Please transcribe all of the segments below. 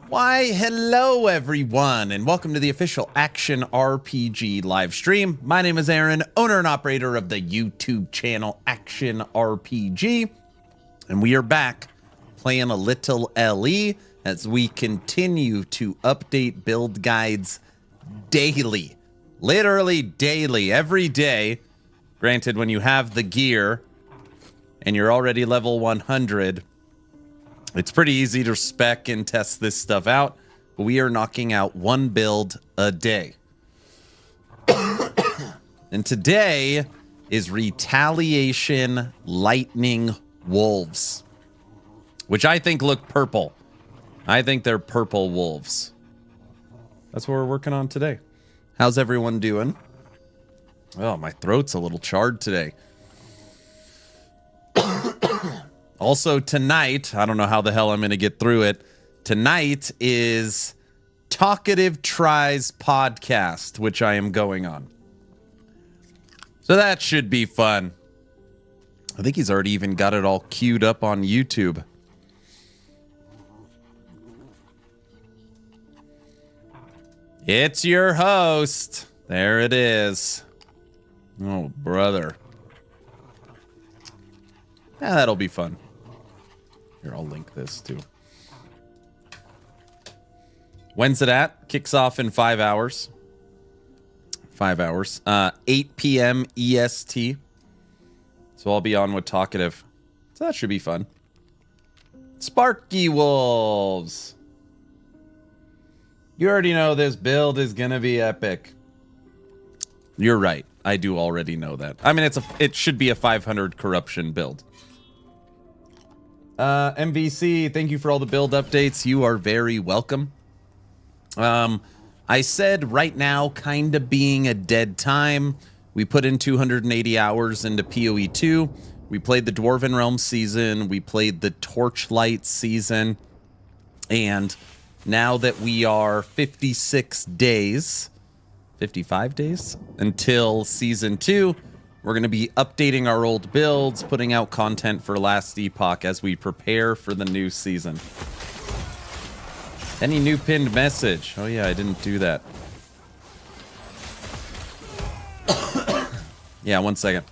Why, hello everyone, and welcome to the official Action RPG live stream. My name is Aaron, owner and operator of the YouTube channel Action RPG, and we are back playing a little LE as we continue to update build guides daily. Literally daily, every day. Granted, when you have the gear and you're already level 100, it's pretty easy to spec and test this stuff out, but we are knocking out one build a day. And today is Retaliation Lightning Wolves, which I think look purple. I think they're purple wolves. That's what we're working on today. How's everyone doing? Oh, my throat's a little charred today. Also tonight, I don't know how the hell I'm going to get through it. Tonight is Talkative Tries podcast, which I am going on. So that should be fun. I think he's already even got it all queued up on YouTube. It's your host. There it is. Oh, brother. Yeah, that'll be fun. Here, I'll link this too. When's it at? Kicks off in 5 hours. 5 hours. 8 p.m. EST. So I'll be on with Talkative. So that should be fun. Sparky Wolves. You already know this build is gonna be epic. You're right. I do already know that. I mean, it should be a 500 corruption build. MVC, thank you for all the build updates. You are very welcome. I said right now kind of being a dead time. We put in 280 hours into PoE 2. We played the Dwarven Realm season. We played the Torchlight season. And now that we are 56 days, 55 days until season 2, we're going to be updating our old builds, putting out content for Last Epoch as we prepare for the new season. Any new pinned message? Oh yeah, I didn't do that. Yeah, 1 second.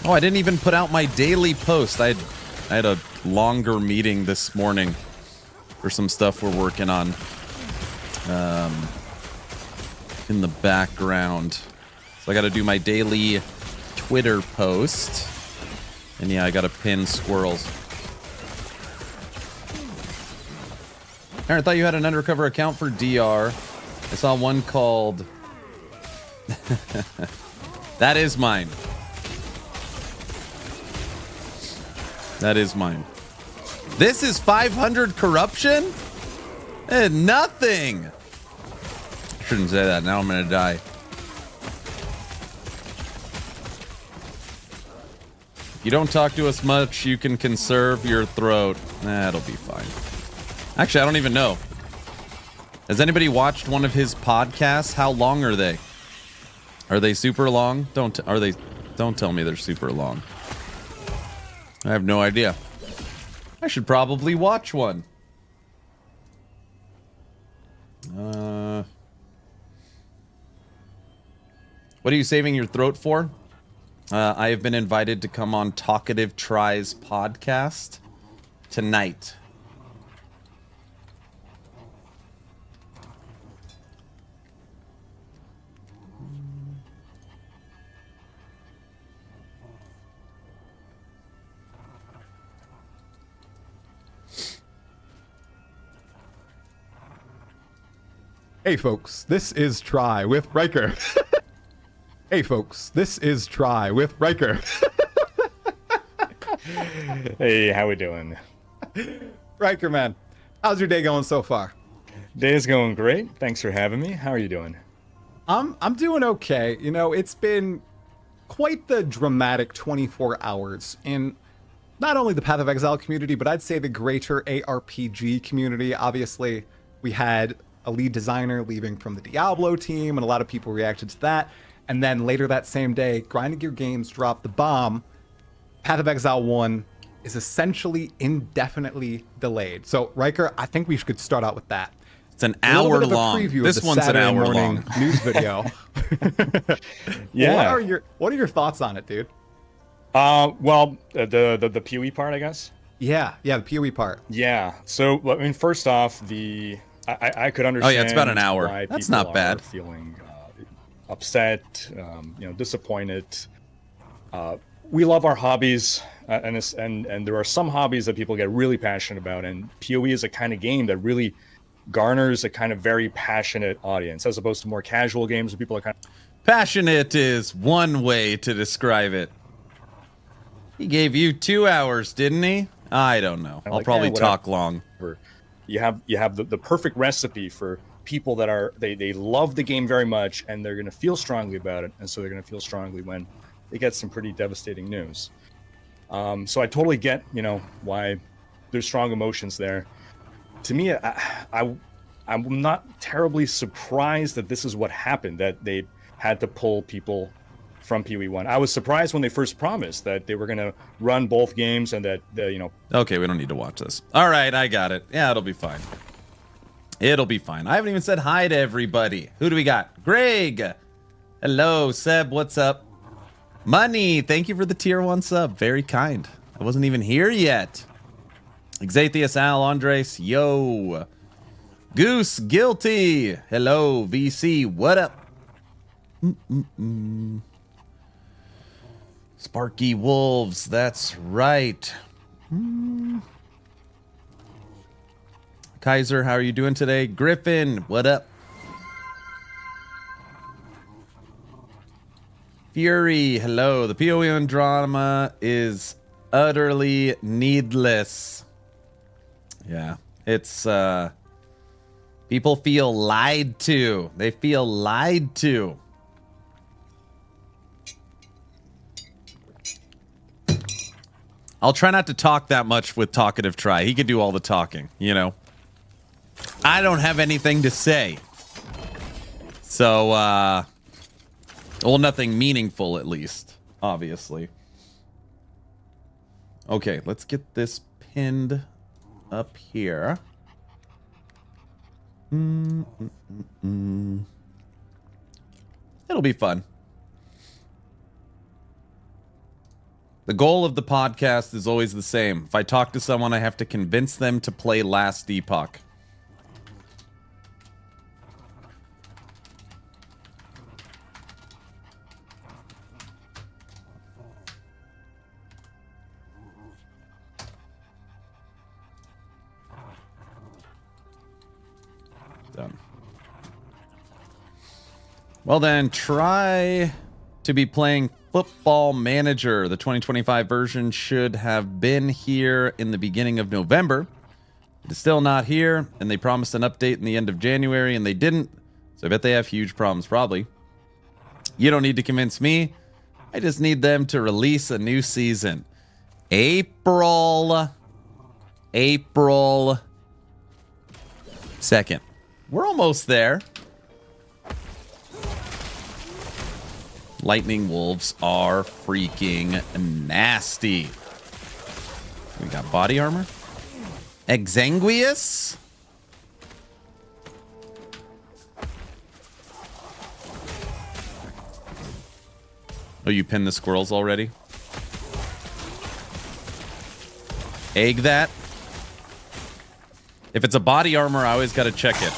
Oh, I didn't even put out my daily post. I had a longer meeting this morning for some stuff we're working on. In the background. So I got to do my daily Twitter post. And yeah, I got to pin squirrels. Aaron, I thought you had an undercover account for DR. I saw one called... That is mine. That is mine. This is 500 corruption? And nothing. Shouldn't say that. Now I'm gonna die. You don't talk to us much. You can conserve your throat. That'll be fine. Actually, I don't even know. Has anybody watched one of his podcasts? How long are they? Are they super long? Don't tell me they're super long. I have no idea. I should probably watch one. What are you saving your throat for? I have been invited to come on Talkative Tries podcast tonight. Hey folks, this is Try with Riker. Hey folks, this is Try with Riker. Hey, how we doing? Riker, man, how's your day going so far? Day's going great. Thanks for having me. How are you doing? I'm doing okay. You know, it's been quite the dramatic 24 hours in not only the Path of Exile community, but I'd say the greater ARPG community. Obviously, we had a lead designer leaving from the Diablo team, and a lot of people reacted to that. And then later that same day, Grinding Gear Games dropped the bomb. Path of Exile 1 is essentially indefinitely delayed. So, Riker, I think we should start out with that. It's an hour long. This one's an hour long. News video. Yeah. What are your thoughts on it, dude? Well, the PoE part, I guess. Yeah, the PoE part. Yeah. So, I mean, first off, I could understand. Oh yeah, it's about an hour. Why That's people not bad. are feeling upset, disappointed. We love our hobbies, and there are some hobbies that people get really passionate about, and PoE is a kind of game that really garners a kind of very passionate audience, as opposed to more casual games where people are kind of... Passionate is one way to describe it. He gave you 2 hours, didn't he? I don't know. I'll probably talk long. You have the perfect recipe for people that are they love the game very much, and they're going to feel strongly about it, and so they're going to feel strongly when they get some pretty devastating news. So I totally get why there's strong emotions there. To me, I'm not terribly surprised that this is what happened, that they had to pull people from PoE 1. I was surprised when they first promised that they were going to run both games and that Okay, we don't need to watch this. All right, I got it. Yeah, it'll be fine. It'll be fine. I haven't even said hi to everybody. Who do we got? Greg. Hello, Seb. What's up? Money. Thank you for the tier 1 sub. Very kind. I wasn't even here yet. Exathius Al Andres. Yo. Goose. Guilty. Hello, VC. What up? Sparky Wolves. That's right. Kaiser, how are you doing today? Griffin, what up? Fury, hello. The PoE drama is utterly needless. Yeah, it's people feel lied to. They feel lied to. I'll try not to talk that much with Talkative Try. He could do all the talking, I don't have anything to say. So, well, nothing meaningful, at least, obviously. Okay, let's get this pinned up here. It'll be fun. The goal of the podcast is always the same. If I talk to someone, I have to convince them to play Last Epoch. Done. Well then, try to be playing Football Manager. The 2025 version should have been here in the beginning of November. It is still not here, and they promised an update in the end of January, and they didn't. So I bet they have huge problems, probably. You don't need to convince me. I just need them to release a new season. April 2nd. We're almost there. Lightning Wolves are freaking nasty. We got body armor. Exanguius. Oh, you pinned the squirrels already? Egg that. If it's a body armor, I always got to check it.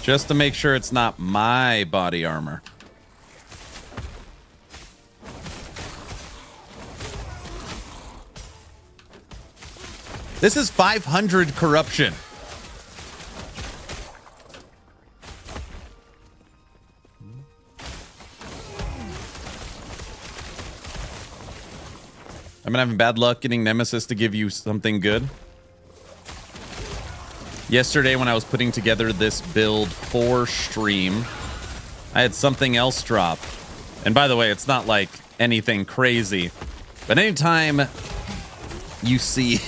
Just to make sure it's not my body armor. This is 500 corruption. I've been having bad luck getting Nemesis to give you something good. Yesterday when I was putting together this build for stream, I had something else drop. And by the way, it's not like anything crazy. But anytime you see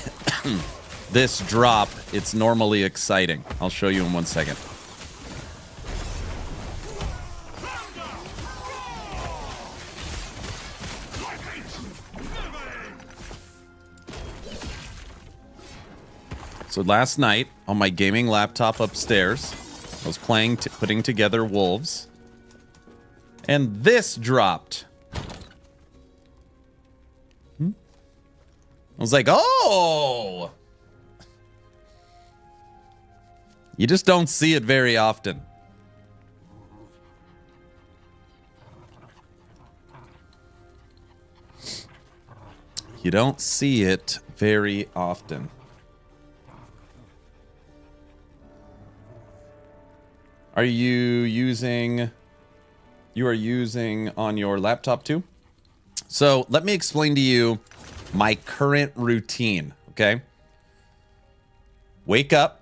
this drop, it's normally exciting. I'll show you in 1 second. So last night on my gaming laptop upstairs, I was putting together wolves, and this dropped. I was like, oh! You just don't see it very often. You don't see it very often. Are you using... You are using on your laptop too? So let me explain to you my current routine, okay? Wake up.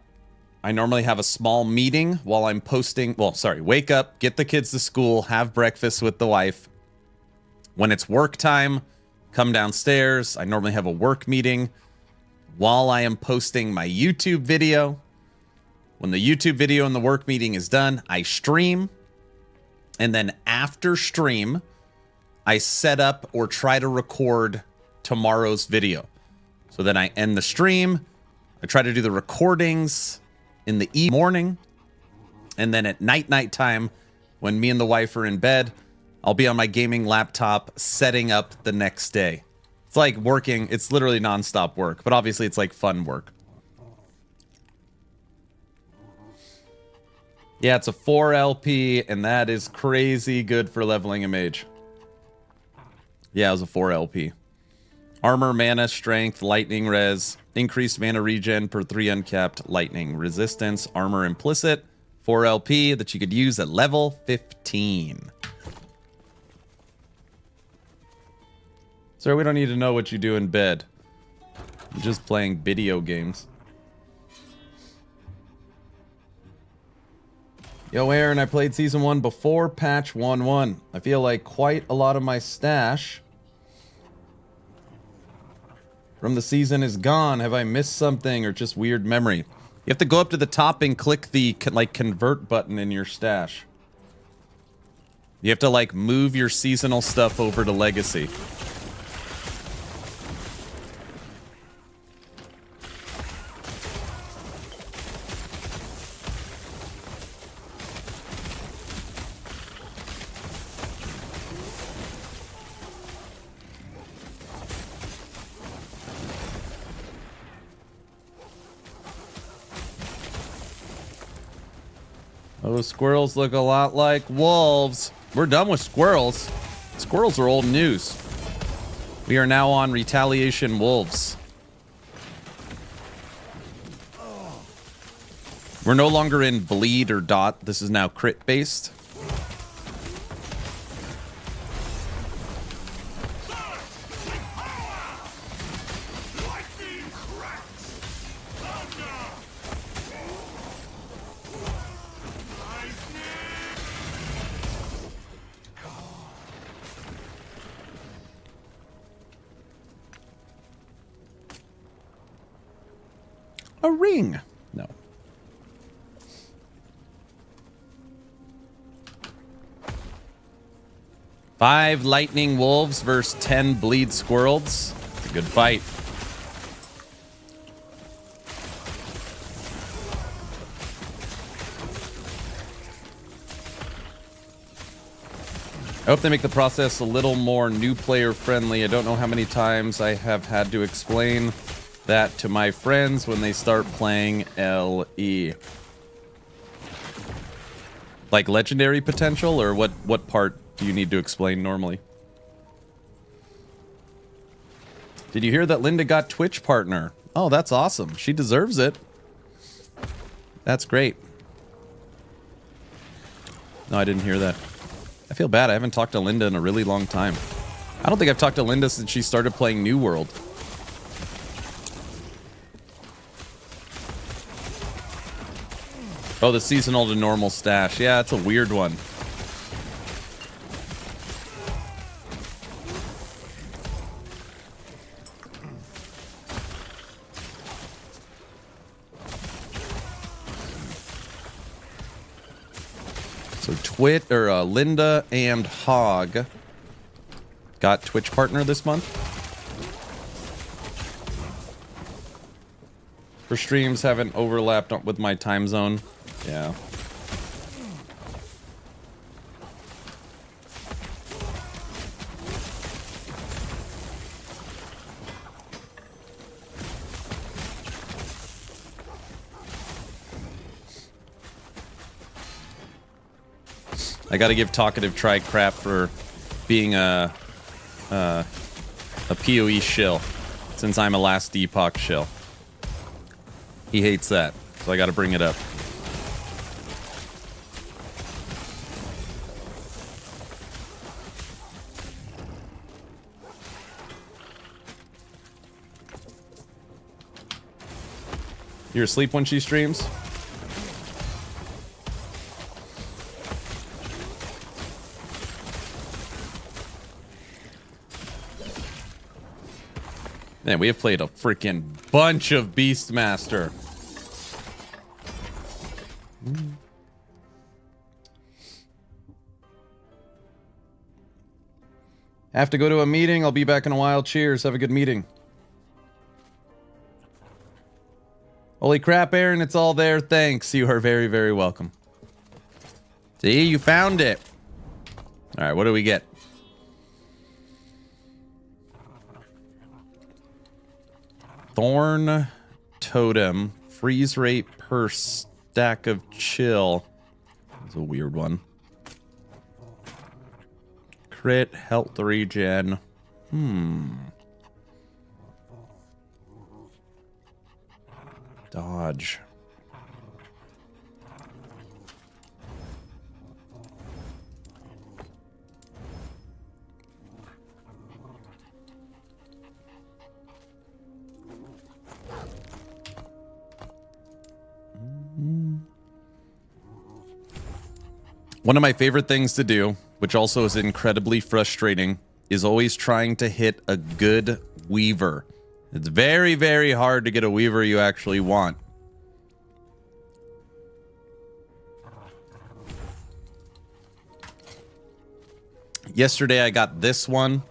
I normally have a small meeting while I'm posting. Well, sorry, wake up, get the kids to school, have breakfast with the wife. When it's work time, come downstairs. I normally have a work meeting while I am posting my YouTube video. When the YouTube video and the work meeting is done, I stream. And then after stream, I set up or try to record tomorrow's video. So then I end the stream. I try to do the recordings in the morning. And then at night time, when me and the wife are in bed, I'll be on my gaming laptop setting up the next day. It's like working. It's literally nonstop work, but obviously it's like fun work. Yeah, it's a 4 LP, and that is crazy good for leveling a mage. Yeah, it was a 4 LP. Armor, mana, strength, lightning res, increased mana regen per 3 uncapped lightning resistance, armor implicit, 4 LP that you could use at level 15. Sir, we don't need to know what you do in bed. I'm just playing video games. Yo, Aaron, I played Season 1 before patch 1.1. I feel like quite a lot of my stash from the season is gone. Have I missed something or just weird memory? You have to go up to the top and click the convert button in your stash. You have to move your seasonal stuff over to Legacy. Those squirrels look a lot like wolves. We're done with squirrels. Squirrels are old news. We are now on retaliation wolves. We're no longer in bleed or dot. This is now crit based. A ring. No. Five lightning wolves versus 10 bleed squirrels. It's a good fight. I hope they make the process a little more new player friendly. I don't know how many times I have had to explain that to my friends when they start playing LE. Like legendary potential, or what part do you need to explain normally? Did you hear that Linda got Twitch partner? Oh, that's awesome. She deserves it. That's great. No, I didn't hear that. I feel bad. I haven't talked to Linda in a really long time. I don't think I've talked to Linda since she started playing New World. Oh, the seasonal to normal stash. Yeah, it's a weird one. So Linda and Hog got Twitch partner this month. For streams haven't overlapped with my time zone. Yeah. I gotta give Talkative Try crap for being a PoE shill, since I'm a last Epoch shill. He hates that, so I gotta bring it up. You're asleep when she streams? Man, we have played a freaking bunch of Beastmaster. Have to go to a meeting. I'll be back in a while. Cheers. Have a good meeting. Holy crap, Aaron. It's all there. Thanks. You are very, very welcome. See, you found it. All right, what do we get? Thorn Totem. Freeze rate per stack of chill. That's a weird one. Crit, health regen. Dodge. One of my favorite things to do, which also is incredibly frustrating, is always trying to hit a good weaver. It's very, very hard to get a weaver you actually want. Yesterday I got this one.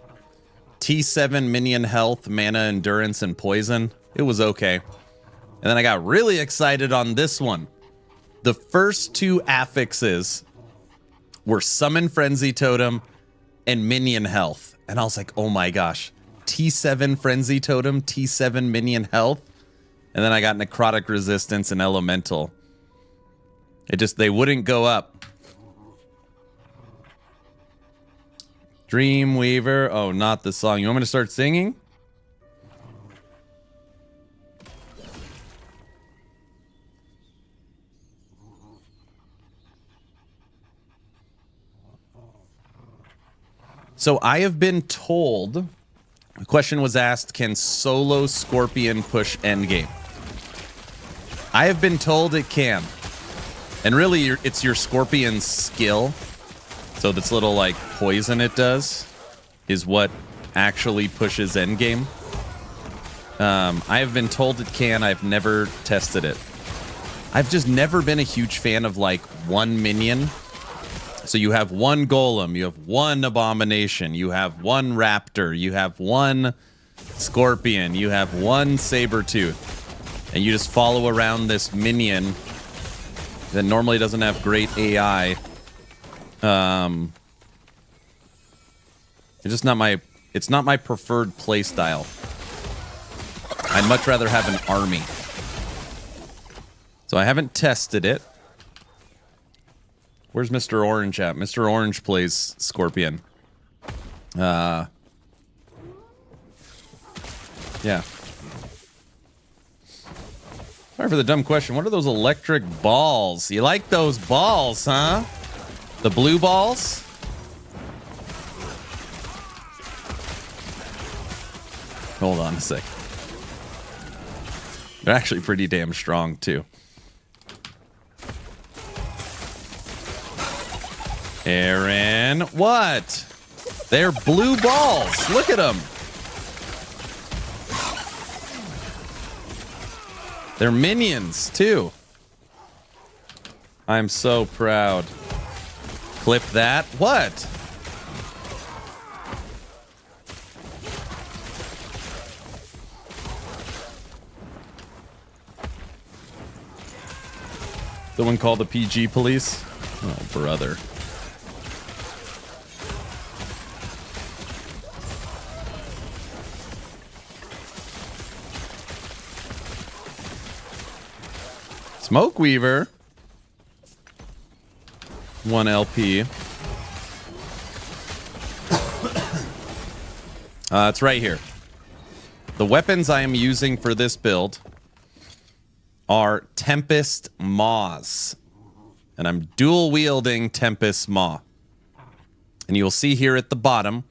T7 minion health, mana endurance, and poison. It was okay. And then I got really excited on this one. The first two affixes were Summon Frenzy Totem and Minion Health. And I was like, oh my gosh. T7 Frenzy Totem, T7 Minion Health. And then I got Necrotic Resistance and Elemental. It just, they wouldn't go up. Dreamweaver. Oh, not the song. You want me to start singing? So I have been told, the question was asked, can solo Scorpion push Endgame? I have been told it can. And really, it's your Scorpion's skill. So this little, like, poison it does is what actually pushes Endgame. I have been told it can. I've never tested it. I've just never been a huge fan of, like, one minion. So you have one golem, you have one abomination, you have one raptor, you have one scorpion, you have one saber-tooth, and you just follow around this minion that normally doesn't have great AI. It's not my preferred play style. I'd much rather have an army. So I haven't tested it. Where's Mr. Orange at? Mr. Orange plays Scorpion. Yeah. Sorry for the dumb question. What are those electric balls? You like those balls, huh? The blue balls? Hold on a sec. They're actually pretty damn strong, too. Aaron, what? They're blue balls. Look at them. They're minions, too. I'm so proud. Clip that. What? Someone call the PG police. Oh, brother. Smoke Weaver. 1 LP. It's right here. The weapons I am using for this build are Tempest Maws. And I'm dual wielding Tempest Maw. And you'll see here at the bottom,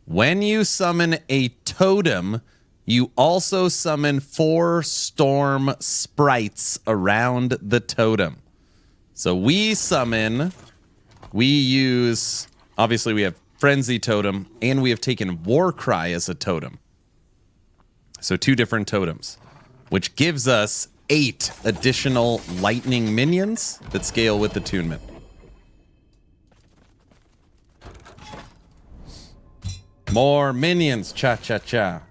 when you summon a totem, you also summon 4 storm sprites around the totem. So we use, obviously we have Frenzy Totem, and we have taken Warcry as a totem. So 2 different totems, which gives us 8 additional lightning minions that scale with attunement. More minions, cha-cha-cha.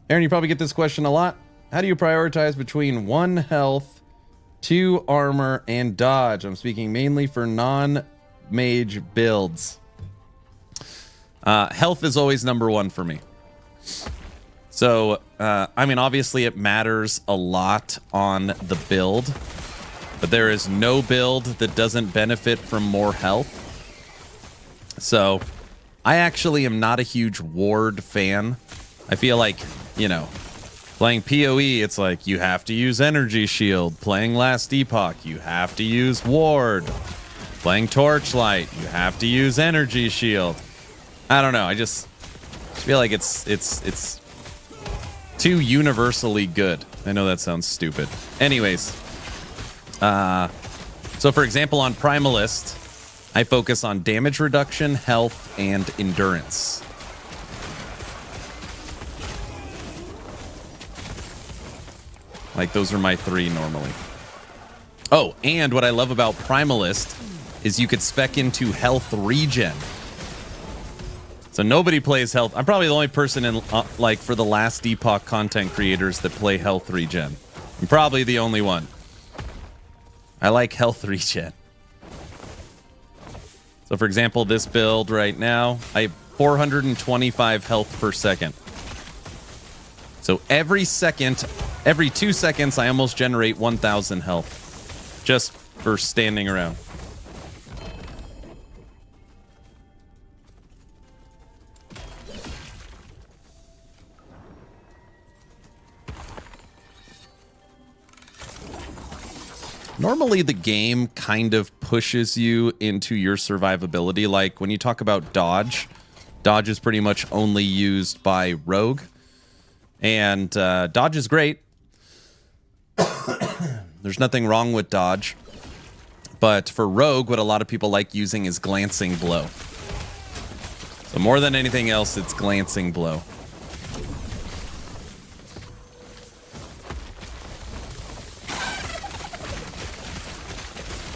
Aaron, you probably get this question a lot. How do you prioritize between 1 health, 2 armor, and dodge? I'm speaking mainly for non-mage builds. Health is always number 1 for me. So, I mean, obviously it matters a lot on the build, but there is no build that doesn't benefit from more health. So, I actually am not a huge ward fan. I feel like, you know, playing PoE, it's like you have to use Energy Shield. Playing Last Epoch, you have to use Ward. Playing Torchlight, you have to use Energy Shield. I don't know. I just feel like it's too universally good. I know that sounds stupid. Anyways, so for example, on Primalist, I focus on damage reduction, health, and endurance. Like, those are my 3 normally. Oh, and what I love about Primalist is you could spec into health regen. So nobody plays health. I'm probably the only person in, like, for the Last Epoch content creators that play health regen. I'm probably the only one. I like health regen. So, for example, this build right now, I have 425 health per second. So every 2 seconds, I almost generate 1,000 health just for standing around. Normally, the game kind of pushes you into your survivability. Like, when you talk about dodge, dodge is pretty much only used by rogue. And dodge is great. There's nothing wrong with dodge. But for rogue, what a lot of people like using is glancing blow. So more than anything else, it's glancing blow.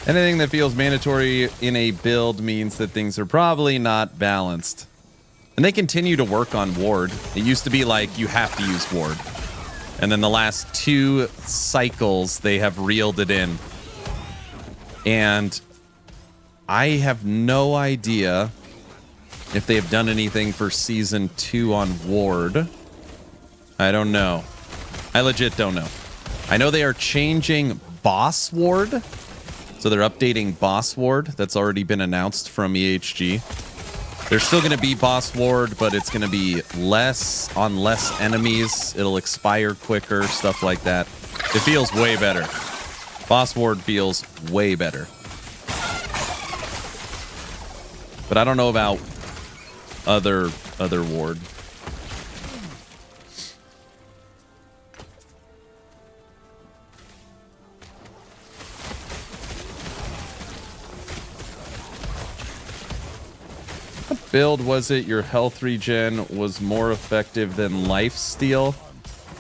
Anything that feels mandatory in a build means that things are probably not balanced. And they continue to work on ward. It used to be like you have to use ward. And then the last 2 cycles, they have reeled it in. And I have no idea if they have done anything for Season 2 on ward. I don't know. I legit don't know. I know they are changing boss ward. So they're updating boss ward. That's already been announced from EHG. There's still going to be boss ward, but it's going to be less on less enemies. It'll expire quicker, stuff like that. It feels way better. Boss ward feels way better. But I don't know about other ward. Build was it your health regen was more effective than lifesteal?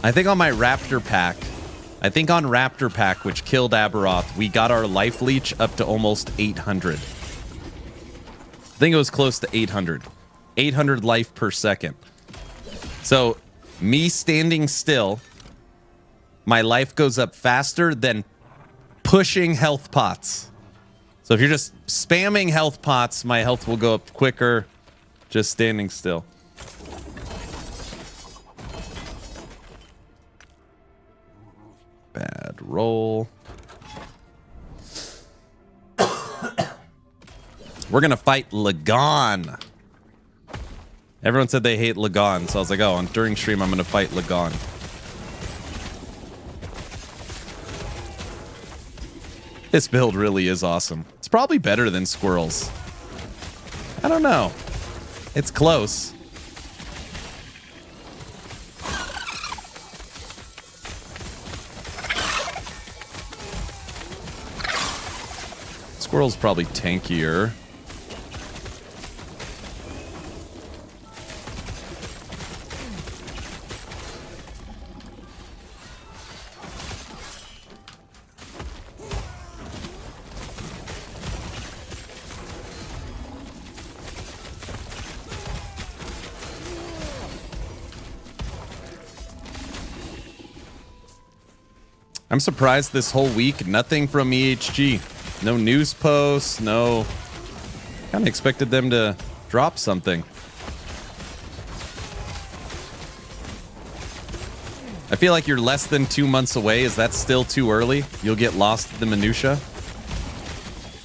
I think on my Raptor pack, which killed Aberoth, we got our life leech up to almost 800. I think it was close to 800. 800 life per second. So me standing still, my life goes up faster than pushing health pots. So if you're just spamming health pots, my health will go up quicker just standing still. Bad roll. We're going to fight Lagon. Everyone said they hate Lagon, so I was like, oh, during stream I'm going to fight Lagon. This build really is awesome. It's probably better than Squirrels. I don't know. It's close. Squirrel's probably tankier. I'm surprised this whole week, nothing from EHG. No news posts, no... Kind of expected them to drop something. I feel like you're less than 2 months away. Is that still too early? You'll get lost in the minutia.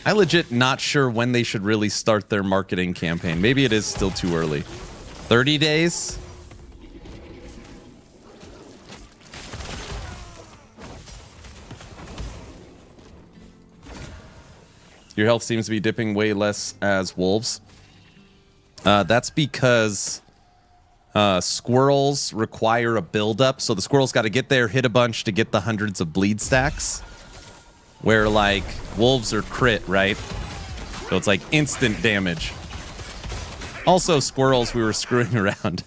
I legit not sure when they should really start their marketing campaign. Maybe it is still too early. 30 days? Your health seems to be dipping way less as wolves. That's because squirrels require a build-up. So the squirrels got to get there, hit a bunch to get the hundreds of bleed stacks. Where, like, wolves are crit, right? So it's like instant damage. Also, squirrels, we were screwing around.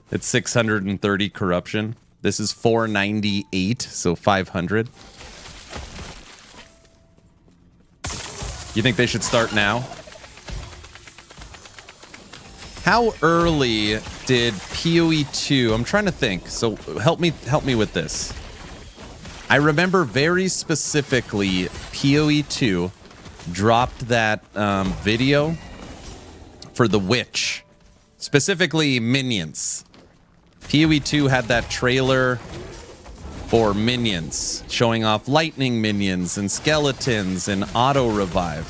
It's 630 corruption. This is 498, so 500. You think they should start now? How early did PoE 2? I'm trying to think. So help me with this. I remember very specifically PoE 2 dropped that video for the witch, specifically minions. PoE 2 had that trailer for minions, showing off lightning minions and skeletons and auto revive.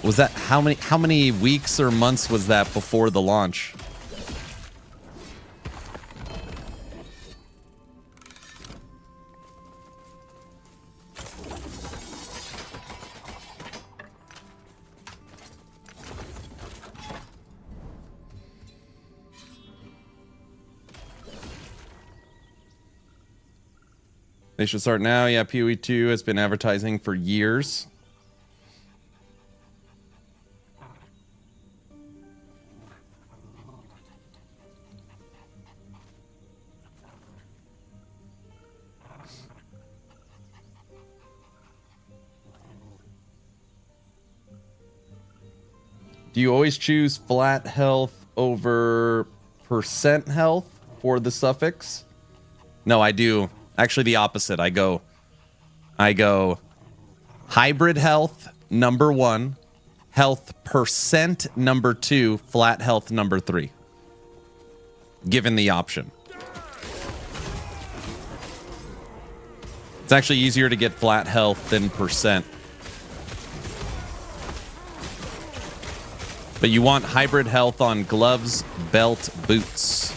Was that how many weeks or months was that before the launch? They should start now. Yeah, PoE 2 has been advertising for years. Do you always choose flat health over percent health for the suffix? No, I do. Actually, the opposite. I go hybrid health, number 1, health percent, number 2, flat health, number 3. Given the option. It's actually easier to get flat health than percent. But you want hybrid health on gloves, belt, boots.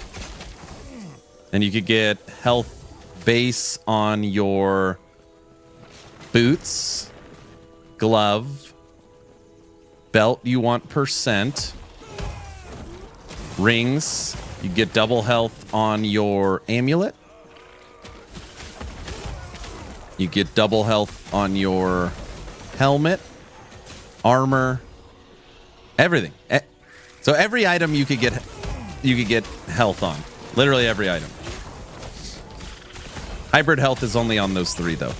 And you could get health base on your boots, glove, belt you want percent, rings, you get double health on your amulet, you get double health on your helmet, armor, everything. So every item you could get health on. Literally every item. Hybrid health is only on those 3, though.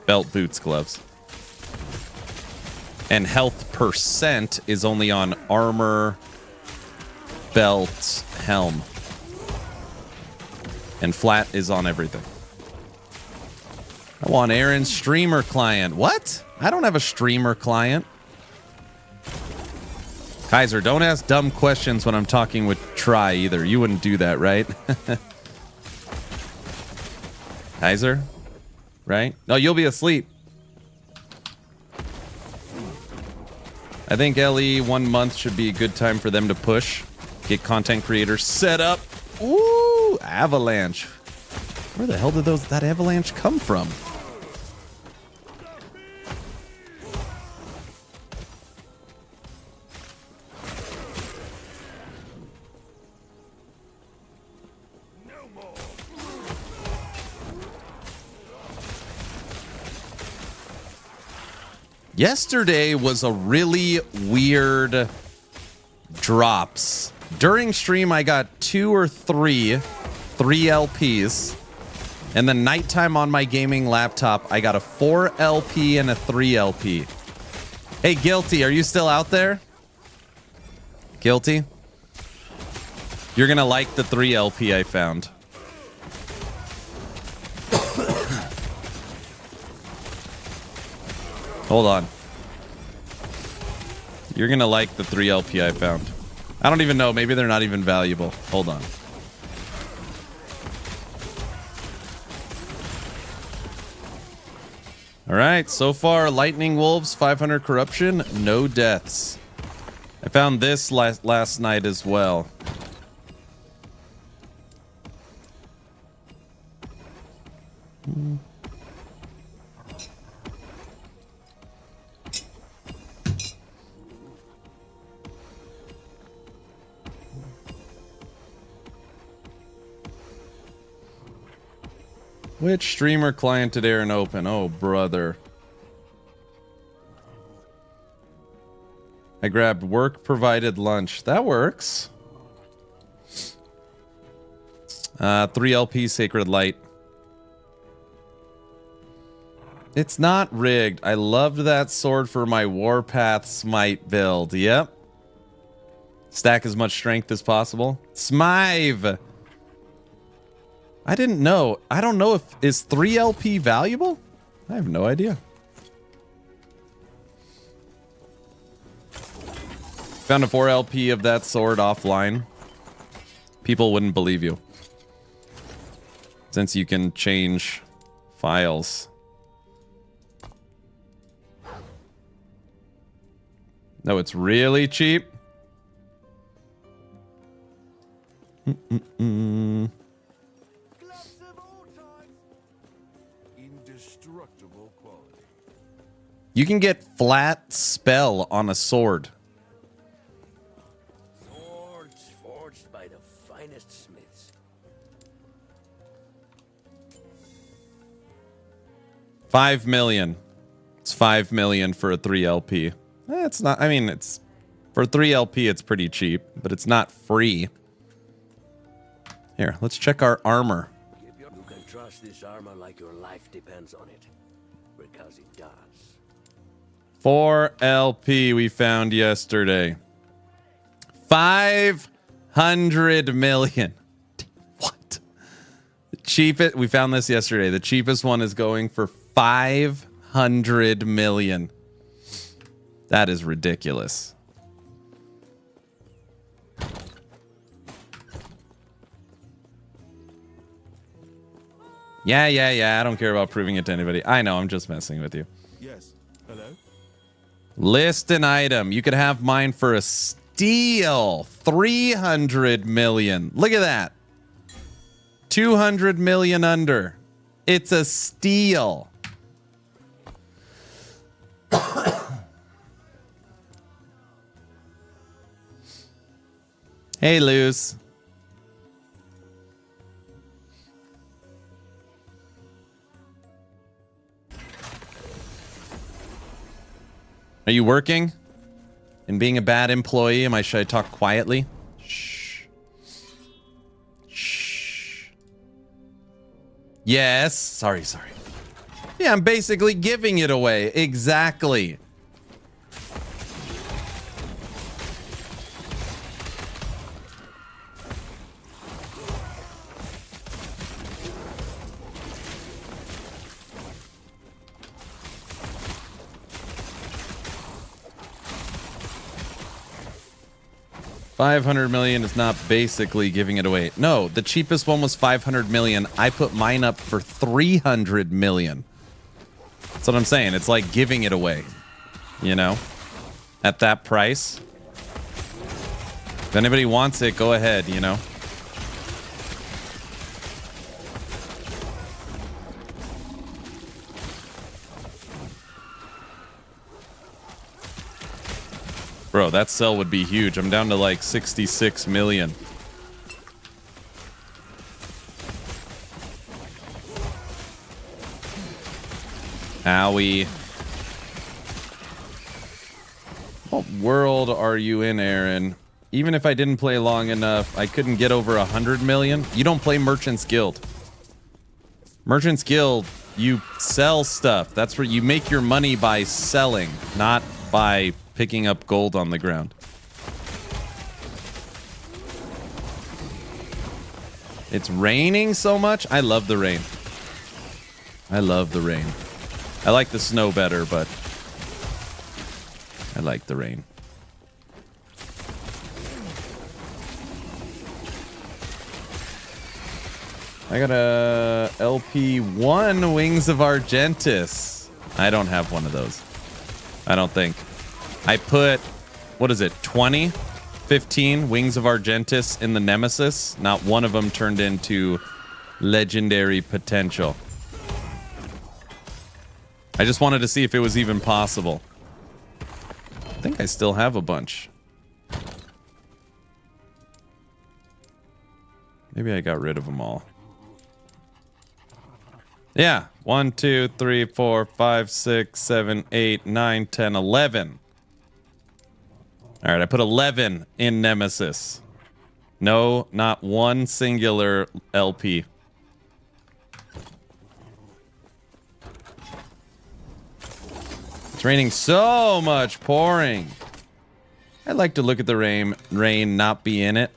Belt, boots, gloves. And health percent is only on armor, belt, helm. And flat is on everything. I want Aaron's streamer client. What? I don't have a streamer client. Kaiser, don't ask dumb questions when I'm talking with Try either. You wouldn't do that, right? Kaiser? Right? No, you'll be asleep. I think LE 1 month should be a good time for them to push. Get content creators set up. Ooh, avalanche. Where the hell did that avalanche come from? Yesterday was a really weird drops. During stream, I got 2 or 3 LPs. And then nighttime on my gaming laptop, I got a 4 LP and a 3 LP. Hey, Guilty, are you still out there? Guilty? You're gonna like the 3 LP I found. Hold on. You're gonna like the 3 LP I found. I don't even know. Maybe they're not even valuable. Hold on. All right. So far, Lightning Wolves, 500 corruption, no deaths. I found this last night as well. Which streamer client did Aaron open? Oh, brother. I grabbed work-provided lunch. That works. 3 LP Sacred Light. It's not rigged. I loved that sword for my Warpath Smite build. Yep. Stack as much strength as possible. Smive! I didn't know. I don't know if... Is 3 LP valuable? I have no idea. Found a 4 LP of that sword offline. People wouldn't believe you. Since you can change files. No, it's really cheap. You can get flat spell on a sword. Swords forged by the finest smiths. 5 million. It's 5 million for a 3 LP. It's not, I mean, it's for 3 LP, it's pretty cheap, but it's not free. Here, let's check our armor. You can trust this armor like your life depends on it, because it does. 4 LP we found yesterday. 500 million. What? The cheapest, we found this yesterday. The cheapest one is going for 500 million. That is ridiculous. Yeah. I don't care about proving it to anybody. I know, I'm just messing with you. Yes. Hello? List an item. You could have mine for a steal. 300 million. Look at that. 200 million under. It's a steal. Hey, Luz. Are you working? And being a bad employee? Should I talk quietly? Shh. Shh. Yes. Sorry. Yeah, I'm basically giving it away. Exactly. 500 million is not basically giving it away. No, the cheapest one was 500 million. I put mine up for 300 million. That's what I'm saying. It's like giving it away, you know, at that price. If anybody wants it, go ahead, you know. Bro, that sell would be huge. I'm down to like 66 million. Owie. What world are you in, Aaron? Even if I didn't play long enough, I couldn't get over 100 million. You don't play Merchant's Guild. Merchant's Guild, you sell stuff. That's where you make your money by selling, not by picking up gold on the ground. It's raining so much. I love the rain. I love the rain. I like the snow better, but I like the rain. I got a LP1 Wings of Argentus. I don't have one of those. I don't think. I put, what is it, 20, 15 Wings of Argentus in the Nemesis. Not one of them turned into legendary potential. I just wanted to see if it was even possible. I think I still have a bunch. Maybe I got rid of them all. Yeah. 1, 2, 3, 4, 5, 6, 7, 8, 9, 10, 11. All right, I put 11 in Nemesis. No, not one singular LP. It's raining so much pouring. I like to look at the rain not be in it.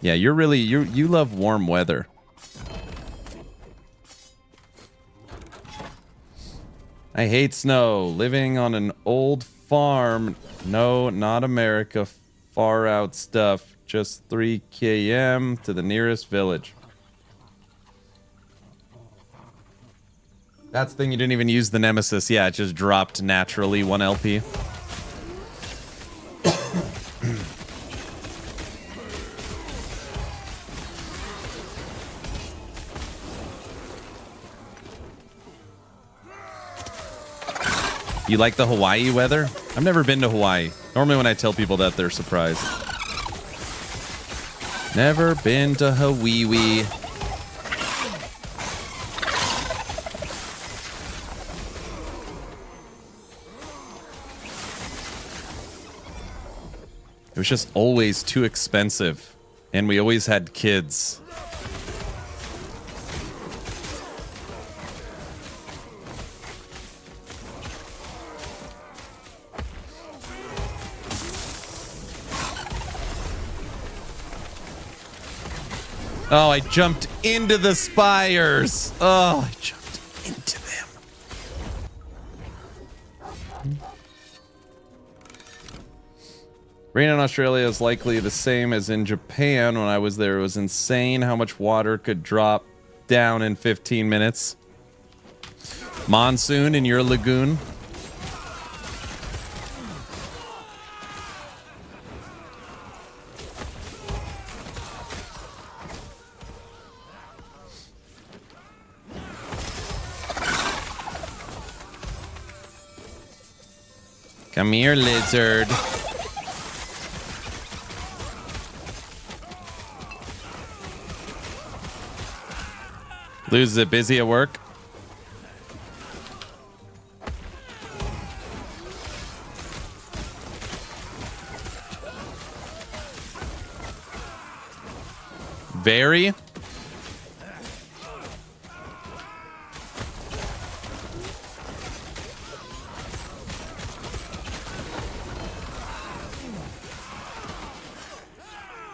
Yeah, you're really, you love warm weather. I hate snow. Living on an old farm. No, not America. Far out stuff. Just 3 km to the nearest village. That's the thing, you didn't even use the Nemesis. Yeah, it just dropped naturally 1 LP. You like the Hawaii weather? I've never been to Hawaii. Normally when I tell people that, they're surprised. Never been to Hawaii. It was just always too expensive. And we always had kids. Oh, I jumped into the spires. Oh, I jumped into them. Rain in Australia is likely the same as in Japan. When I was there, it was insane how much water could drop down in 15 minutes. Monsoon in your lagoon. Come here, lizard. Luz, is it busy at work? Very.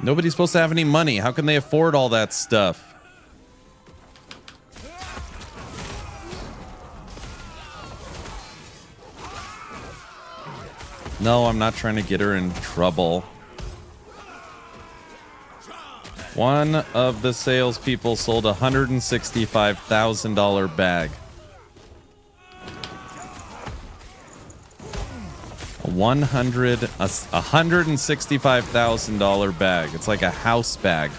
Nobody's supposed to have any money. How can they afford all that stuff? No, I'm not trying to get her in trouble. One of the salespeople sold a $165,000 bag. A $165,000 bag. It's like a house bag.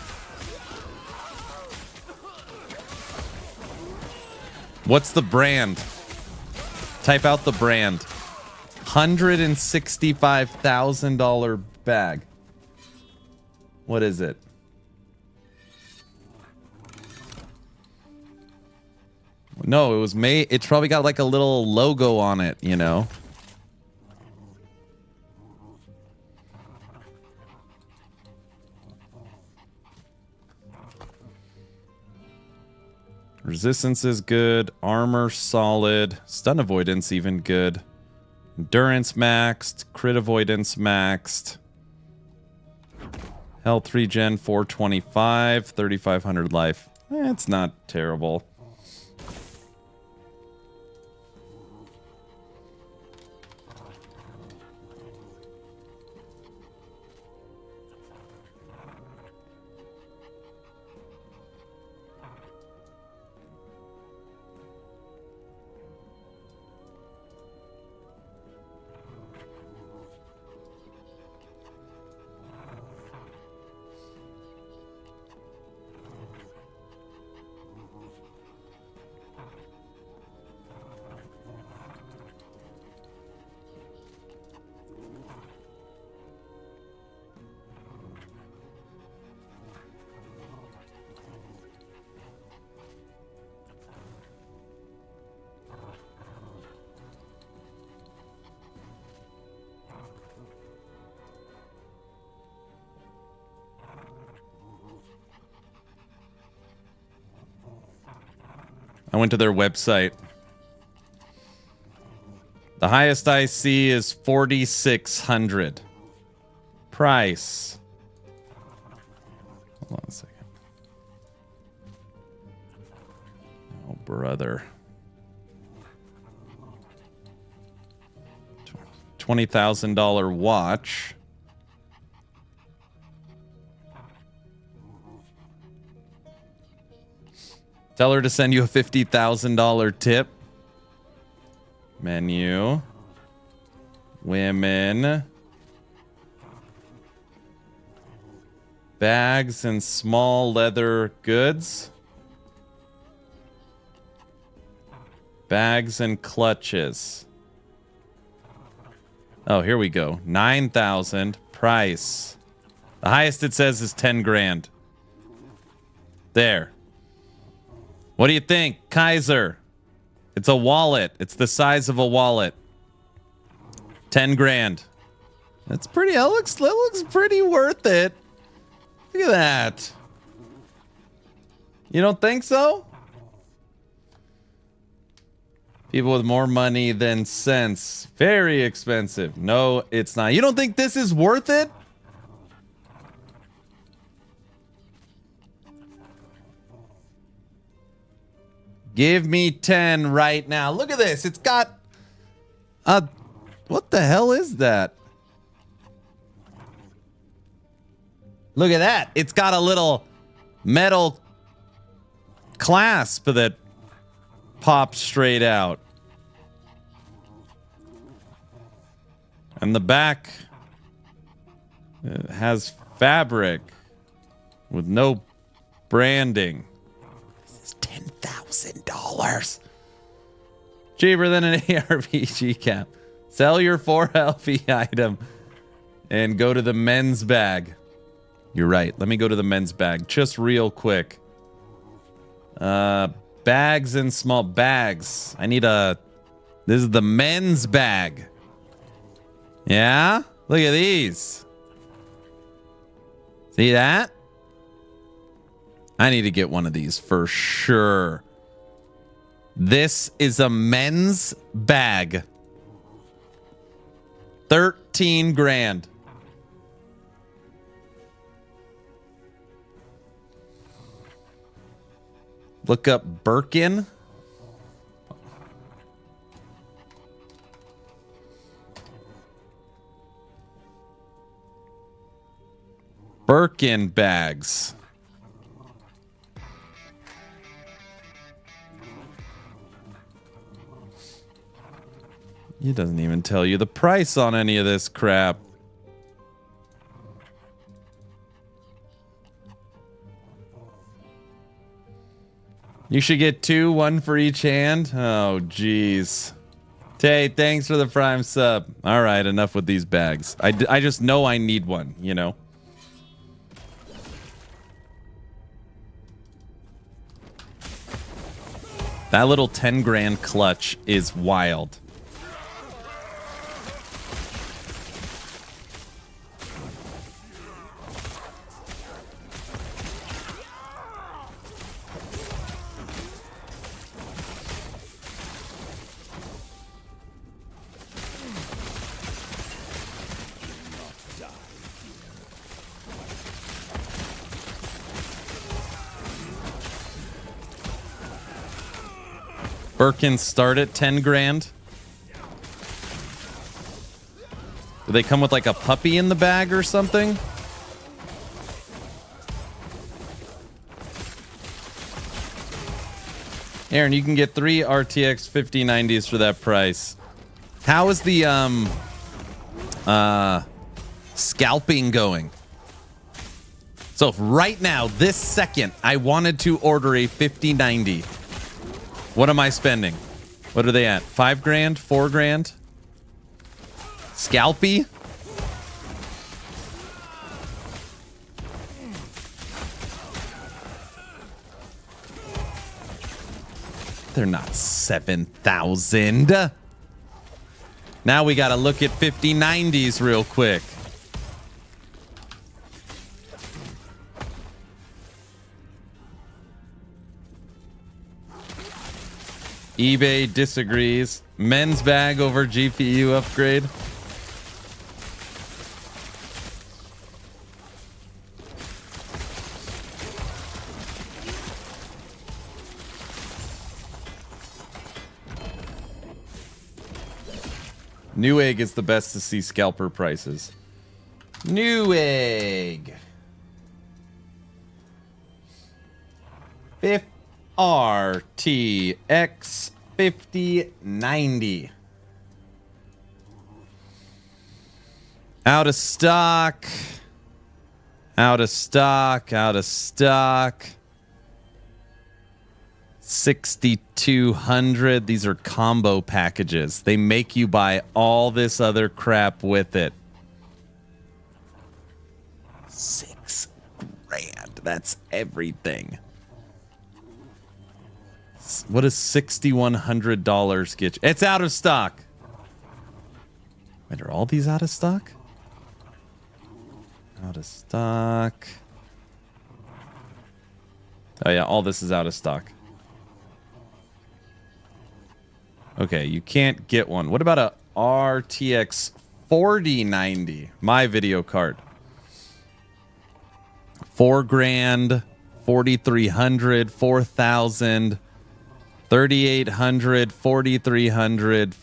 What's the brand? Type out the brand. $165,000 bag. What is it? No, it was made. It's probably got like a little logo on it, you know. Resistance is good. Armor solid. Stun avoidance even good. Endurance maxed. Crit avoidance maxed. Health regen 425. 3,500 life. It's not terrible. I went to their website. The highest I see is 4,600. Price. Hold on a second. Oh, brother. $20,000 watch. Tell her to send you a $50,000 tip. Menu. Women. Bags and small leather goods. Bags and clutches. Oh, here we go. 9,000. Price. The highest it says is 10 grand. There. What do you think, Kaiser? It's a wallet. It's the size of a wallet. 10 grand. That's pretty. That looks pretty worth it. Look at that. You don't think so? People with more money than sense. Very expensive. No, it's not. You don't think this is worth it? Give me 10 right now. Look at this. It's got a... What the hell is that? Look at that. It's got a little metal clasp that pops straight out. And the back has fabric with no branding. $10,000. Cheaper than an ARPG cap. Sell your 4 LP item and go to the men's bag. You're right. Let me go to the men's bag just real quick. Bags and small bags. I need a... This is the men's bag. Yeah? Look at these. See that? I need to get one of these for sure. This is a men's bag. 13 grand. Look up Birkin. Birkin bags. It doesn't even tell you the price on any of this crap. You should get 2, 1 for each hand. Oh, jeez. Tay, thanks for the Prime sub. All right, enough with these bags. I just know I need one, you know? That little 10 grand clutch is wild. Birkins start at 10 grand. Do they come with like a puppy in the bag or something? Aaron, you can get 3 RTX 5090s for that price. How is the scalping going? So if right now, this second, I wanted to order a 5090, what am I spending? What are they at? 5 grand? 4 grand? Scalpy? They're not 7,000. Now we gotta look at 5090s real quick. eBay disagrees. Men's bag over GPU upgrade. Newegg is the best to see scalper prices. Newegg. RTX 5090. Out of stock. Out of stock. Out of stock. 6,200. These are combo packages. They make you buy all this other crap with it. 6 grand. That's everything. What does $6,100 get you? It's out of stock. Wait, are all these out of stock? Out of stock. Oh yeah, all this is out of stock. Okay, you can't get one. What about a RTX 4090? My video card. 4 grand, 4,300, 4,000, 3,800, 4,300,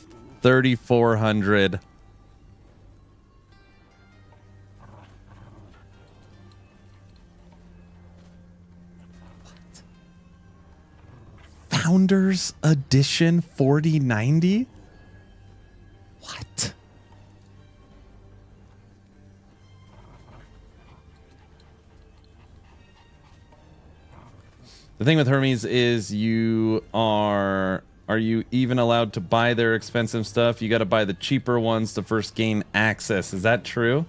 3,400. Founders Edition 4090? What? The thing with Hermes is are you even allowed to buy their expensive stuff? You got to buy the cheaper ones to first gain access. Is that true?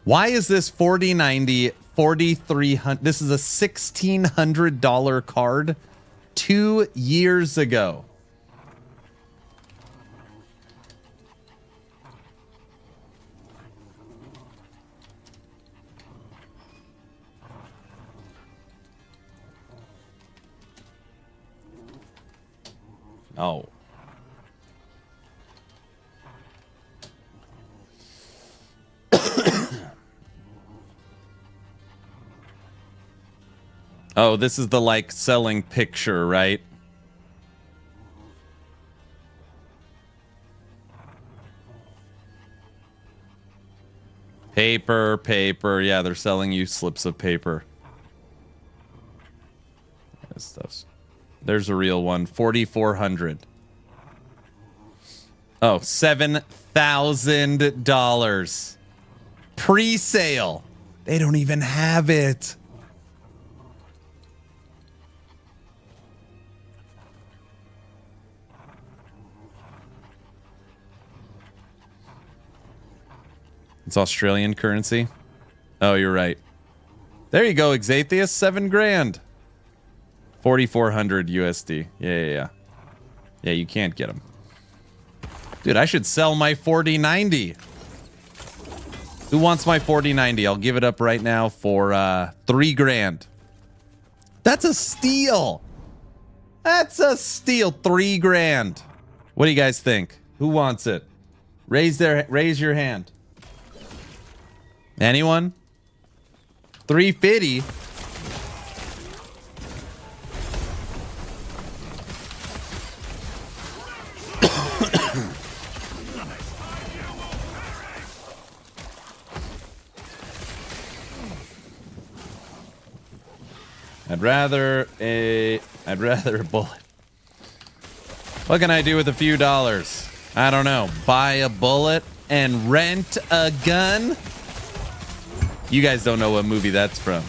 Why is this 4090 $4,300? This is a $1,600 card 2 years ago. Oh. Oh, this is the like selling picture, right? Paper. Yeah, they're selling you slips of paper. This stuff's... There's a real one. 4,400. Oh, $7,000. Pre-sale. They don't even have it. It's Australian currency. Oh, you're right. There you go, Exatheus. $7,000. 4,400 USD. Yeah. Yeah, you can't get them. Dude, I should sell my 4090. Who wants my 4090? I'll give it up right now for $3,000. That's a steal. That's a steal. $3,000. What do you guys think? Who wants it? Raise your hand. Anyone? 350. I'd rather a bullet. What can I do with a few dollars? I don't know. Buy a bullet and rent a gun? You guys don't know what movie that's from.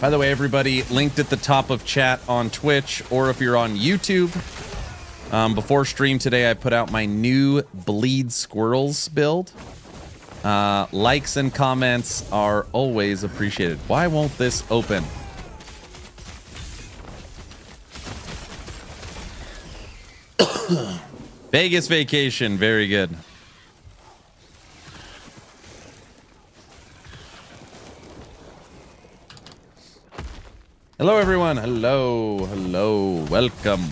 By the way, everybody, linked at the top of chat on Twitch, or if you're on YouTube. Before stream today, I put out my new Bleed Squirrels build. Likes and comments are always appreciated. Why won't this open? Vegas vacation, very good. Hello, everyone. Hello. Welcome.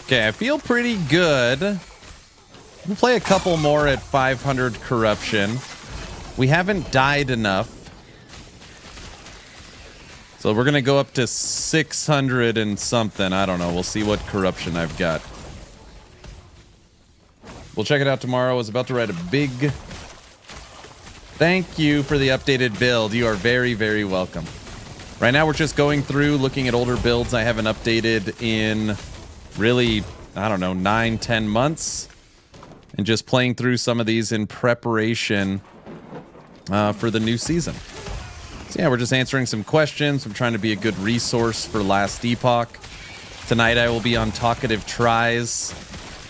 Okay, I feel pretty good. We'll play a couple more at 500 corruption. We haven't died enough. So we're going to go up to 600 and something. I don't know. We'll see what corruption I've got. We'll check it out tomorrow. I was about to write a big... Thank you for the updated build. You are very, very welcome. Right now, we're just going through, looking at older builds I haven't updated in really, I don't know, 9-10 months. And just playing through some of these in preparation for the new season. So yeah, we're just answering some questions. I'm trying to be a good resource for Last Epoch. Tonight, I will be on Talkative Try's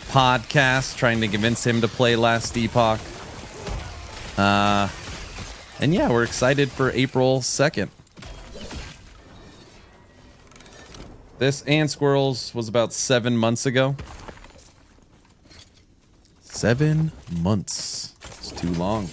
podcast, trying to convince him to play Last Epoch. And yeah, we're excited for April 2nd. This and Squirrels was about 7 months ago. 7 months. It's too long.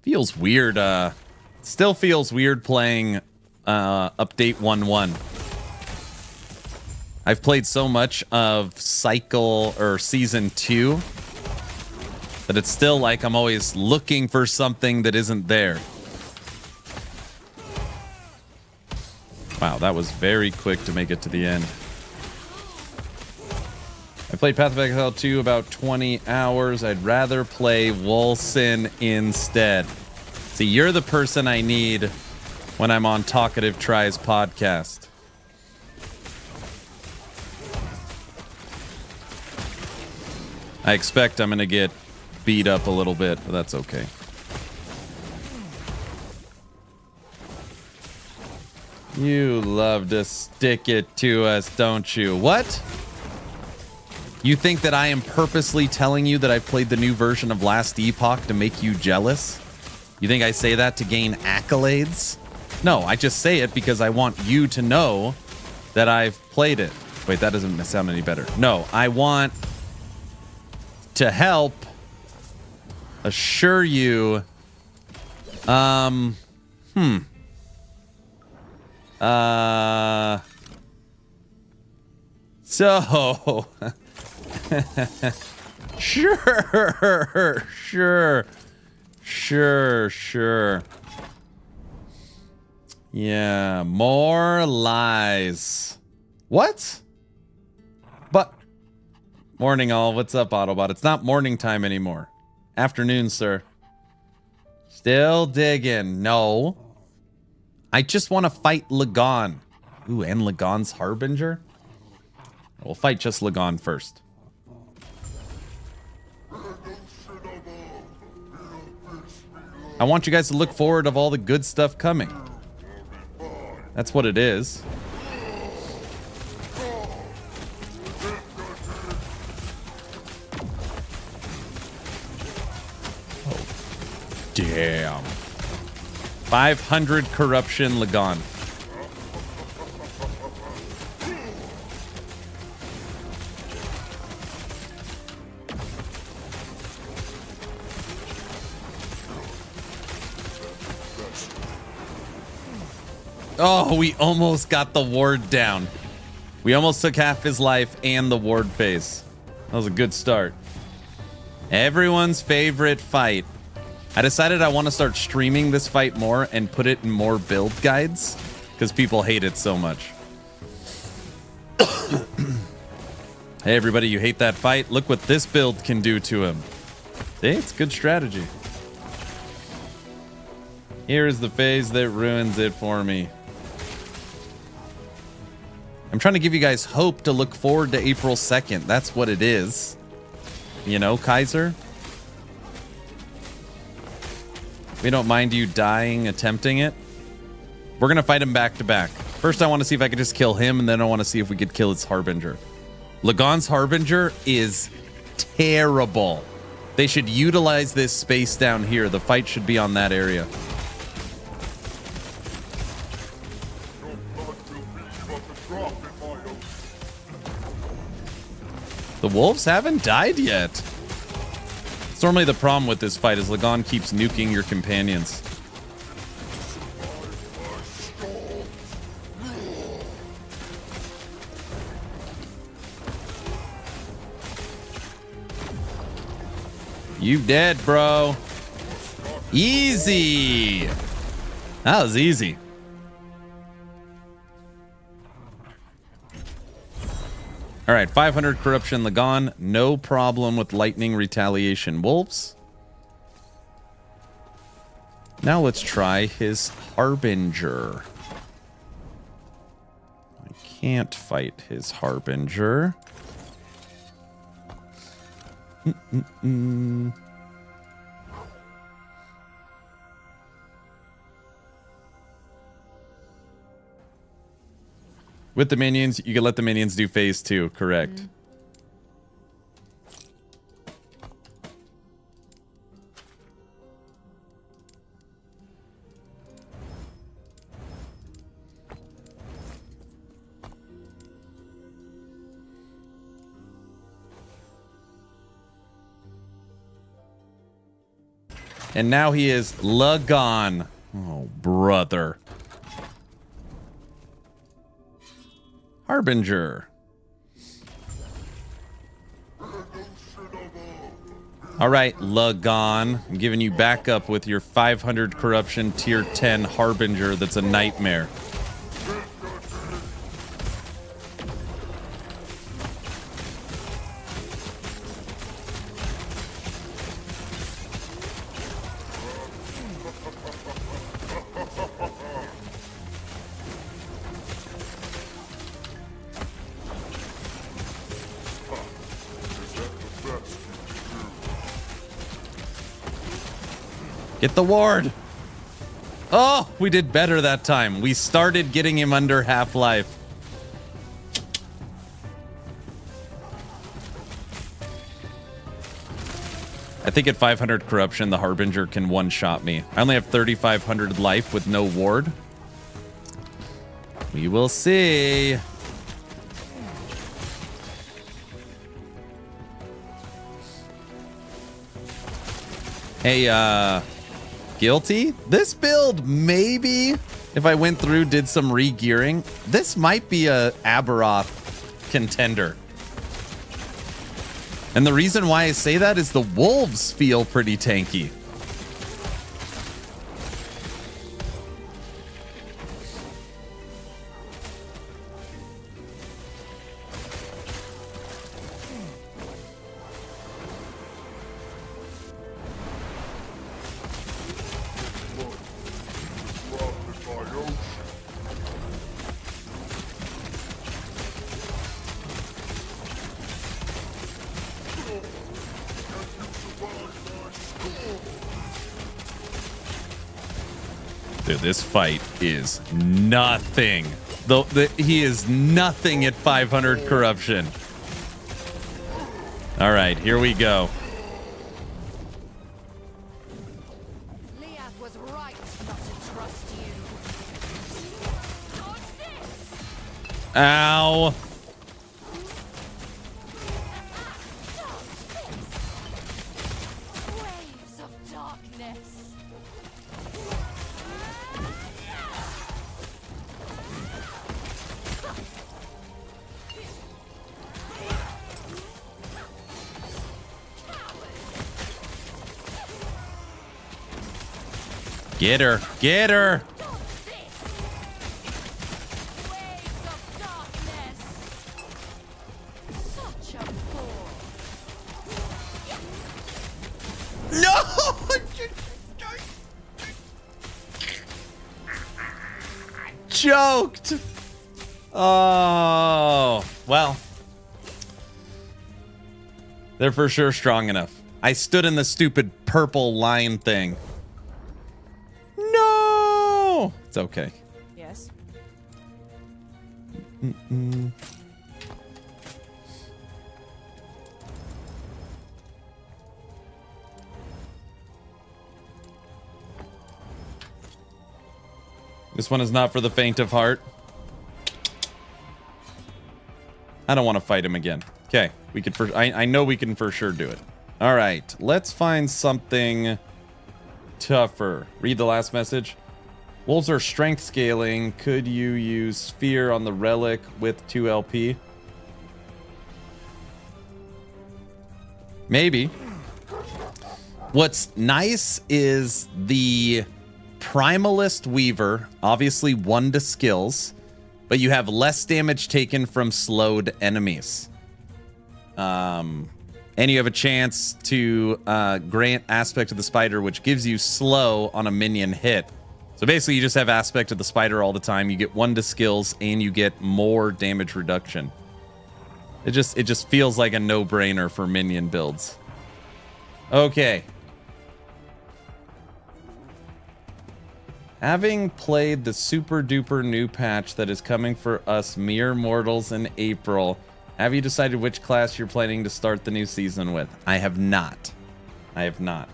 Feels weird, still feels weird playing update 1.1. I've played so much of cycle or season 2 that it's still like I'm always looking for something that isn't there. Wow, that was very quick to make it to the end. I played Path of Exile 2 about 20 hours. I'd rather play Wolcen instead. See, you're the person I need when I'm on Talkative Try's podcast. I expect I'm going to get beat up a little bit, but that's okay. You love to stick it to us, don't you? What? You think that I am purposely telling you that I played the new version of Last Epoch to make you jealous? You think I say that to gain accolades? No, I just say it because I want you to know that I've played it. Wait, that doesn't sound any better. No, I want to help assure you So, sure. Yeah, more lies. What? But, morning all. What's up, Autobot? It's not morning time anymore. Afternoon, sir. Still digging. No. I just want to fight Lagon. Ooh, and Lagon's Harbinger? We'll fight just Lagon first. I want you guys to look forward of all the good stuff coming. That's what it is. Oh, damn. 500 corruption Lagon. Oh, we almost got the ward down. We almost took half his life and the ward phase. That was a good start. Everyone's favorite fight. I decided I want to start streaming this fight more and put it in more build guides because people hate it so much. Hey, everybody, you hate that fight? Look what this build can do to him. See, it's good strategy. Here's the phase that ruins it for me. I'm trying to give you guys hope to look forward to April 2nd. That's what it is. You know, Kaiser? We don't mind you dying attempting it. We're going to fight him back to back. First, I want to see if I could just kill him, and then I want to see if we could kill his Harbinger. Lagon's Harbinger is terrible. They should utilize this space down here. The fight should be on that area. The wolves haven't died yet. It's normally the problem with this fight is Lagon keeps nuking your companions. You dead, bro. Easy. That was easy. All right, 500 corruption Lagon. No problem with lightning retaliation wolves. Now let's try his Harbinger. I can't fight his Harbinger. With the minions, you can let the minions do phase 2, correct. And now he is Lagon. Oh, brother. Harbinger. All right, Lagon. I'm giving you backup with your 500 corruption tier 10 Harbinger that's a nightmare. Get the ward. Oh, we did better that time. We started getting him under half-life. I think at 500 corruption, the Harbinger can one-shot me. I only have 3,500 life with no ward. We will see. Hey, Guilty? This build, maybe, if I went through, did some re-gearing, this might be a Aberoth contender. And the reason why I say that is the wolves feel pretty tanky. Dude, this fight is nothing. He is nothing at 500 corruption. All right, here we go. Liath was right not to trust you. Ow. Waves of darkness. Get her. Get her. Waves of darkness. Such a bore. No! Choked. Oh, well. They're for sure strong enough. I stood in the stupid purple line thing. No! It's okay. Yes. This one is not for the faint of heart. I don't want to fight him again. Okay, we could I know we can for sure do it. All right, let's find something tougher. Read the last message. Wolves are strength scaling. Could you use Sphere on the relic with 2 LP? Maybe. What's nice is the Primalist Weaver, obviously 1 to skills, but you have less damage taken from slowed enemies. And you have a chance to grant Aspect of the Spider, which gives you slow on a minion hit. So basically, you just have Aspect of the Spider all the time. You get 1 to skills, and you get more damage reduction. It just feels like a no-brainer for minion builds. Okay. Having played the super duper new patch that is coming for us mere mortals in April, have you decided which class you're planning to start the new season with? I have not. I have not.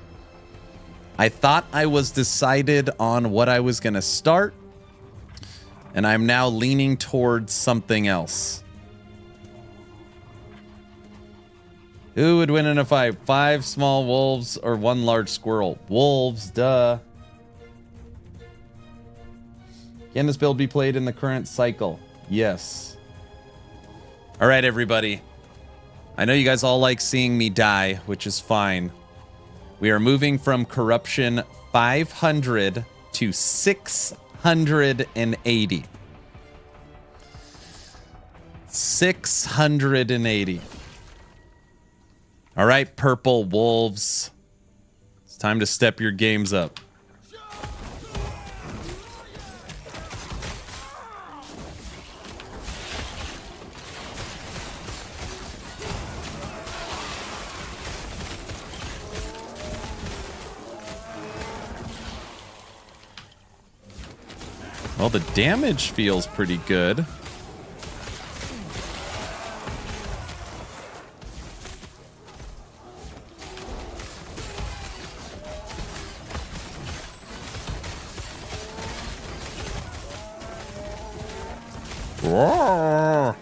I thought I was decided on what I was going to start, and I'm now leaning towards something else. Who would win in a fight? 5 small wolves or 1 large squirrel? Wolves, duh. Can this build be played in the current cycle? Yes. All right, everybody. I know you guys all like seeing me die, which is fine. We are moving from corruption 500 to 680. 680. All right, purple wolves. It's time to step your games up. Well, the damage feels pretty good. Roar.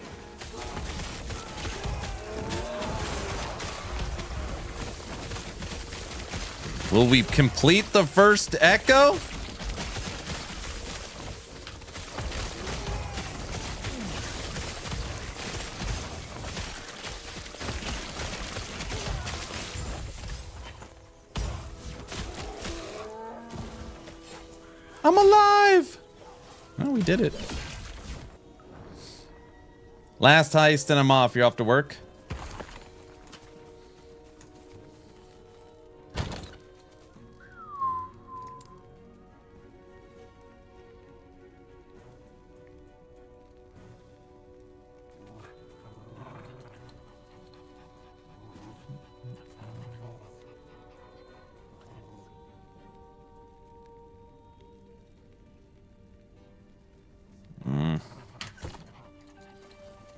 Will we complete the first echo? I'm alive. Oh, we did it. Last heist and I'm off. You're off to work?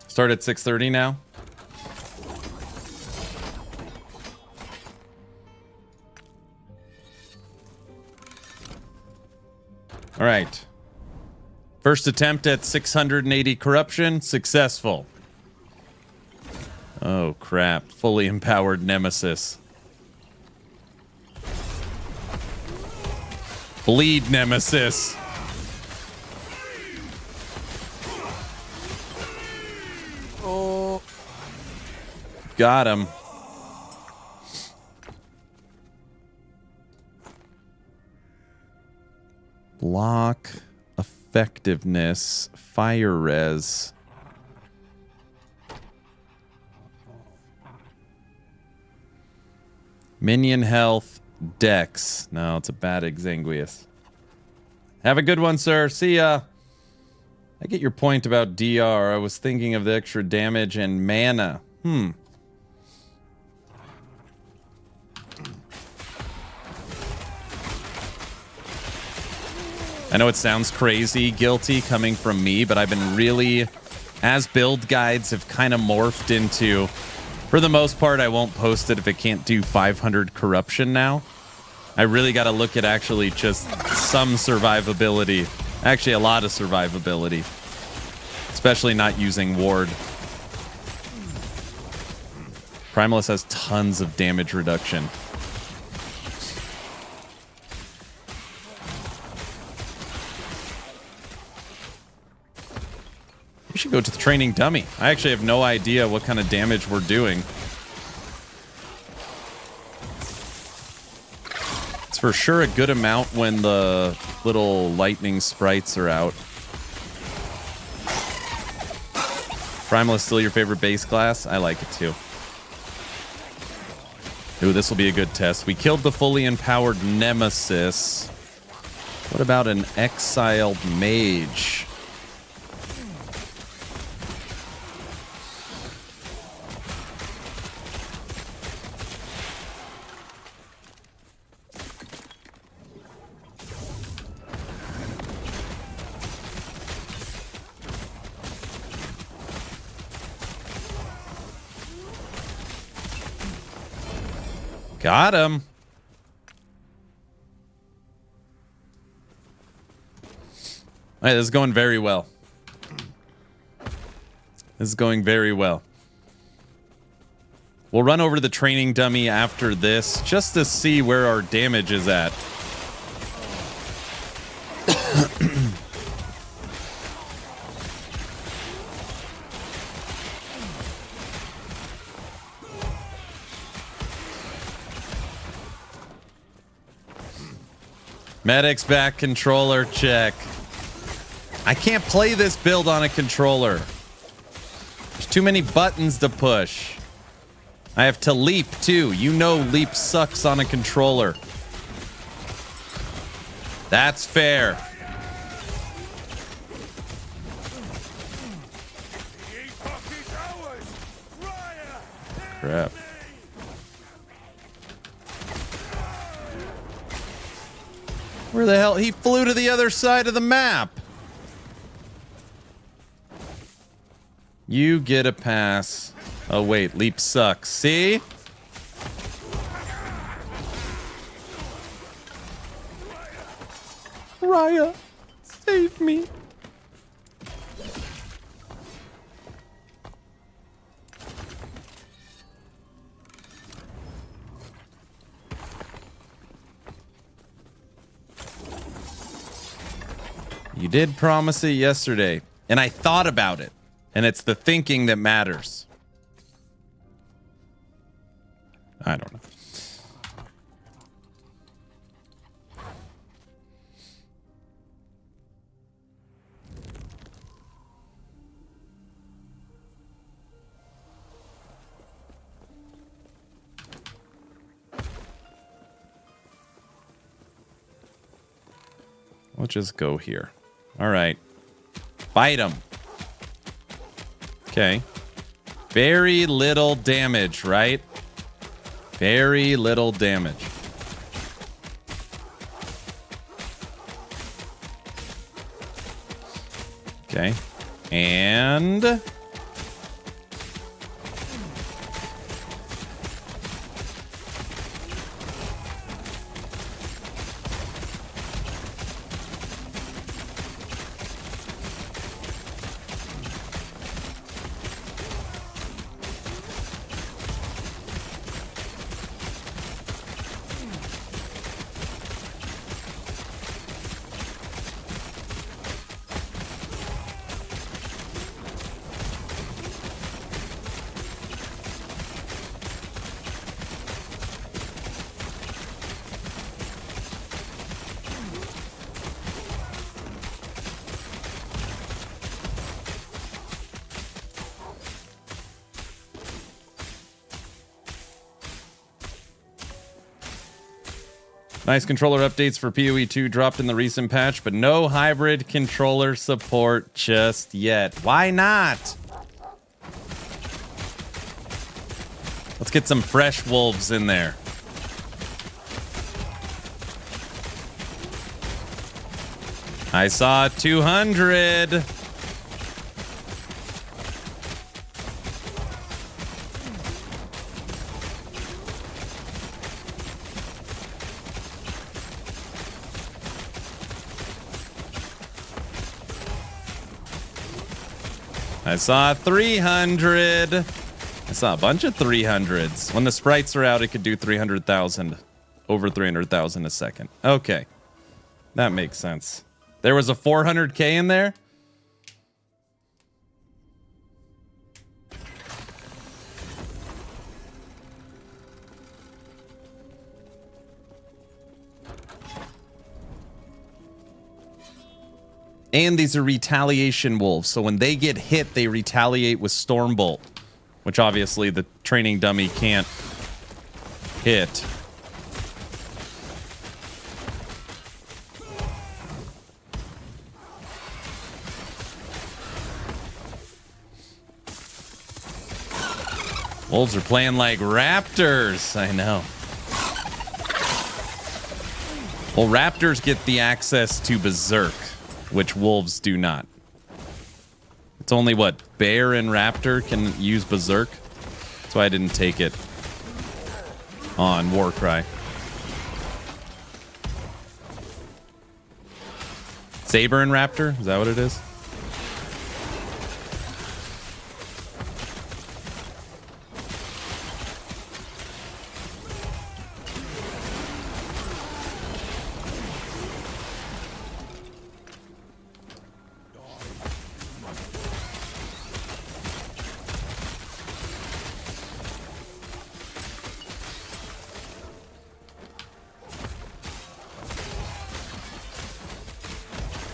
Start at 6:30 now. All right. First attempt at 680 corruption, successful. Oh, crap. Fully empowered Nemesis. Bleed Nemesis. Oh. Got him. Block, effectiveness, fire res. Minion health, dex. No, it's a bad Exanguius. Have a good one, sir. See ya. I get your point about DR. I was thinking of the extra damage and mana. I know it sounds crazy, guilty coming from me, but I've been really, as build guides have kind of morphed into, for the most part, I won't post it if it can't do 500 corruption now. I really got to look at actually just some survivability. Actually, a lot of survivability. Especially not using ward. Primalist has tons of damage reduction. We should go to the training dummy. I actually have no idea what kind of damage we're doing. It's for sure a good amount when the little lightning sprites are out. Primalist still your favorite base class? I like it too. Ooh, this will be a good test. We killed the fully empowered Nemesis. What about an exiled Mage? Got him. All right, this is going very well. This is going very well. We'll run over to the training dummy after this just to see where our damage is at. Medic's back, controller check. I can't play this build on a controller. There's too many buttons to push. I have to leap too. You know leap sucks on a controller. That's fair. Crap. Where the hell? He flew to the other side of the map. You get a pass. Oh, wait. Leap sucks. See? Raya, save me. You did promise it yesterday, and I thought about it, and it's the thinking that matters. I don't know. Let's just go here. All right. Bite him. Okay. Very little damage, right? Very little damage. Okay. And... nice controller updates for PoE 2 dropped in the recent patch, but no hybrid controller support just yet. Why not? Let's get some fresh wolves in there. I saw 200. I saw 300. I saw a bunch of 300s. When the sprites are out, it could do 300,000. Over 300,000 a second. Okay. That makes sense. There was a 400k in there? And these are retaliation wolves, so when they get hit, they retaliate with Stormbolt, which obviously the training dummy can't hit. Wolves are playing like raptors, I know. Well, raptors get the access to Berserk, which wolves do not. It's only what, bear and raptor can use Berserk? That's why I didn't take it on Warcry. Saber and raptor? Is that what it is?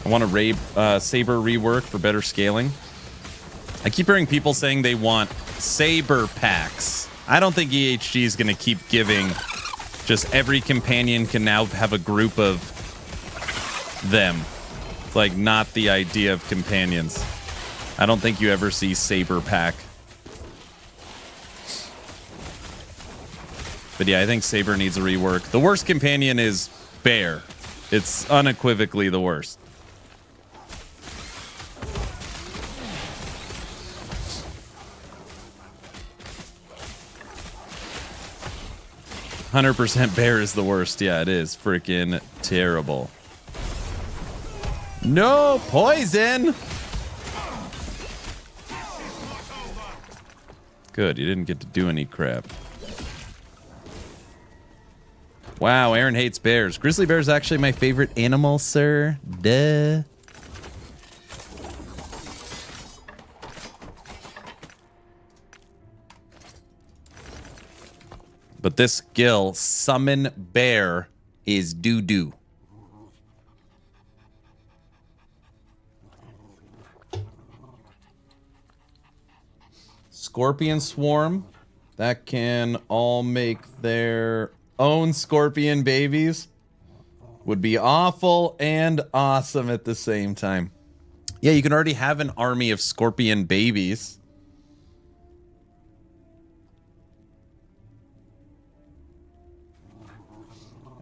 I want a Saber rework for better scaling. I keep hearing people saying they want Saber packs. I don't think EHG is going to keep giving just every companion can now have a group of them. It's like not the idea of companions. I don't think you ever see Saber pack. But yeah, I think Saber needs a rework. The worst companion is Bear. It's unequivocally the worst. 100% bear is the worst. Yeah, it is freaking terrible. No poison. Good, you didn't get to do any crap. Wow, Aaron hates bears. Grizzly bear is actually my favorite animal, sir. Duh. But this skill, Summon Bear, is doo-doo. Scorpion Swarm. That can all make their own scorpion babies. Would be awful and awesome at the same time. Yeah, you can already have an army of scorpion babies.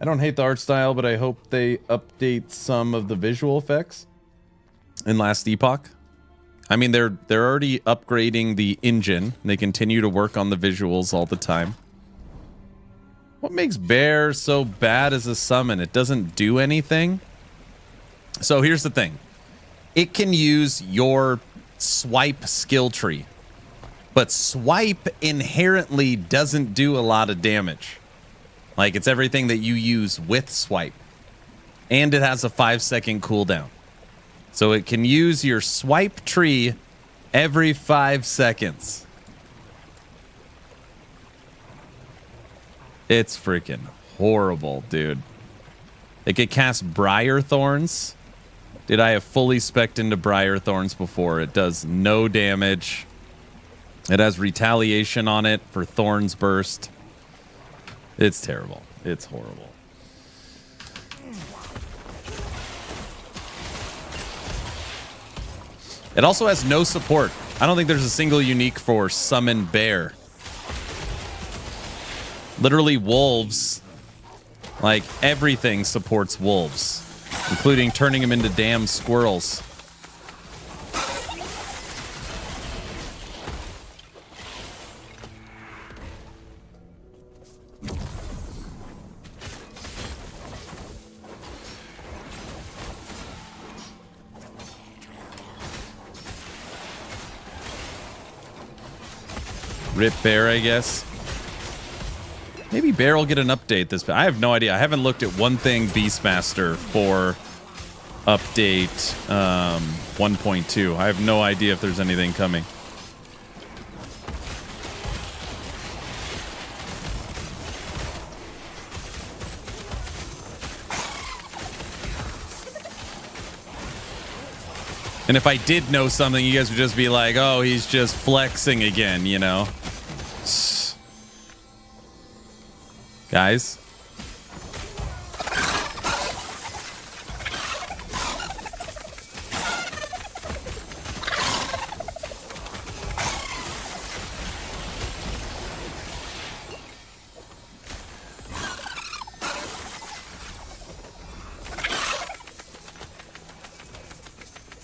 I don't hate the art style, but I hope they update some of the visual effects in last Epoch. I mean, they're already upgrading the engine. They continue to work on the visuals all the time. What makes Bear so bad as a summon? It doesn't do anything. So here's the thing. It can use your swipe skill tree, but swipe inherently doesn't do a lot of damage. Like, it's everything that you use with swipe, and it has a 5-second cooldown. So it can use your swipe tree every 5 seconds. It's freaking horrible, dude. It could cast Briar Thorns. Dude, I have fully spec'd into Briar Thorns before. It does no damage. It has retaliation on it for Thorns Burst. It's terrible. It's horrible. It also has no support. I don't think there's a single unique for Summon Bear. Literally wolves. Like, everything supports wolves, including turning them into damn squirrels. Rip Bear, I guess. Maybe Bear will get an update this. I have no idea. I haven't looked at one thing Beastmaster for update 1.2. I have no idea if there's anything coming. And if I did know something, you guys would just be like, oh, he's just flexing again, you know? Guys?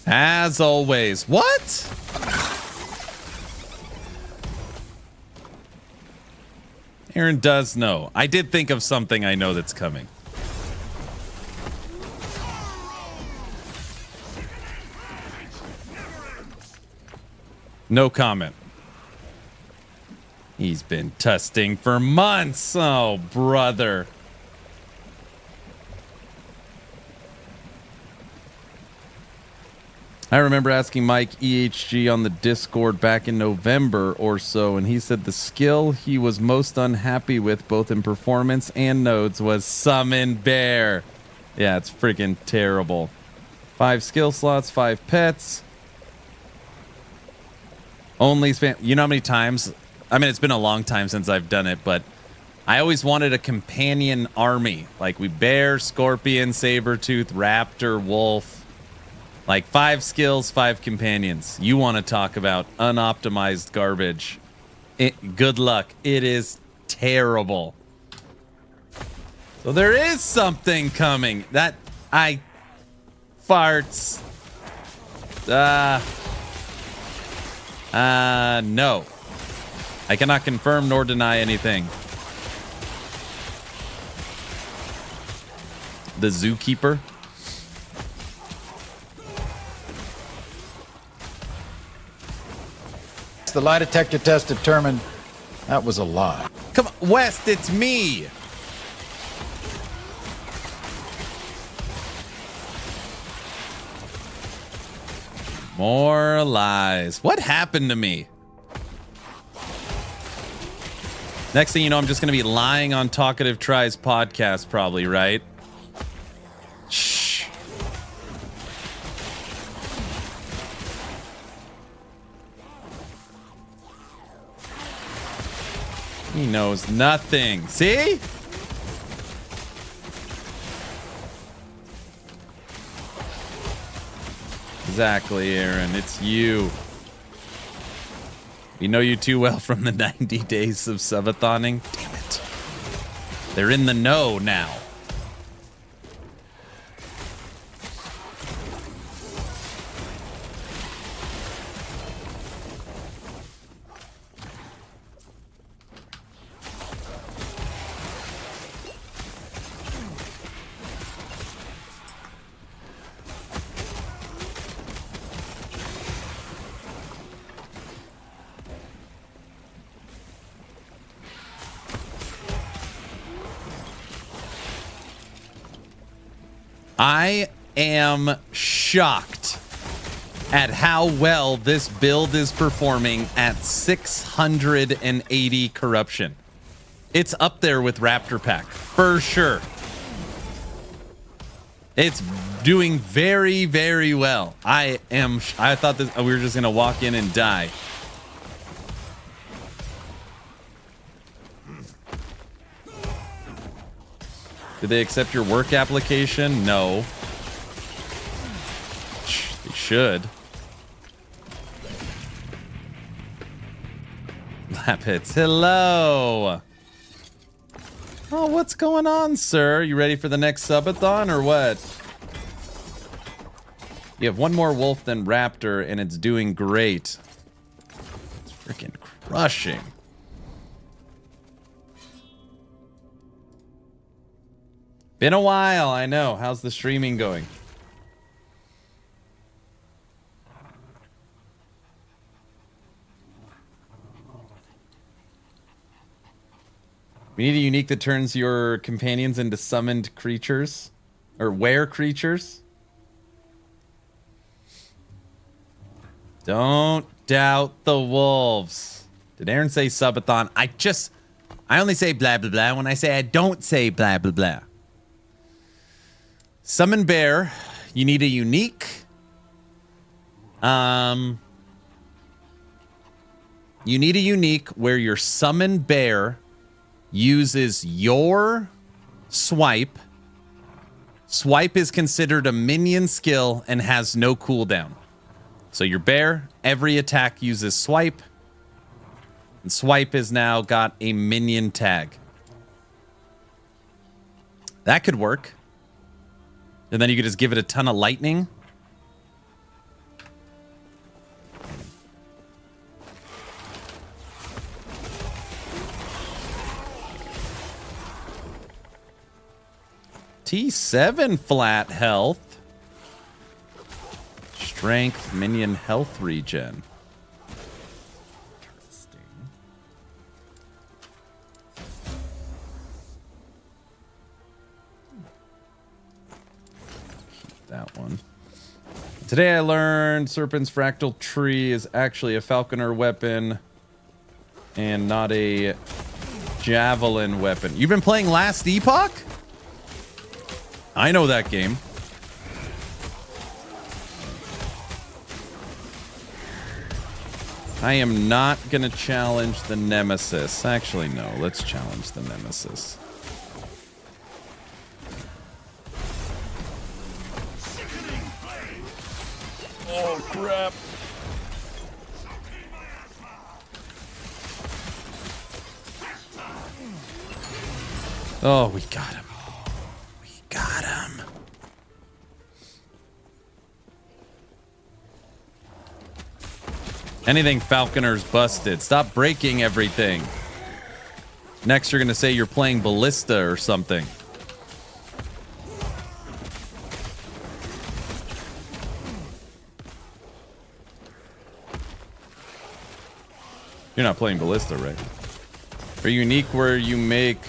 As always. What? Aaron does know. I did think of something I know that's coming. No comment. He's been testing for months. Oh, brother. I remember asking Mike EHG on the Discord back in November or so, and he said the skill he was most unhappy with, both in performance and nodes, was Summon Bear. Yeah, it's freaking terrible. 5 skill slots, 5 pets. Only spam. You know how many times? I mean, it's been a long time since I've done it, but I always wanted a companion army. Like we bear, scorpion, saber-tooth, raptor, wolf. Like 5 skills, 5 companions. You want to talk about unoptimized garbage. Good luck. It is terrible. So there is something coming. That I farts. No. I cannot confirm nor deny anything. The Zookeeper. The lie detector test determined that was a lie. Come on, West, it's me. More lies. What happened to me? Next thing you know, I'm just going to be lying on Talkative Try's podcast probably, right? Shh. He knows nothing. See? Exactly, Aaron. It's you. We know you too well from the 90 days of subathoning. Damn it. They're in the know now. I am shocked at how well this build is performing at 680 corruption. It's up there with Raptor Pack, for sure. It's doing very, very well. I thought this, we were just going to walk in and die. Did they accept your work application? No. They should. Lap hits. Hello. Oh, what's going on, sir? You ready for the next subathon or what? You have one more wolf than Raptor, and it's doing great. It's freaking crushing. Been a while, I know. How's the streaming going? We need a unique that turns your companions into summoned creatures. Or were creatures. Don't doubt the wolves. Did Aaron say subathon? I only say blah, blah, blah when I say I don't say blah, blah, blah. Summon bear, you need a unique. You need a unique where your summon bear uses your swipe. Swipe is considered a minion skill and has no cooldown. So your bear, every attack uses swipe. And swipe has now got a minion tag. That could work. And then you could just give it a ton of lightning. T7 flat health. Strength, minion health regen. Interesting. Keep that one. Today I learned Serpent's Fractal Tree is actually a Falconer weapon and not a Javelin weapon. You've been playing Last Epoch? I know that game. I am not going to challenge the Nemesis. Actually, no. Let's challenge the Nemesis. Oh, crap. Oh, we got him. We got him. Anything Falconer's busted. Stop breaking everything. Next, you're going to say you're playing Ballista or something. You're not playing Ballista, right? Are you unique where you make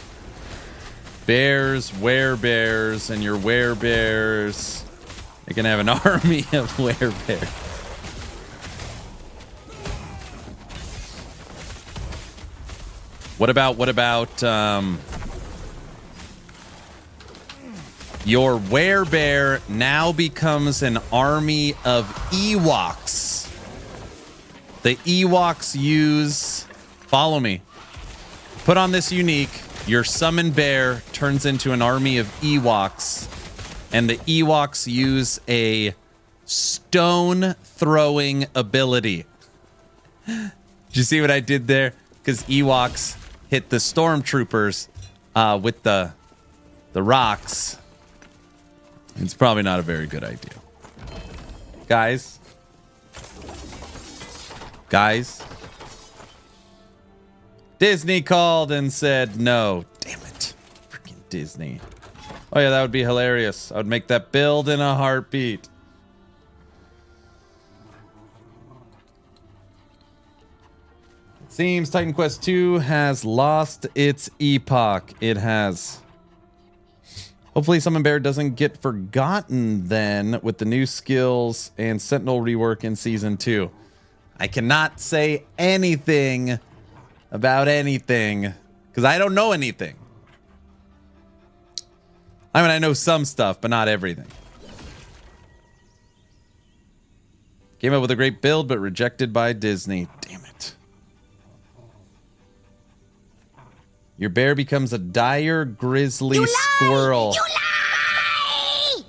bears, werebears, and your werebears? They can have an army of werebears. What about your werebear now becomes an army of Ewoks. The Ewoks use, follow me. Put on this unique, your summon bear turns into an army of Ewoks, and the Ewoks use a stone throwing ability. Did you see what I did there? Because Ewoks hit the stormtroopers with the rocks. It's probably not a very good idea. Guys. Disney called and said no. Damn it. Freaking Disney. Oh yeah, that would be hilarious. I would make that build in a heartbeat. It seems Titan Quest 2 has lost its epoch. It has. Hopefully Summon Bear doesn't get forgotten then with the new skills and Sentinel rework in Season 2. I cannot say anything about anything because I don't know anything. I mean, I know some stuff, but not everything. Came up with a great build, but rejected by Disney. Damn it. Your bear becomes a dire grizzly squirrel. You lie!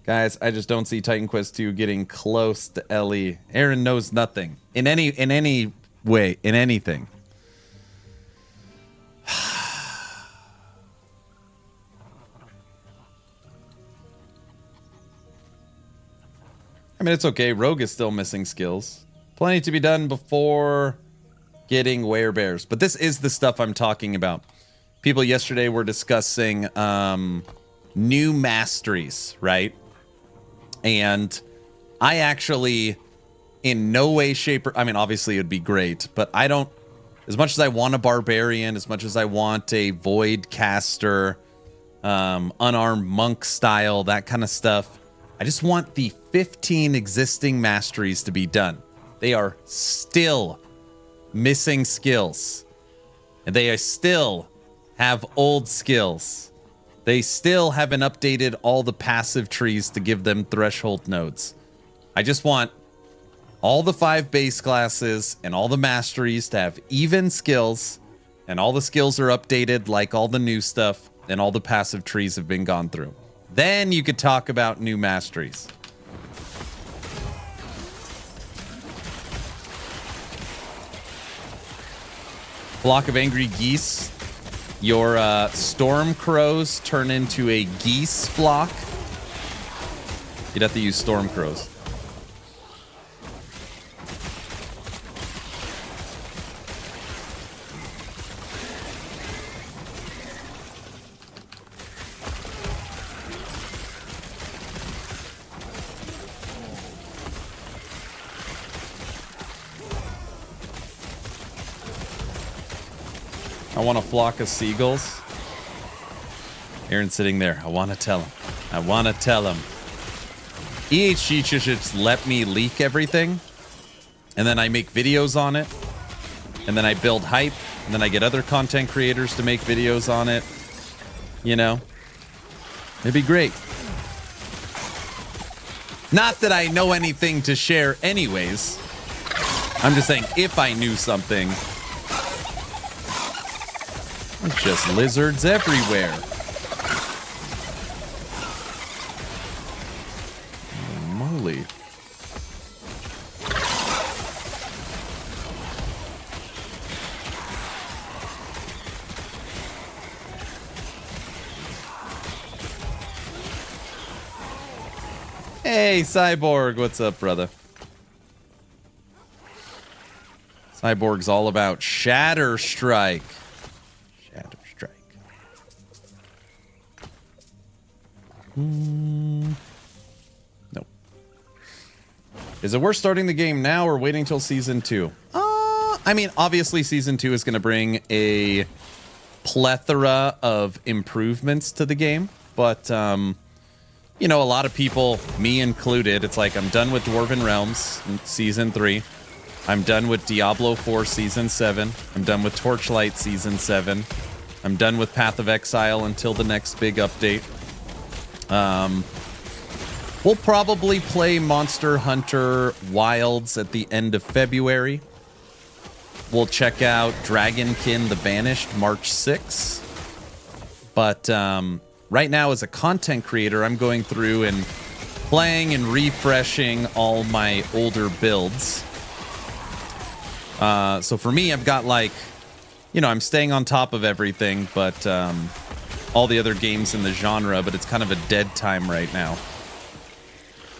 Guys, I just don't see Titan Quest 2 getting close to Ellie. Aaron knows nothing. In any way, in anything. I mean, it's okay. Rogue is still missing skills. Plenty to be done before getting werebears. But this is the stuff I'm talking about. People yesterday were discussing new masteries, right? And I actually, in no way, shape, or... I mean, obviously it would be great, but I don't... As much as I want a barbarian, as much as I want a void caster, unarmed monk style, that kind of stuff, I just want the 15 existing masteries to be done. They are still missing skills. And they are still have old skills. They still haven't updated all the passive trees to give them threshold nodes. I just want all the 5 base classes and all the masteries to have even skills, and all the skills are updated like all the new stuff, and all the passive trees have been gone through. Then you could talk about new masteries. Flock of angry geese. Your storm crows turn into a geese flock. You'd have to use storm crows. I want a flock of seagulls. Aaron's sitting there. I want to tell him. I want to tell him. EHG should just let me leak everything. And then I make videos on it. And then I build hype. And then I get other content creators to make videos on it. You know? It'd be great. Not that I know anything to share anyways. I'm just saying if I knew something... There's just lizards everywhere. Holy moly. Hey, Cyborg. What's up, brother? Cyborg's all about Shatter Strike. Shatter Strike. Nope. Is it worth starting the game now or waiting till Season 2? I mean, obviously Season 2 is going to bring a plethora of improvements to the game. But, you know, a lot of people, me included, it's like I'm done with Dwarven Realms in Season 3. I'm done with Diablo 4 Season 7. I'm done with Torchlight Season 7. I'm done with Path of Exile until the next big update. We'll probably play Monster Hunter Wilds at the end of February. We'll check out Dragonkin the Banished March 6th. But right now as a content creator, I'm going through and playing and refreshing all my older builds. So for me, I've got like, you know, I'm staying on top of everything, but all the other games in the genre, but it's kind of a dead time right now.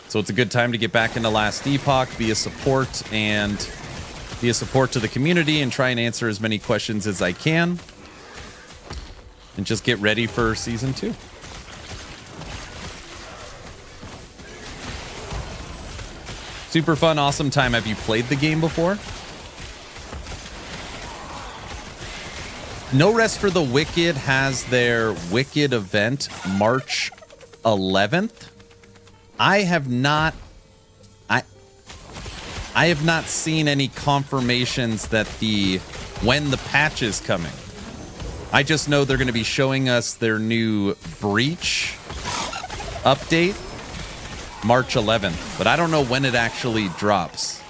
So it's a good time to get back into Last Epoch, be a support to the community and try and answer as many questions as I can. And just get ready for Season 2. Super fun, awesome time. Have you played the game before? No Rest for the Wicked has their Wicked event March 11th. I have not seen any confirmations that when the patch is coming. I just know they're going to be showing us their new Breach update March 11th, but I don't know when it actually drops.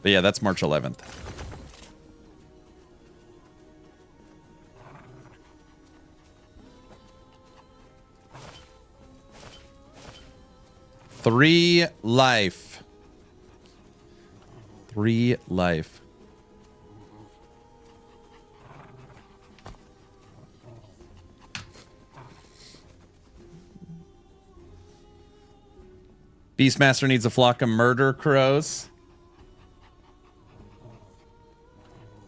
But yeah, that's March 11th. Three life. Beastmaster needs a flock of murder crows.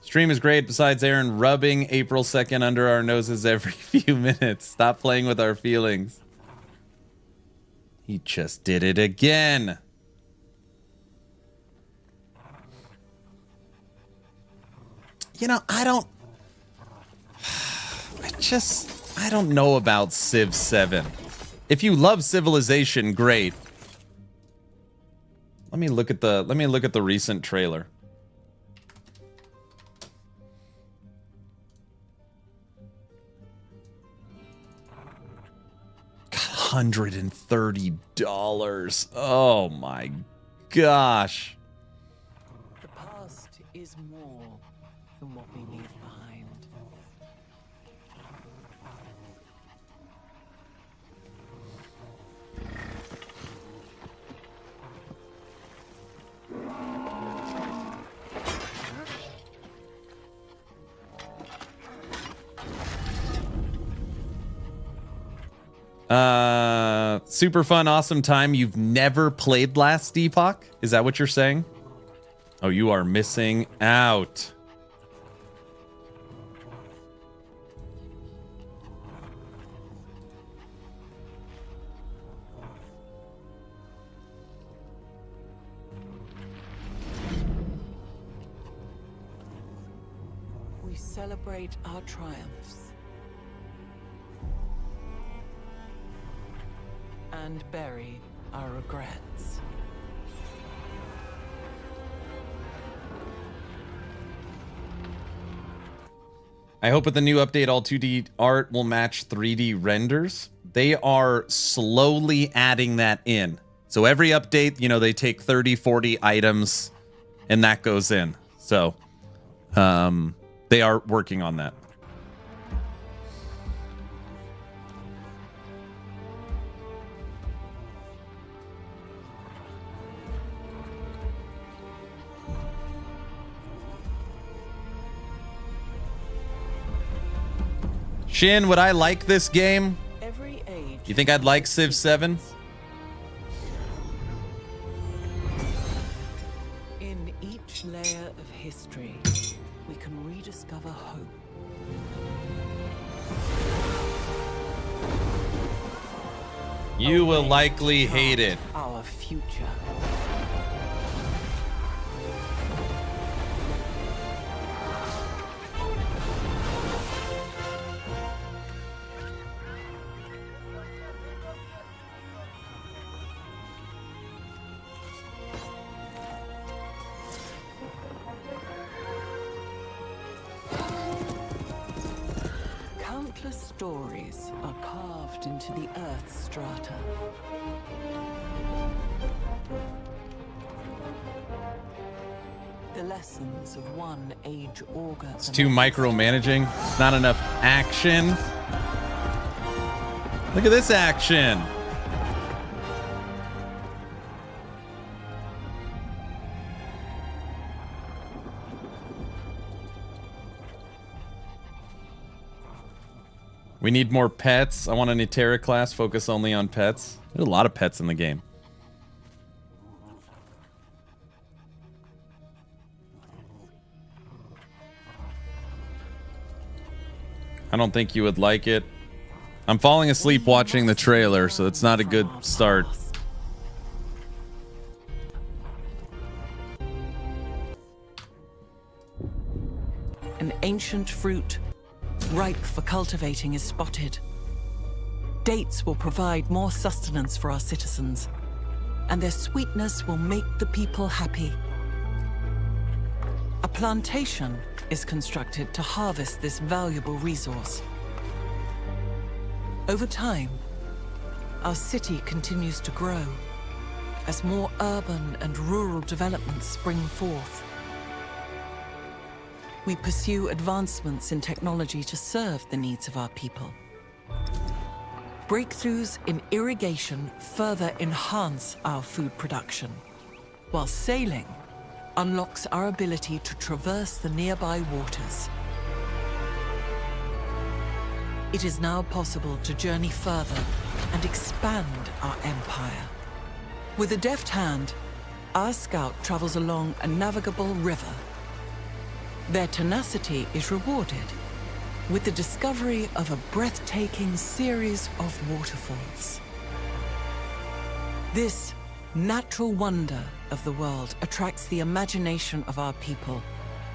Stream is great, besides Aaron rubbing April 2nd under our noses every few minutes. Stop playing with our feelings. He just did it again. You know, I don't know about Civ 7. If you love Civilization, great. Let me look at the recent trailer. $130. Oh my gosh. The past is more than what we leave behind. Super fun, awesome time. You've never played Last Epoch? Is that what you're saying? Oh, you are missing out. We celebrate our triumphs and bury our regrets. I hope with the new update, all 2D art will match 3D renders. They are slowly adding that in. So every update, you know, they take 30, 40 items and that goes in. So they are working on that. Shin, would I like this game? Every age. You think I'd like Civ 7? In each layer of history, we can rediscover hope. You will likely hate it. Our future. Countless stories are carved into the Earth's strata. the lessons of one age augur. It's too micromanaging. It's not enough action. Look at this action. We need more pets. I want an Eterra class. Focus only on pets. There's a lot of pets in the game. I don't think you would like it. I'm falling asleep watching the trailer, so it's not a good start. An ancient fruit, ripe for cultivating, is spotted. Dates will provide more sustenance for our citizens, and their sweetness will make the people happy. A plantation is constructed to harvest this valuable resource. Over time, our city continues to grow as more urban and rural developments spring forth. We pursue advancements in technology to serve the needs of our people. Breakthroughs in irrigation further enhance our food production, while sailing unlocks our ability to traverse the nearby waters. It is now possible to journey further and expand our empire. With a deft hand, our scout travels along a navigable river. Their tenacity is rewarded with the discovery of a breathtaking series of waterfalls. This natural wonder of the world attracts the imagination of our people,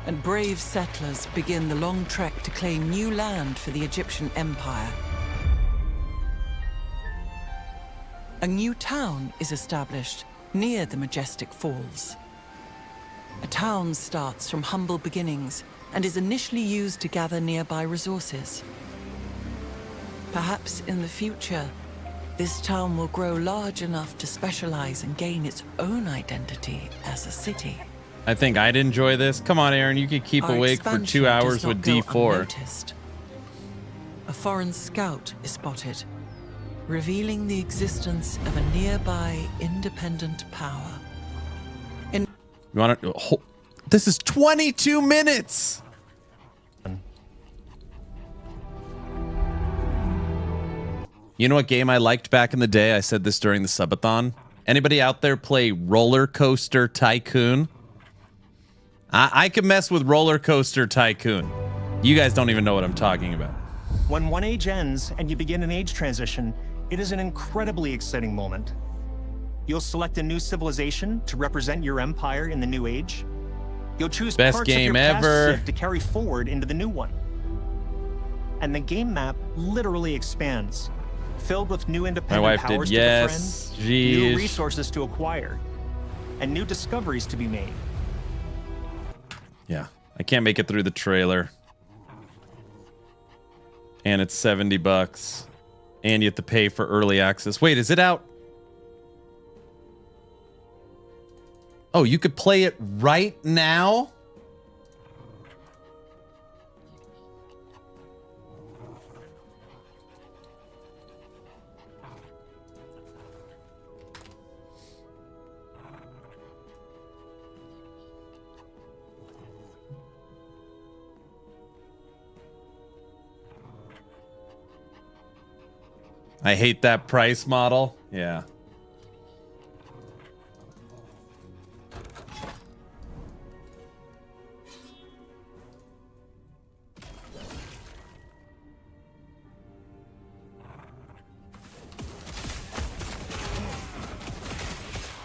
and brave settlers begin the long trek to claim new land for the Egyptian Empire. A new town is established near the majestic falls. A town starts from humble beginnings and is initially used to gather nearby resources. Perhaps in the future, this town will grow large enough to specialize and gain its own identity as a city. I think I'd enjoy this. Come on, Aaron, you could keep Our awake for 2 expansion hours does not with go D4. unnoticed. A foreign scout is spotted, revealing the existence of a nearby independent power. You want to? Oh, this is 22 minutes. You know what game I liked back in the day? I said this during the subathon. Anybody out there play Roller Coaster Tycoon? I can mess with Roller Coaster Tycoon. You guys don't even know what I'm talking about. When one age ends and you begin an age transition, it is an incredibly exciting moment. You'll select a new civilization to represent your empire in the new age. You'll choose Best parts game of your past ever. civ to carry forward into the new one. And the game map literally expands, filled with new independent wife did powers yes. to befriend, new Jeez. resources to acquire, and new discoveries to be made. Yeah, I can't make it through the trailer. And it's $70. And you have to pay for early access. Wait, is it out? Oh, you could play it right now? I hate that price model. Yeah.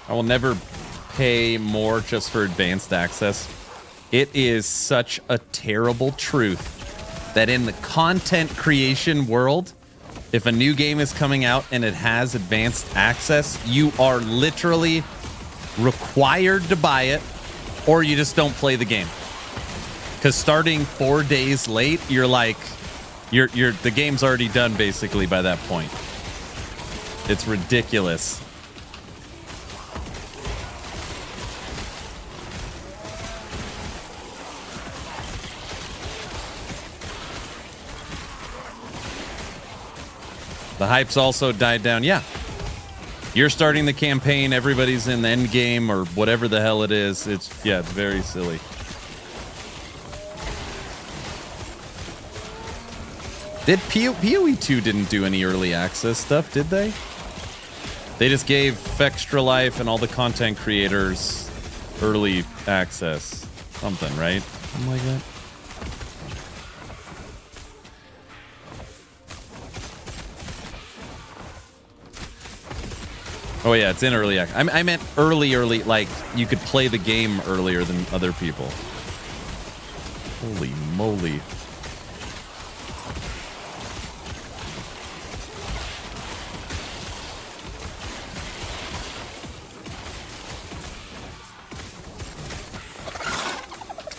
I will never pay more just for advanced access. It is such a terrible truth that in the content creation world, if a new game is coming out and it has advanced access, you are literally required to buy it, or you just don't play the game. Because starting 4 days late, you're like, the game's already done basically by that point. It's ridiculous. The hype's also died down. Yeah. You're starting the campaign, everybody's in the end game or whatever the hell it is. It's very silly. Did PoE 2 didn't do any early access stuff, did they? They just gave Extra Life and all the content creators early access. Something, right? Something like that. Oh yeah, it's in early access. I meant early, like you could play the game earlier than other people. Holy moly.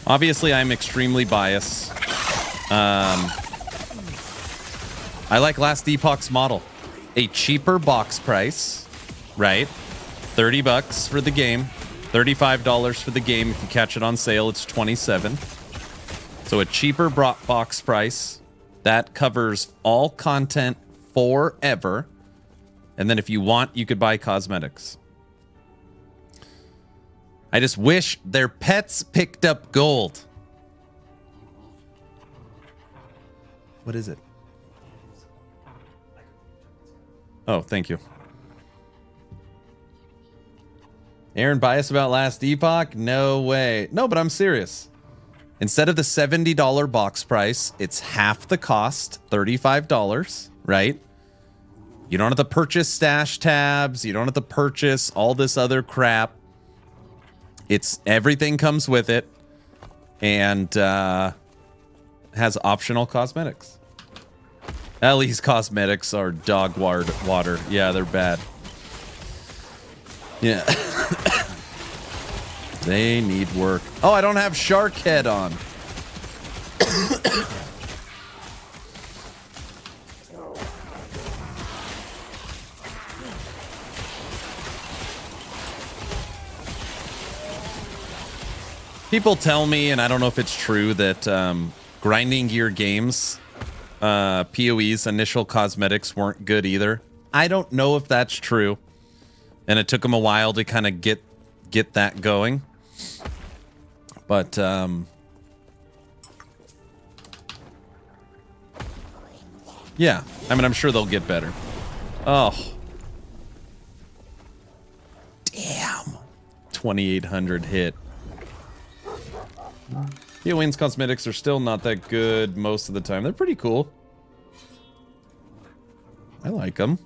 Obviously, I'm extremely biased. I like Last Epoch's model. A cheaper box price, right? $30 for the game. $35 for the game. If you catch it on sale, it's $27. So a cheaper box price. That covers all content forever. And then if you want, you could buy cosmetics. I just wish their pets picked up gold. What is it? Oh, thank you. Aaron, bias about Last Epoch? No way. No, but I'm serious. Instead of the $70 box price, it's half the cost, $35, right? You don't have to purchase stash tabs. You don't have to purchase all this other crap. It's everything comes with it and has optional cosmetics. Ellie's cosmetics are dog water. Yeah, they're bad. Yeah. They need work. Oh, I don't have shark head on. People tell me, and I don't know if it's true, that grinding gear games, PoE's initial cosmetics weren't good either. I don't know if that's true. And it took them a while to kind of get that going. But yeah, I mean, I'm sure they'll get better. Oh. Damn. 2,800 hit. Healing's cosmetics are still not that good most of the time. They're pretty cool. I like them.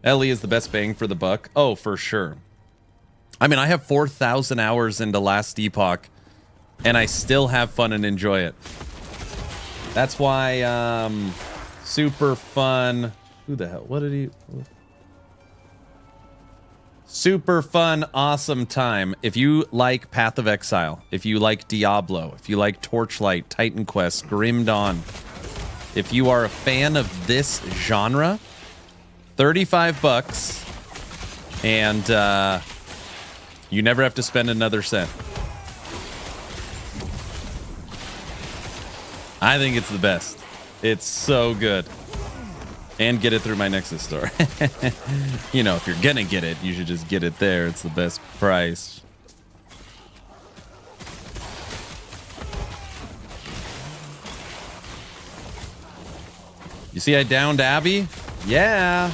Ellie is the best bang for the buck. Oh, for sure. I mean, I have 4,000 hours into Last Epoch, and I still have fun and enjoy it. That's why, super fun. Who the hell? What did he... Super fun, awesome time. If you like Path of Exile, if you like Diablo, if you like Torchlight, Titan Quest, Grim Dawn, if you are a fan of this genre, $35, and you never have to spend another cent. I think it's the best. It's so good. And get it through my Nexus store. You know, if you're gonna get it, you should just get it there. It's the best price. You see I downed Abby? Yeah.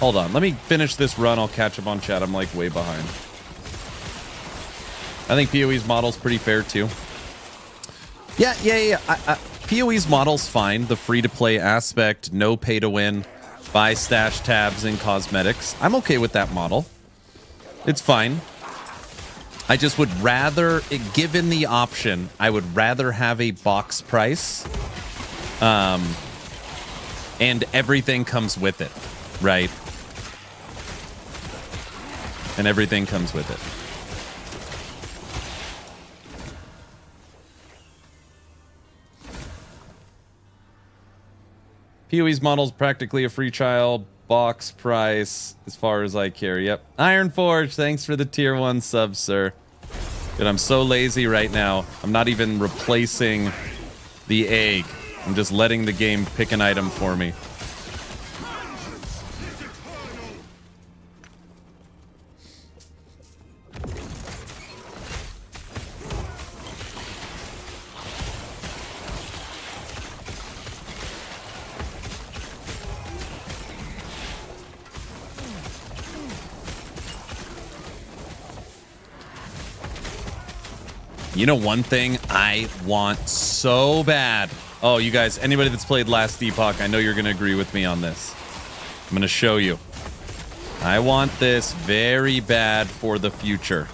Hold on. Let me finish this run. I'll catch up on chat. I'm like way behind. I think PoE's model's pretty fair too. Yeah. PoE's model's fine. The free-to-play aspect, no pay-to-win, buy stash tabs and cosmetics. I'm okay with that model. It's fine. I just would rather, given the option, I would rather have a box price. And everything comes with it, right? And everything comes with it. PoE's model is practically a free trial, box price, as far as I care. Yep. Ironforge, thanks for the tier 1 sub, sir. But I'm so lazy right now. I'm not even replacing the egg. I'm just letting the game pick an item for me. You know one thing I want so bad. Oh, you guys, anybody that's played Last Epoch, I know you're going to agree with me on this. I'm going to show you. I want this very bad for the future.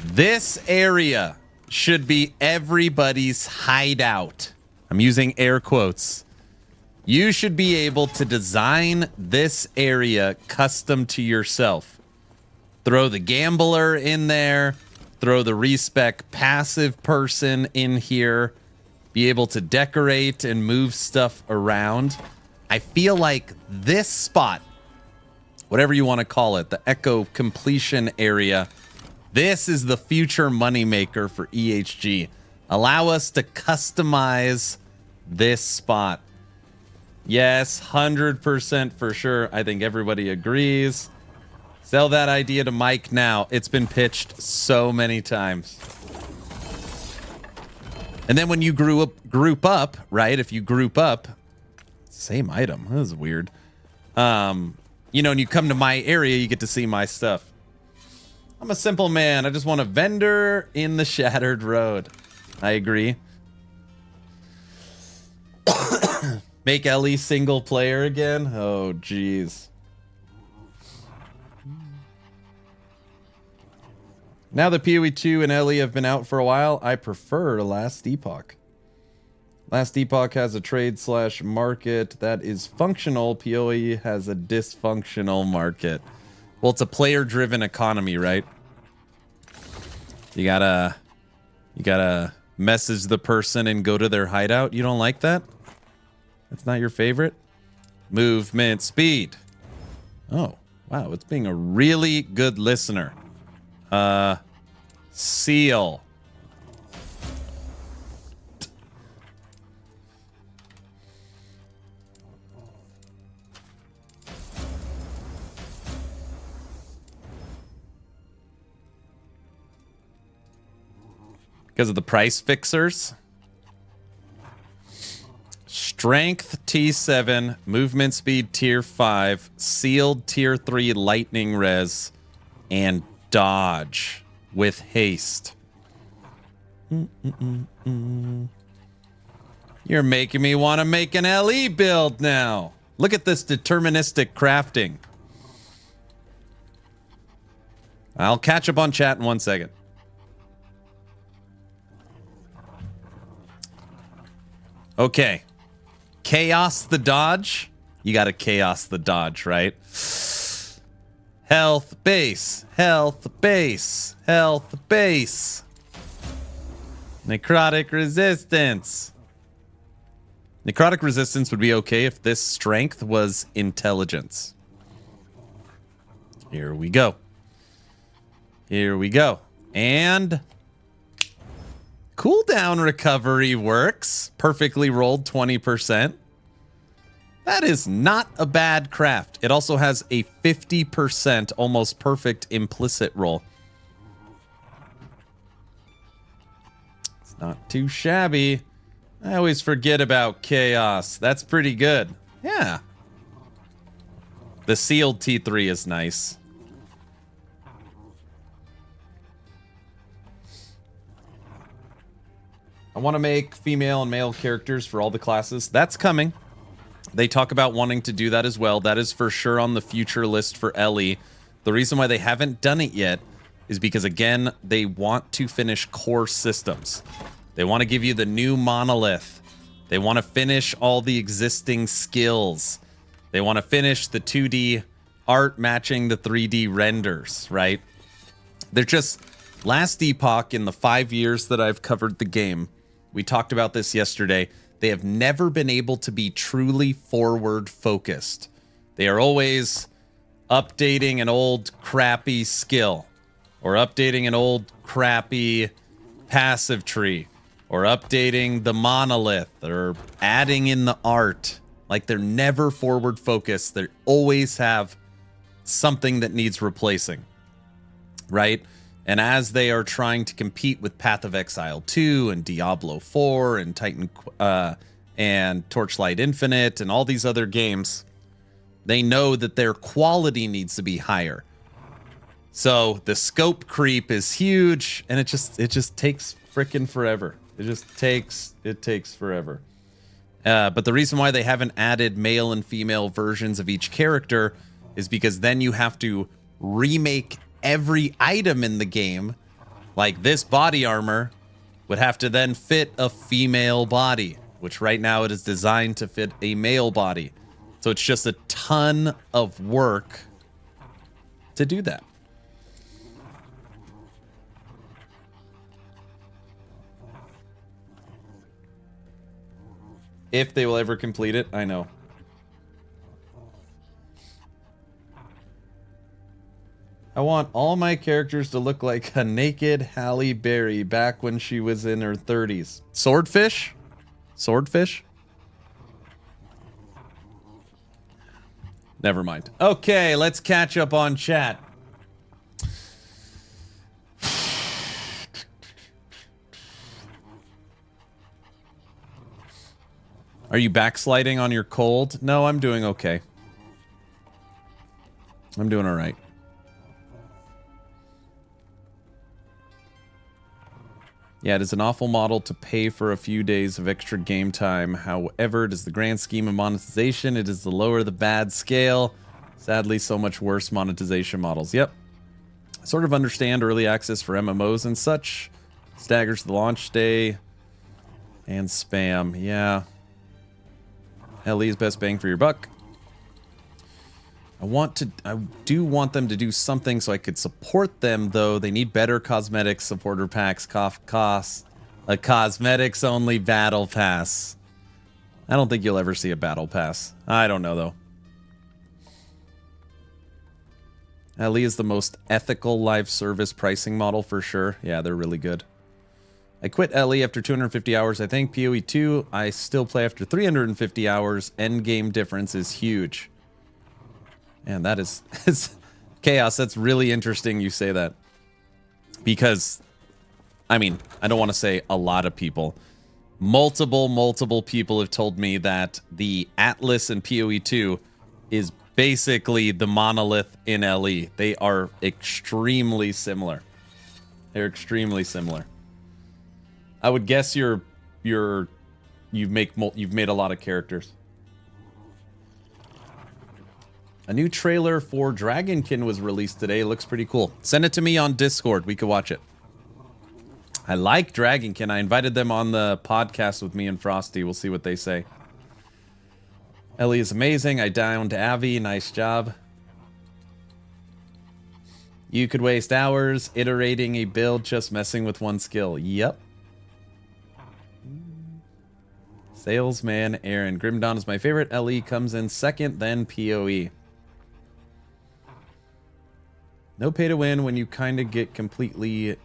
This area should be everybody's hideout. I'm using air quotes. You should be able to design this area custom to yourself. Throw the gambler in there. Throw the respec passive person in here. Be able to decorate and move stuff around. I feel like this spot, whatever you want to call it, the echo completion area, this is the future moneymaker for EHG. Allow us to customize this spot. Yes, 100% for sure. I think everybody agrees. Sell that idea to Mike now. It's been pitched so many times. And then when you group up, right? If you group up, same item. That was weird. You know, and you come to my area, you get to see my stuff. I'm a simple man. I just want a vendor in the Shattered Road. I agree. Make Ellie single player again? Oh, jeez. Now that PoE 2 and Ellie have been out for a while, I prefer Last Epoch. Last Epoch has a trade/market that is functional. PoE has a dysfunctional market. Well, it's a player-driven economy, right? You gotta message the person and go to their hideout. You don't like that? That's not your favorite? Movement speed. Oh, wow. It's being a really good listener. Seal. Because of the price fixers. Strength T7, movement speed tier 5, sealed tier 3 lightning res, and dodge with haste. You're making me want to make an LE build now. Look at this deterministic crafting. I'll catch up on chat in 1 second. Okay. Chaos the dodge. You got to chaos the dodge, right? Health base. Health base. Health base. Necrotic resistance. Necrotic resistance would be okay if this strength was intelligence. Here we go. Here we go. And cooldown recovery works. Perfectly rolled 20%. That is not a bad craft. It also has a 50% almost perfect implicit roll. It's not too shabby. I always forget about chaos. That's pretty good. Yeah. The sealed T3 is nice. I want to make female and male characters for all the classes. That's coming. They talk about wanting to do that as well. That is for sure on the future list for Ellie. The reason why they haven't done it yet is because, again, they want to finish core systems. They want to give you the new monolith. They want to finish all the existing skills. They want to finish the 2D art matching the 3D renders, right? They're just... Last Epoch, in the 5 years that I've covered the game, we talked about this yesterday, they have never been able to be truly forward focused. They are always updating an old crappy skill or updating an old crappy passive tree or updating the monolith or adding in the art. Like, they're never forward focused. They always have something that needs replacing, right? And as they are trying to compete with Path of Exile 2 and Diablo 4 and Titan and Torchlight Infinite and all these other games, they know that their quality needs to be higher. So the scope creep is huge, and it just takes freaking forever. It takes forever. But the reason why they haven't added male and female versions of each character is because then you have to remake every item in the game. Like this body armor would have to then fit a female body, which right now it is designed to fit a male body. So it's just a ton of work to do that. If they will ever complete it, I know. I want all my characters to look like a naked Halle Berry back when she was in her 30s. Swordfish? Swordfish? Never mind. Okay, let's catch up on chat. Are you backsliding on your cold? No, I'm doing okay. I'm doing all right. Yeah, it is an awful model to pay for a few days of extra game time. However, it is the grand scheme of monetization. It is the lower the bad scale. Sadly, so much worse monetization models. Yep. I sort of understand early access for MMOs and such. Staggers the launch day. And spam. Yeah. LE's best bang for your buck. I do want them to do something so I could support them, though. They need better cosmetics, supporter packs, a cosmetics only battle pass. I don't think you'll ever see a battle pass. I don't know, though. LE is the most ethical live service pricing model for sure. Yeah, they're really good. I quit LE after 250 hours, I think. PoE 2, I still play after 350 hours. Endgame difference is huge. And that is... Chaos, that's really interesting you say that. Because, I mean, I don't want to say a lot of people. Multiple people have told me that the Atlas in PoE 2 is basically the monolith in LE. They are extremely similar. They're extremely similar. I would guess you've made a lot of characters. A new trailer for Dragonkin was released today. It looks pretty cool. Send it to me on Discord. We could watch it. I like Dragonkin. I invited them on the podcast with me and Frosty. We'll see what they say. Ellie is amazing. I downed Avi. Nice job. You could waste hours iterating a build just messing with one skill. Yep. Salesman Aaron. Grim Dawn is my favorite. LE comes in second, then PoE. No pay to win when you kind of get completely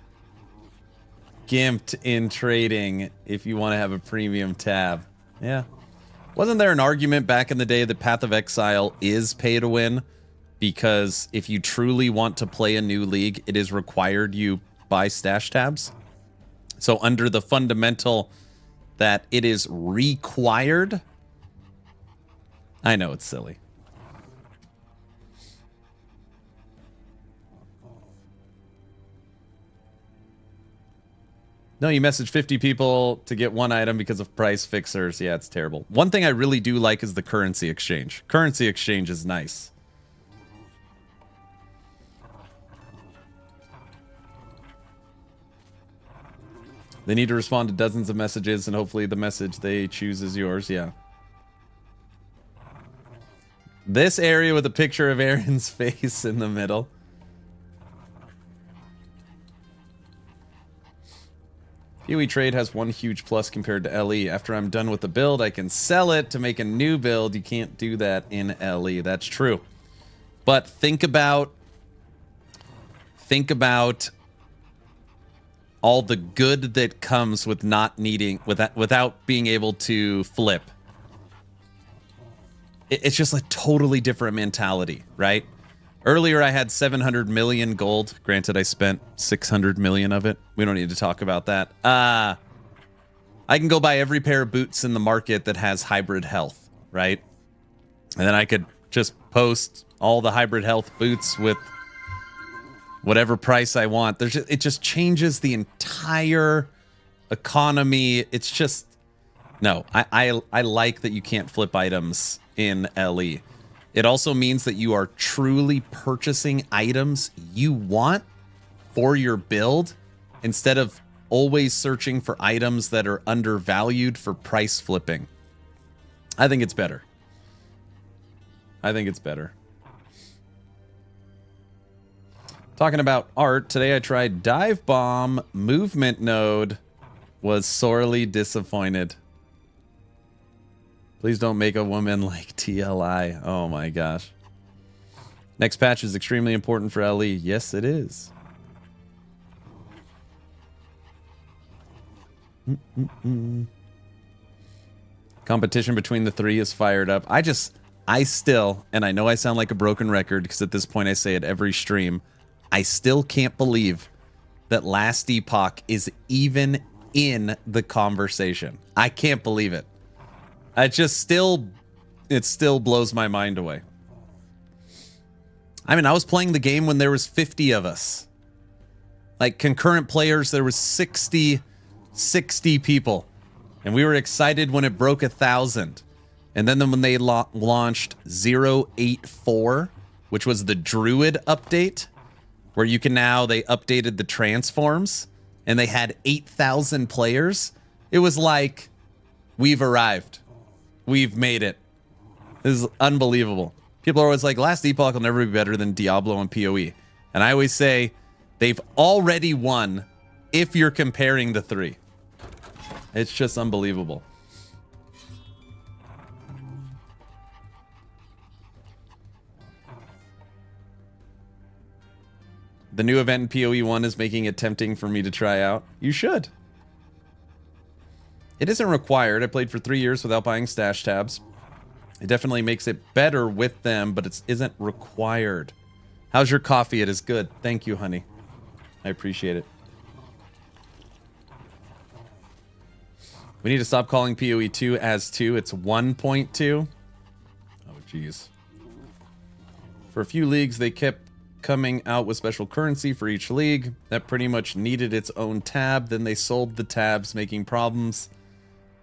gimped in trading if you want to have a premium tab. Yeah. Wasn't there an argument back in the day that Path of Exile is pay to win? Because if you truly want to play a new league, it is required you buy stash tabs. So under the fundamental that it is required. I know it's silly. No, you message 50 people to get one item because of price fixers. Yeah, it's terrible. One thing I really do like is the currency exchange. Currency exchange is nice. They need to respond to dozens of messages, and hopefully the message they choose is yours. Yeah. This area with a picture of Aaron's face in the middle. PoE trade has one huge plus compared to LE. After I'm done with the build, I can sell it to make a new build. You can't do that in LE. That's true. But think about all the good that comes with not needing, without being able to flip. It's just a totally different mentality, right? Earlier, I had 700 million gold. Granted, I spent 600 million of it. We don't need to talk about that. I can go buy every pair of boots in the market that has hybrid health, right? And then I could just post all the hybrid health boots with whatever price I want. It just changes the entire economy. It's just, no, I like that you can't flip items in LE. It also means that you are truly purchasing items you want for your build instead of always searching for items that are undervalued for price flipping. I think it's better. I think it's better. Talking about art, today I tried Dive Bomb movement node. Was sorely disappointed. Please don't make a woman like TLI. Oh my gosh. Next patch is extremely important for LE. Yes, it is. Competition between the three is fired up. I still, and I know I sound like a broken record because at this point I say it every stream, I still can't believe that Last Epoch is even in the conversation. I can't believe it. It still blows my mind away. I mean, I was playing the game when there was 50 of us. Like concurrent players, there was 60 people. And we were excited when it broke 1,000. And then when they launched 084, which was the Druid update, where you can now, they updated the transforms, and they had 8,000 players. It was like, we've arrived. We've made it. This is unbelievable. People are always like, Last Epoch will never be better than Diablo and PoE. And I always say, they've already won if you're comparing the three. It's just unbelievable. The new event in PoE 1 is making it tempting for me to try out. You should. It isn't required. I played for 3 years without buying stash tabs. It definitely makes it better with them, but it isn't required. How's your coffee? It is good. Thank you, honey. I appreciate it. We need to stop calling PoE 2 as 2. It's 1.2. Oh, jeez. For a few leagues, they kept coming out with special currency for each league. That pretty much needed its own tab. Then they sold the tabs, making problems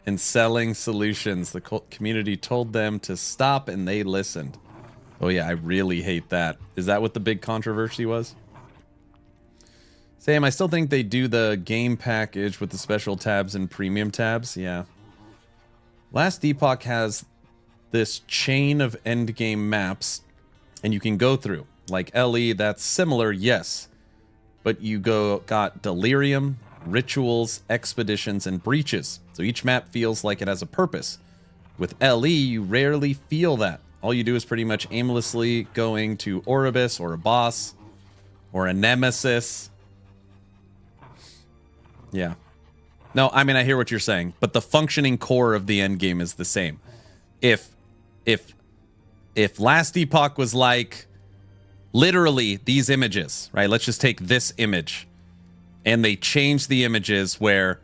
and selling solutions. The community told them to stop, and they listened. Oh, yeah, I really hate that. Is that what the big controversy was? Sam, I still think they do the game package with the special tabs and premium tabs. Yeah. Last Epoch has this chain of endgame maps, and you can go through. Like LE, that's similar, yes. But you got Delirium, Rituals, Expeditions, and Breaches. So each map feels like it has a purpose. With LE, you rarely feel that. All you do is pretty much aimlessly going to Oribus or a boss or a nemesis. Yeah. No, I mean, I hear what you're saying, but the functioning core of the end game is the same. If Last Epoch was like literally these images, right? Let's just take this image, and they change the images where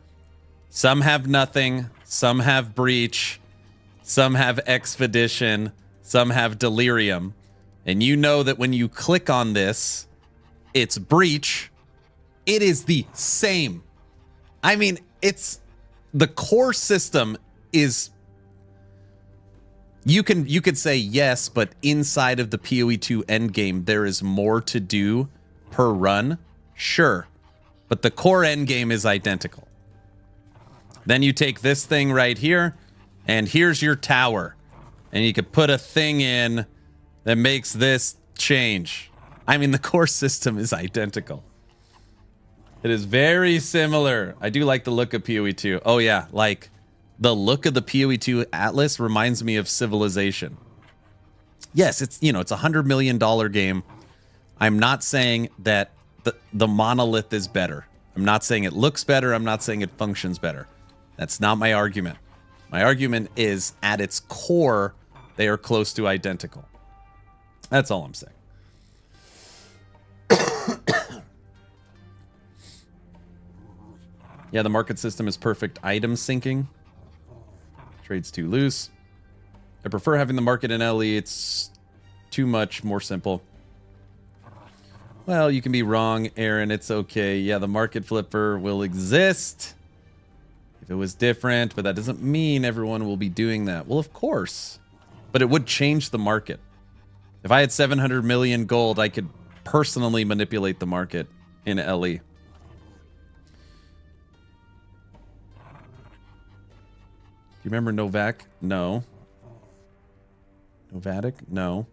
some have nothing, some have breach, some have expedition, some have delirium, and you know that when you click on this, it's breach. It is the same. I mean, it's the core system is. You could say yes, but inside of the PoE 2 endgame, there is more to do per run. Sure. But the core endgame is identical. Then you take this thing right here, and here's your tower. And you could put a thing in that makes this change. I mean, the core system is identical. It is very similar. I do like the look of PoE 2. Oh, yeah, like the look of the PoE 2 Atlas reminds me of Civilization. Yes, it's it's a $100 million game. I'm not saying that the monolith is better. I'm not saying it looks better. I'm not saying it functions better. That's not my argument. My argument is at its core, they are close to identical. That's all I'm saying. Yeah, the market system is perfect item syncing. Trade's too loose. I prefer having the market in LE. It's too much more simple. Well, you can be wrong, Aaron. It's okay. Yeah, the market flipper will exist if it was different, but that doesn't mean everyone will be doing that. Well, of course. But it would change the market. If I had 700 million gold, I could personally manipulate the market in LE. Do you remember Novak? No. Novatic? No.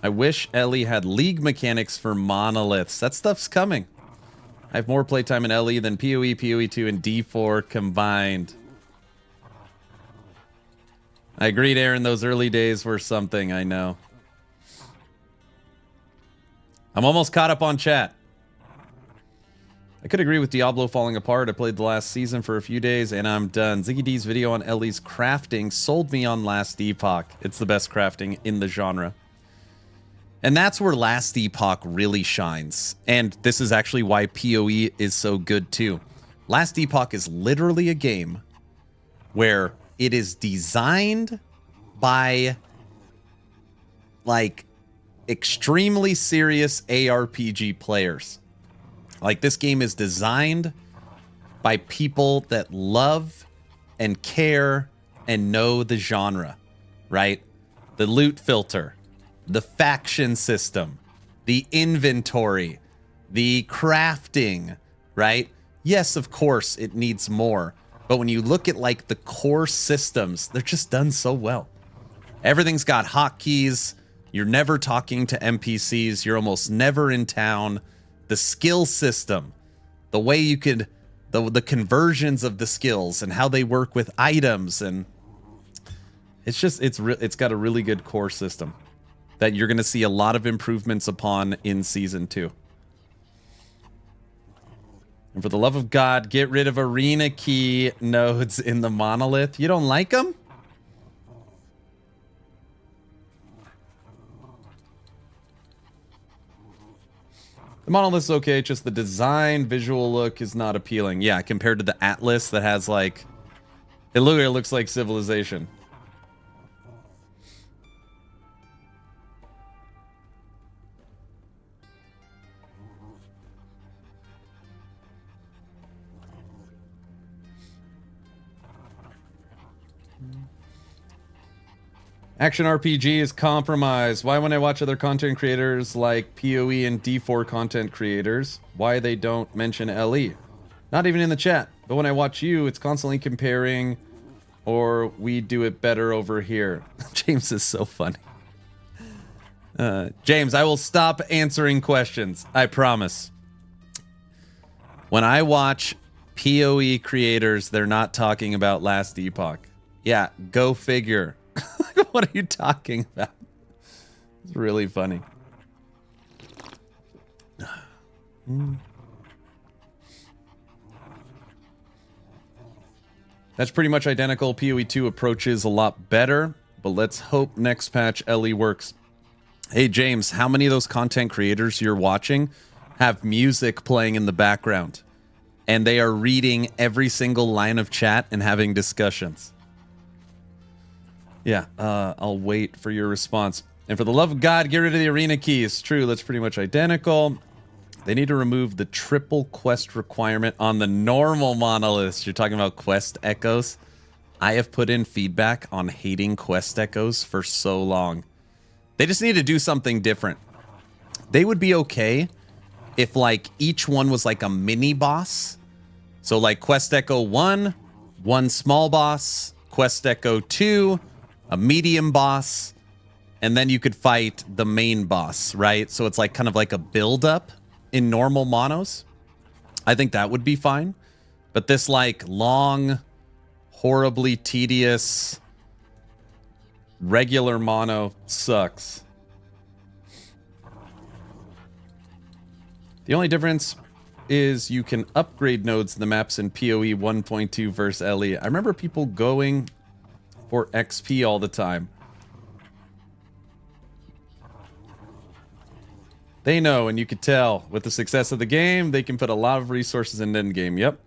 I wish LE had league mechanics for monoliths. That stuff's coming. I have more playtime in LE than PoE, PoE2, and D4 combined. I agreed, Aaron. Those early days were something, I know. I'm almost caught up on chat. I could agree with Diablo falling apart. I played the last season for a few days, and I'm done. Ziggy D's video on LE's crafting sold me on Last Epoch. It's the best crafting in the genre. And that's where Last Epoch really shines. And this is actually why PoE is so good too. Last Epoch is literally a game where it is designed by like extremely serious ARPG players. Like this game is designed by people that love and care and know the genre, right? The loot filter, the faction system, the inventory, the crafting, right? Yes, of course, it needs more. But when you look at like the core systems, they're just done so well. Everything's got hotkeys. You're never talking to NPCs. You're almost never in town. The skill system, the way you could, the conversions of the skills and how they work with items. And it's just, it's got a really good core system that you're going to see a lot of improvements upon in Season 2. And for the love of God, get rid of arena key nodes in the monolith. You don't like them? The monolith's okay, just the design, visual look is not appealing. Yeah, compared to the Atlas that has like... It literally looks like Civilization. Action RPG is compromised. Why when I watch other content creators like PoE and D4 content creators, why they don't mention LE? Not even in the chat. But when I watch you, it's constantly comparing or we do it better over here. James is so funny. James, I will stop answering questions. I promise. When I watch PoE creators, they're not talking about Last Epoch. Yeah, go figure. What are you talking about? It's really funny. That's pretty much identical. PoE 2 approaches a lot better, but let's hope next patch LE works. Hey, James, how many of those content creators you're watching have music playing in the background? And they are reading every single line of chat and having discussions. Yeah, I'll wait for your response. And for the love of God, get rid of the arena keys. True, that's pretty much identical. They need to remove the triple quest requirement on the normal monoliths. You're talking about quest echoes. I have put in feedback on hating quest echoes for so long. They just need to do something different. They would be okay if like each one was like a mini boss. So like quest echo 1, one small boss, quest echo 2, a medium boss, and then you could fight the main boss, right? So it's like kind of like a build up in normal monos. I think that would be fine. But this like long, horribly tedious regular mono sucks. The only difference is you can upgrade nodes in the maps in PoE 1.2 versus LE. I remember people going for XP all the time. They know, and you could tell with the success of the game, they can put a lot of resources in Endgame. Yep.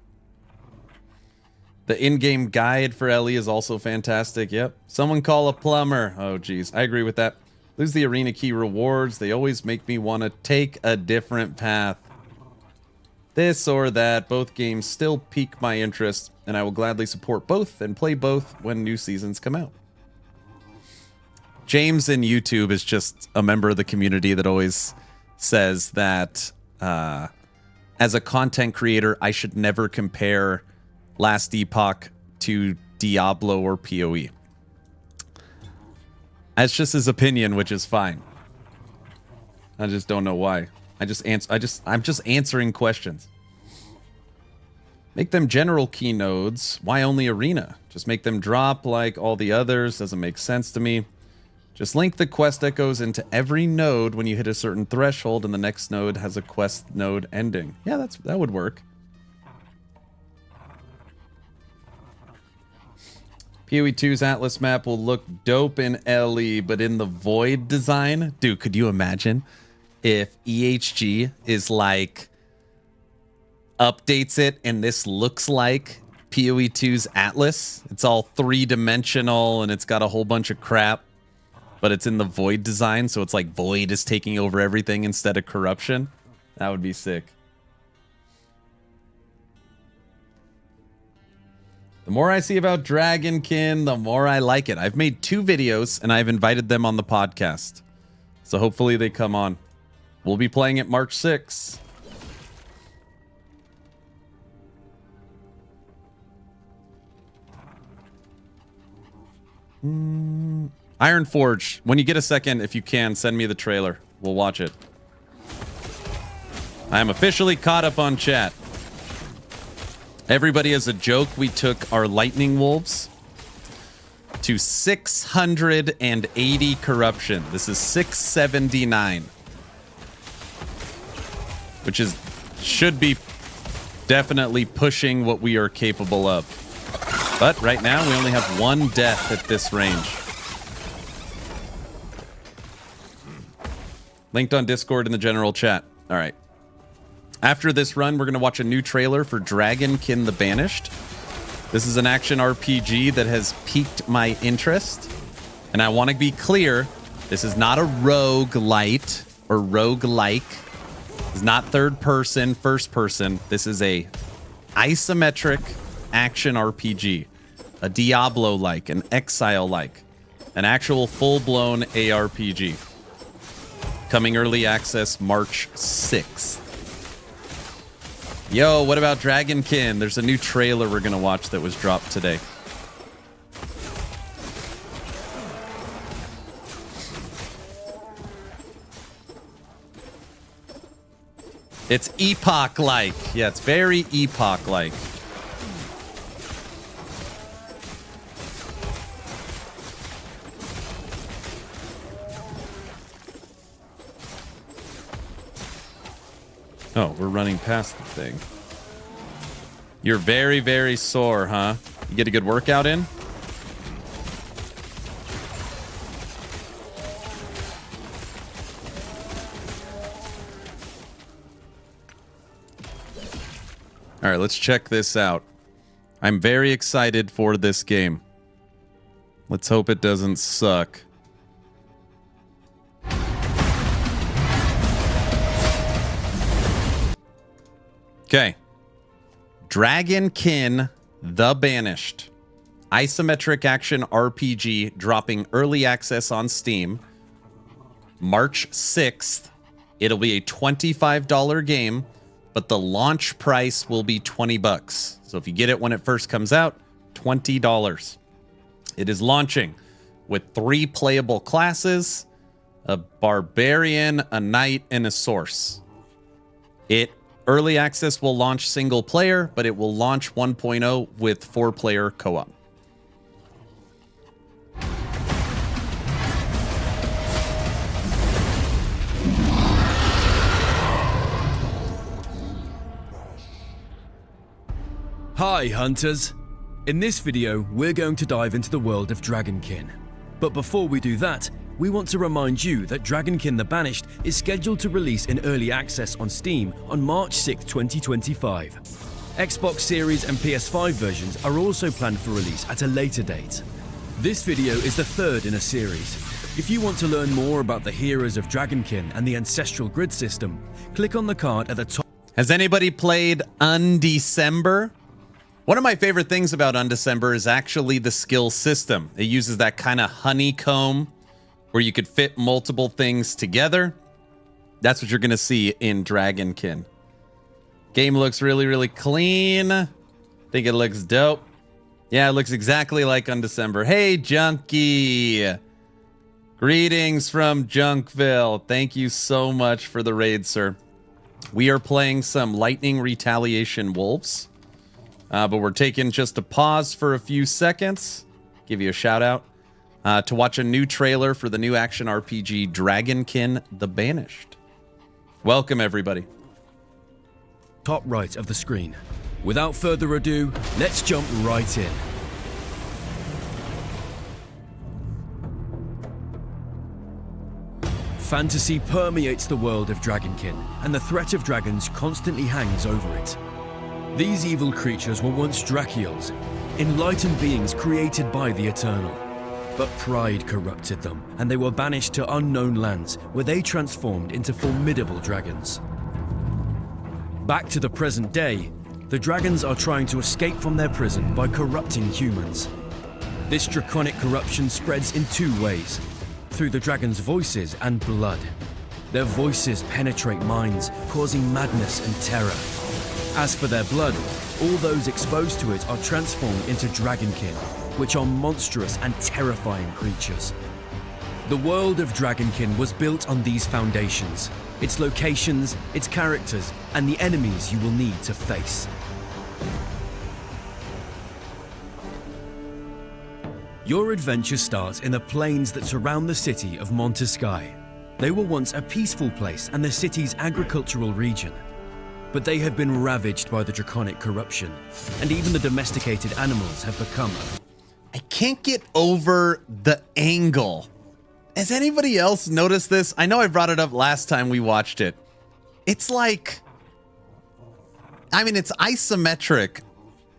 The in-game guide for LE is also fantastic. Yep. Someone call a plumber. Oh, geez. I agree with that. Lose the arena key rewards. They always make me want to take a different path. This or that. Both games still pique my interest, and I will gladly support both and play both when new seasons come out. James in YouTube is just a member of the community that always says that as a content creator, I should never compare Last Epoch to Diablo or PoE. That's just his opinion, which is fine. I just don't know why. I'm just answering questions. Make them general key nodes. Why only arena? Just make them drop like all the others. Doesn't make sense to me. Just link the quest echoes into every node when you hit a certain threshold, and the next node has a quest node ending. Yeah, that would work. PoE 2's Atlas map will look dope in LE, but in the Void design, dude, could you imagine if EHG is like updates it and this looks like PoE 2's Atlas? It's all three-dimensional and it's got a whole bunch of crap, but it's in the Void design, so it's like Void is taking over everything instead of corruption. That would be sick. The more I see about Dragonkin, the more I like it. I've made 2 videos, and I've invited them on the podcast. So hopefully they come on. We'll be playing it March 6th. Iron Forge. When you get a second, if you can, send me the trailer. We'll watch it. I am officially caught up on chat. Everybody, as a joke, we took our Lightning Wolves to 680 corruption. This is 679. Which should be definitely pushing what we are capable of. But right now, we only have 1 death at this range. Linked on Discord in the general chat. All right. After this run, we're going to watch a new trailer for Dragonkin the Banished. This is an action RPG that has piqued my interest. And I want to be clear, this is not a roguelite or roguelike. It's not third person, first person. This is a isometric action RPG. A Diablo-like, an Exile-like. An actual full-blown ARPG. Coming early access March 6th. Yo, what about Dragonkin? There's a new trailer we're going to watch that was dropped today. It's Epoch-like. Yeah, it's very Epoch-like. Oh, we're running past the thing. You're very, very sore, huh? You get a good workout in? All right, let's check this out. I'm very excited for this game. Let's hope it doesn't suck. Okay. Dragonkin the Banished. Isometric action RPG dropping early access on Steam. March 6th. It'll be a $25 game, but the launch price will be $20. So if you get it when it first comes out, $20. It is launching with 3 playable classes, a barbarian, a knight, and a source. Early access will launch single player, but it will launch 1.0 with 4-player co-op. Hi hunters! In this video, we're going to dive into the world of Dragonkin. But before we do that, we want to remind you that Dragonkin the Banished is scheduled to release in early access on Steam on March 6, 2025. Xbox Series and PS5 versions are also planned for release at a later date. This video is the third in a series. If you want to learn more about the heroes of Dragonkin and the ancestral grid system, click on the card at the top. Has anybody played Undecember? One of my favorite things about Undecember is actually the skill system. It uses that kind of honeycomb where you could fit multiple things together. That's what you're going to see in Dragonkin. Game looks really, really clean. I think it looks dope. Yeah, it looks exactly like Undecember. Hey, Junkie. Greetings from Junkville. Thank you so much for the raid, sir. We are playing some Lightning Retaliation Wolves. But we're taking just a pause for a few seconds. Give you a shout out. To watch a new trailer for the new action RPG Dragonkin the Banished. Welcome, everybody. Top right of the screen. Without further ado, let's jump right in. Fantasy permeates the world of Dragonkin, and the threat of dragons constantly hangs over it. These evil creatures were once Drachiels, enlightened beings created by the Eternal. But pride corrupted them, and they were banished to unknown lands where they transformed into formidable dragons. Back to the present day, the dragons are trying to escape from their prison by corrupting humans. This draconic corruption spreads in two ways, through the dragons' voices and blood. Their voices penetrate minds, causing madness and terror. As for their blood, all those exposed to it are transformed into Dragonkin, which are monstrous and terrifying creatures. The world of Dragonkin was built on these foundations, its locations, its characters, and the enemies you will need to face. Your adventure starts in the plains that surround the city of Montesky. They were once a peaceful place and the city's agricultural region. But they have been ravaged by the draconic corruption, and even the domesticated animals have become I can't get over the angle. Has anybody else noticed this? I know I brought it up last time we watched it. It's like, I mean, it's isometric,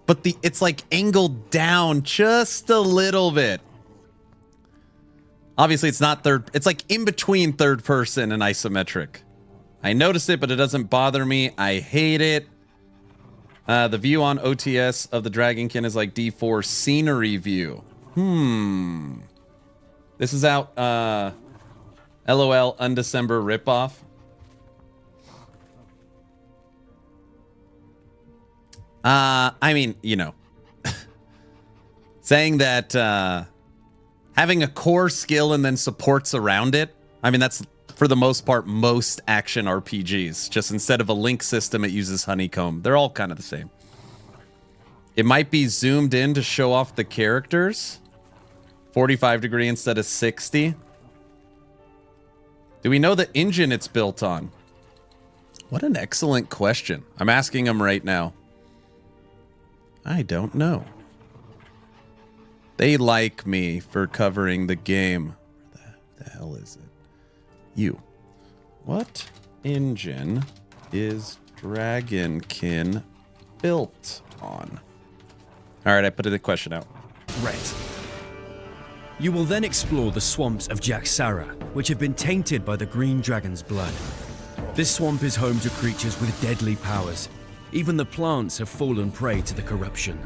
but it's like angled down just a little bit. Obviously, it's not third. It's like in between third person and isometric. I noticed it, but it doesn't bother me. I hate it. The view on OTS of the Dragonkin is like D4 scenery view. This is out. LOL Undecember ripoff. I mean, you know, saying that having a core skill and then supports around it. I mean, that's for the most part, most action RPGs. Just instead of a link system, it uses honeycomb. They're all kind of the same. It might be zoomed in to show off the characters. 45 degree instead of 60. Do we know the engine it's built on? What an excellent question. I'm asking them right now. I don't know. They like me for covering the game. Where the hell is it? You. What engine is Dragonkin built on? All right, I put the question out. right. You will then explore the swamps of Jaxara, which have been tainted by the green dragon's blood. This swamp is home to creatures with deadly powers. Even the plants have fallen prey to the corruption.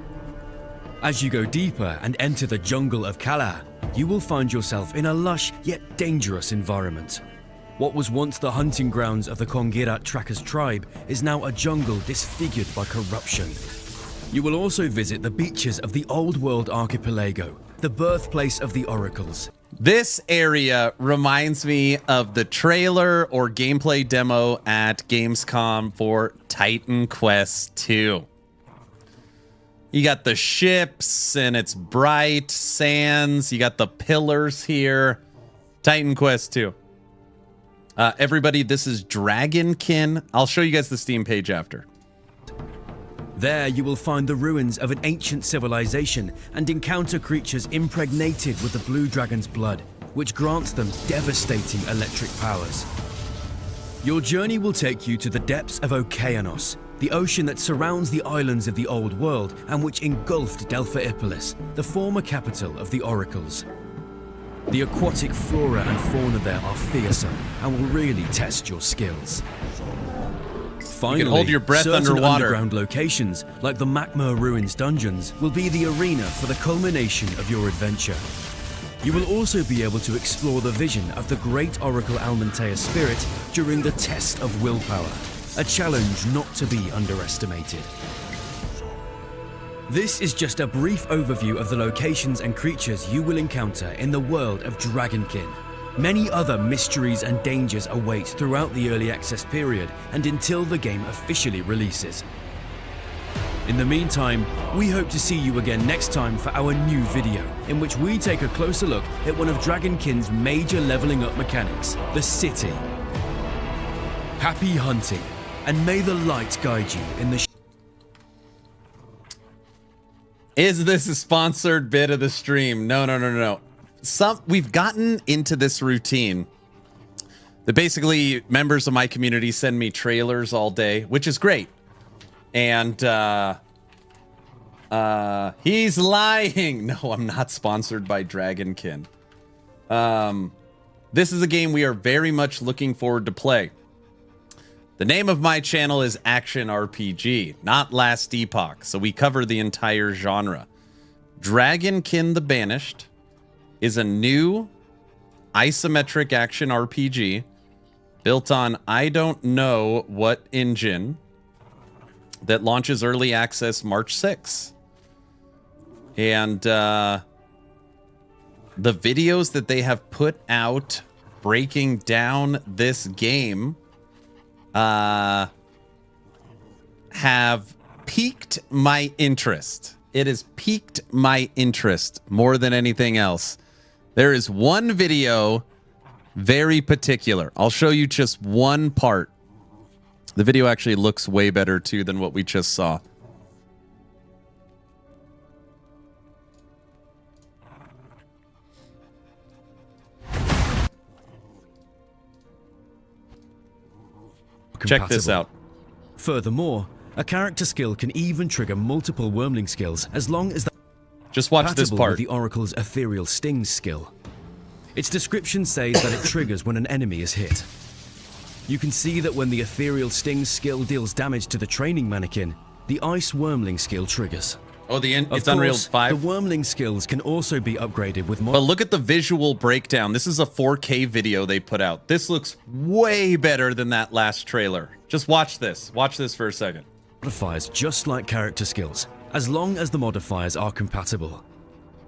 As you go deeper and enter the jungle of Kala, you will find yourself in a lush yet dangerous environment. What was once the hunting grounds of the Kongirat Trackers tribe is now a jungle disfigured by corruption. You will also visit the beaches of the Old World Archipelago, the birthplace of the oracles. This area reminds me of the trailer or gameplay demo at Gamescom for Titan Quest 2. You got the ships and it's bright sands. You got the pillars here. Titan Quest 2. Everybody, this is Dragonkin. I'll show you guys the Steam page after. There you will find the ruins of an ancient civilization and encounter creatures impregnated with the blue dragon's blood, which grants them devastating electric powers. Your journey will take you to the depths of Okeanos, the ocean that surrounds the islands of the Old World and which engulfed Delphoipolis, the former capital of the Oracles. The aquatic flora and fauna there are fearsome and will really test your skills. Finally, you can hold your breath certain underwater. Underground locations, like the Makmur Ruins dungeons, will be the arena for the culmination of your adventure. You will also be able to explore the vision of the great Oracle Almantea spirit during the test of willpower, a challenge not to be underestimated. This is just a brief overview of the locations and creatures you will encounter in the world of Dragonkin. Many other mysteries and dangers await throughout the early access period and until the game officially releases. In the meantime, we hope to see you again next time for our new video, in which we take a closer look at one of Dragonkin's major leveling up mechanics, the city. Happy hunting, and may the light guide you in the Is this a sponsored bit of the stream? No. We've gotten into this routine that basically members of my community send me trailers all day, which is great. And he's lying. No, I'm not sponsored by Dragonkin. This is a game we are very much looking forward to play. The name of my channel is Action RPG, not Last Epoch, so we cover the entire genre. Dragonkin the Banished is a new isometric action RPG built on I don't know what engine that launches early access March 6th. And the videos that they have put out breaking down this game have piqued my interest. It has piqued my interest more than anything else. There is one video very particular. I'll show you just one part. The video actually looks way better too than what we just saw. Check this out. Furthermore, a character skill can even trigger multiple wormling skills as long as just watch this part. With the Oracle's Ethereal Stings skill. Its description says that it triggers when an enemy is hit. You can see that when the Ethereal Stings skill deals damage to the training mannequin, the Ice Wormling skill triggers. Oh, it's Unreal 5. The Wormling skills can also be upgraded with more. But look at the visual breakdown. This is a 4K video they put out. This looks way better than that last trailer. Just watch this. Watch this for a second. Modifiers just like character skills, as long as the modifiers are compatible.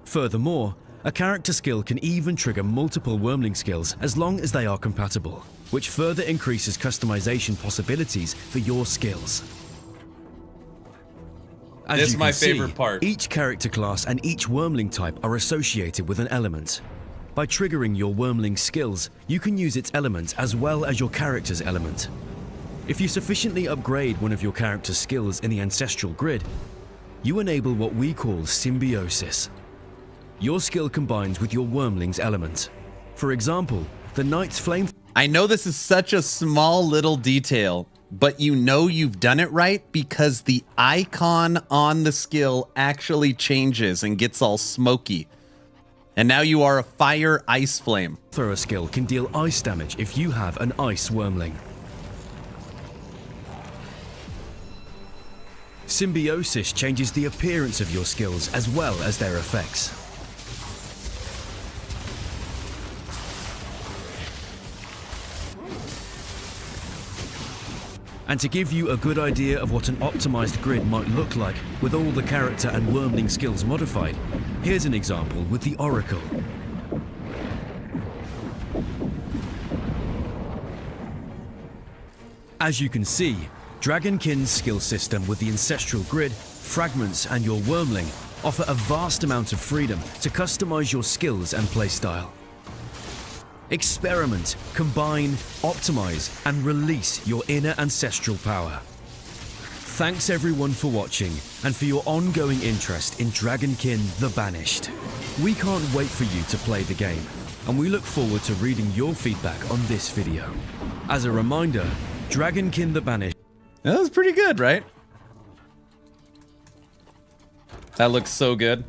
Furthermore, a character skill can even trigger multiple Wormling skills as long as they are compatible, which further increases customization possibilities for your skills. As this is you my can see, favorite part. Each character class and each Wormling type are associated with an element. By triggering your Wormling skills, you can use its element as well as your character's element. If you sufficiently upgrade one of your character's skills in the ancestral grid, you enable what we call symbiosis. Your skill combines with your Wormling's element. For example, the Knight's Flame... I know this is such a small little detail, but you know you've done it right because the icon on the skill actually changes and gets all smoky. And now you are a fire ice flame. Thrower skill can deal ice damage if you have an ice Wormling. Symbiosis changes the appearance of your skills as well as their effects. And to give you a good idea of what an optimized grid might look like with all the character and Wormling skills modified, here's an example with the Oracle. As you can see, Dragonkin's skill system with the ancestral grid, fragments and your Wormling offer a vast amount of freedom to customize your skills and playstyle. Experiment, combine, optimize, and release your inner ancestral power. Thanks everyone for watching and for your ongoing interest in Dragonkin the Banished. We can't wait for you to play the game, and we look forward to reading your feedback on this video. As a reminder, Dragonkin the Banished. That was pretty good, right? That looks so good.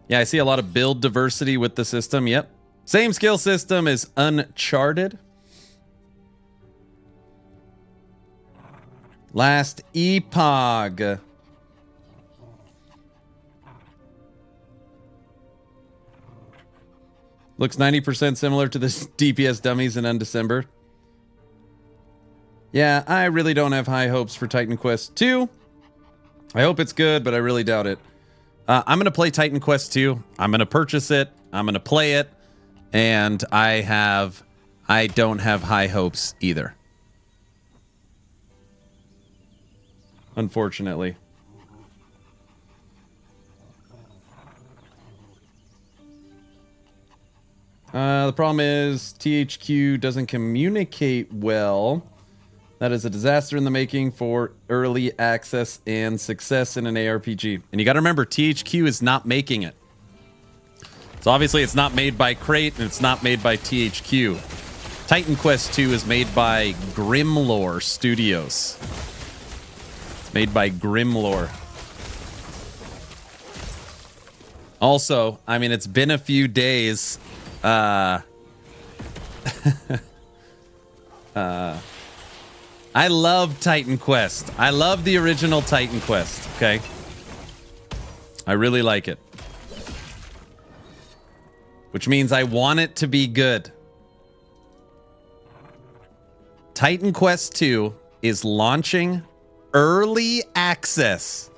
Yeah, I see a lot of build diversity with the system. Yep. Same skill system as Uncharted. Last Epoch. Looks 90% similar to the DPS dummies in Undecember. Yeah, I really don't have high hopes for Titan Quest 2. I hope it's good, but I really doubt it. I'm going to play Titan Quest 2. I'm going to purchase it. I'm going to play it. And I don't have high hopes either. Unfortunately. The problem is THQ doesn't communicate well. That is a disaster in the making for early access and success in an ARPG. And you got to remember, THQ is not making it. So obviously it's not made by Crate and it's not made by THQ. Titan Quest 2 is made by Grimlore Studios. It's made by Grimlore. Also, I mean, it's been a few days. I love Titan Quest. I love the original Titan Quest, okay? I really like it. Which means I want it to be good. Titan Quest 2 is launching early access.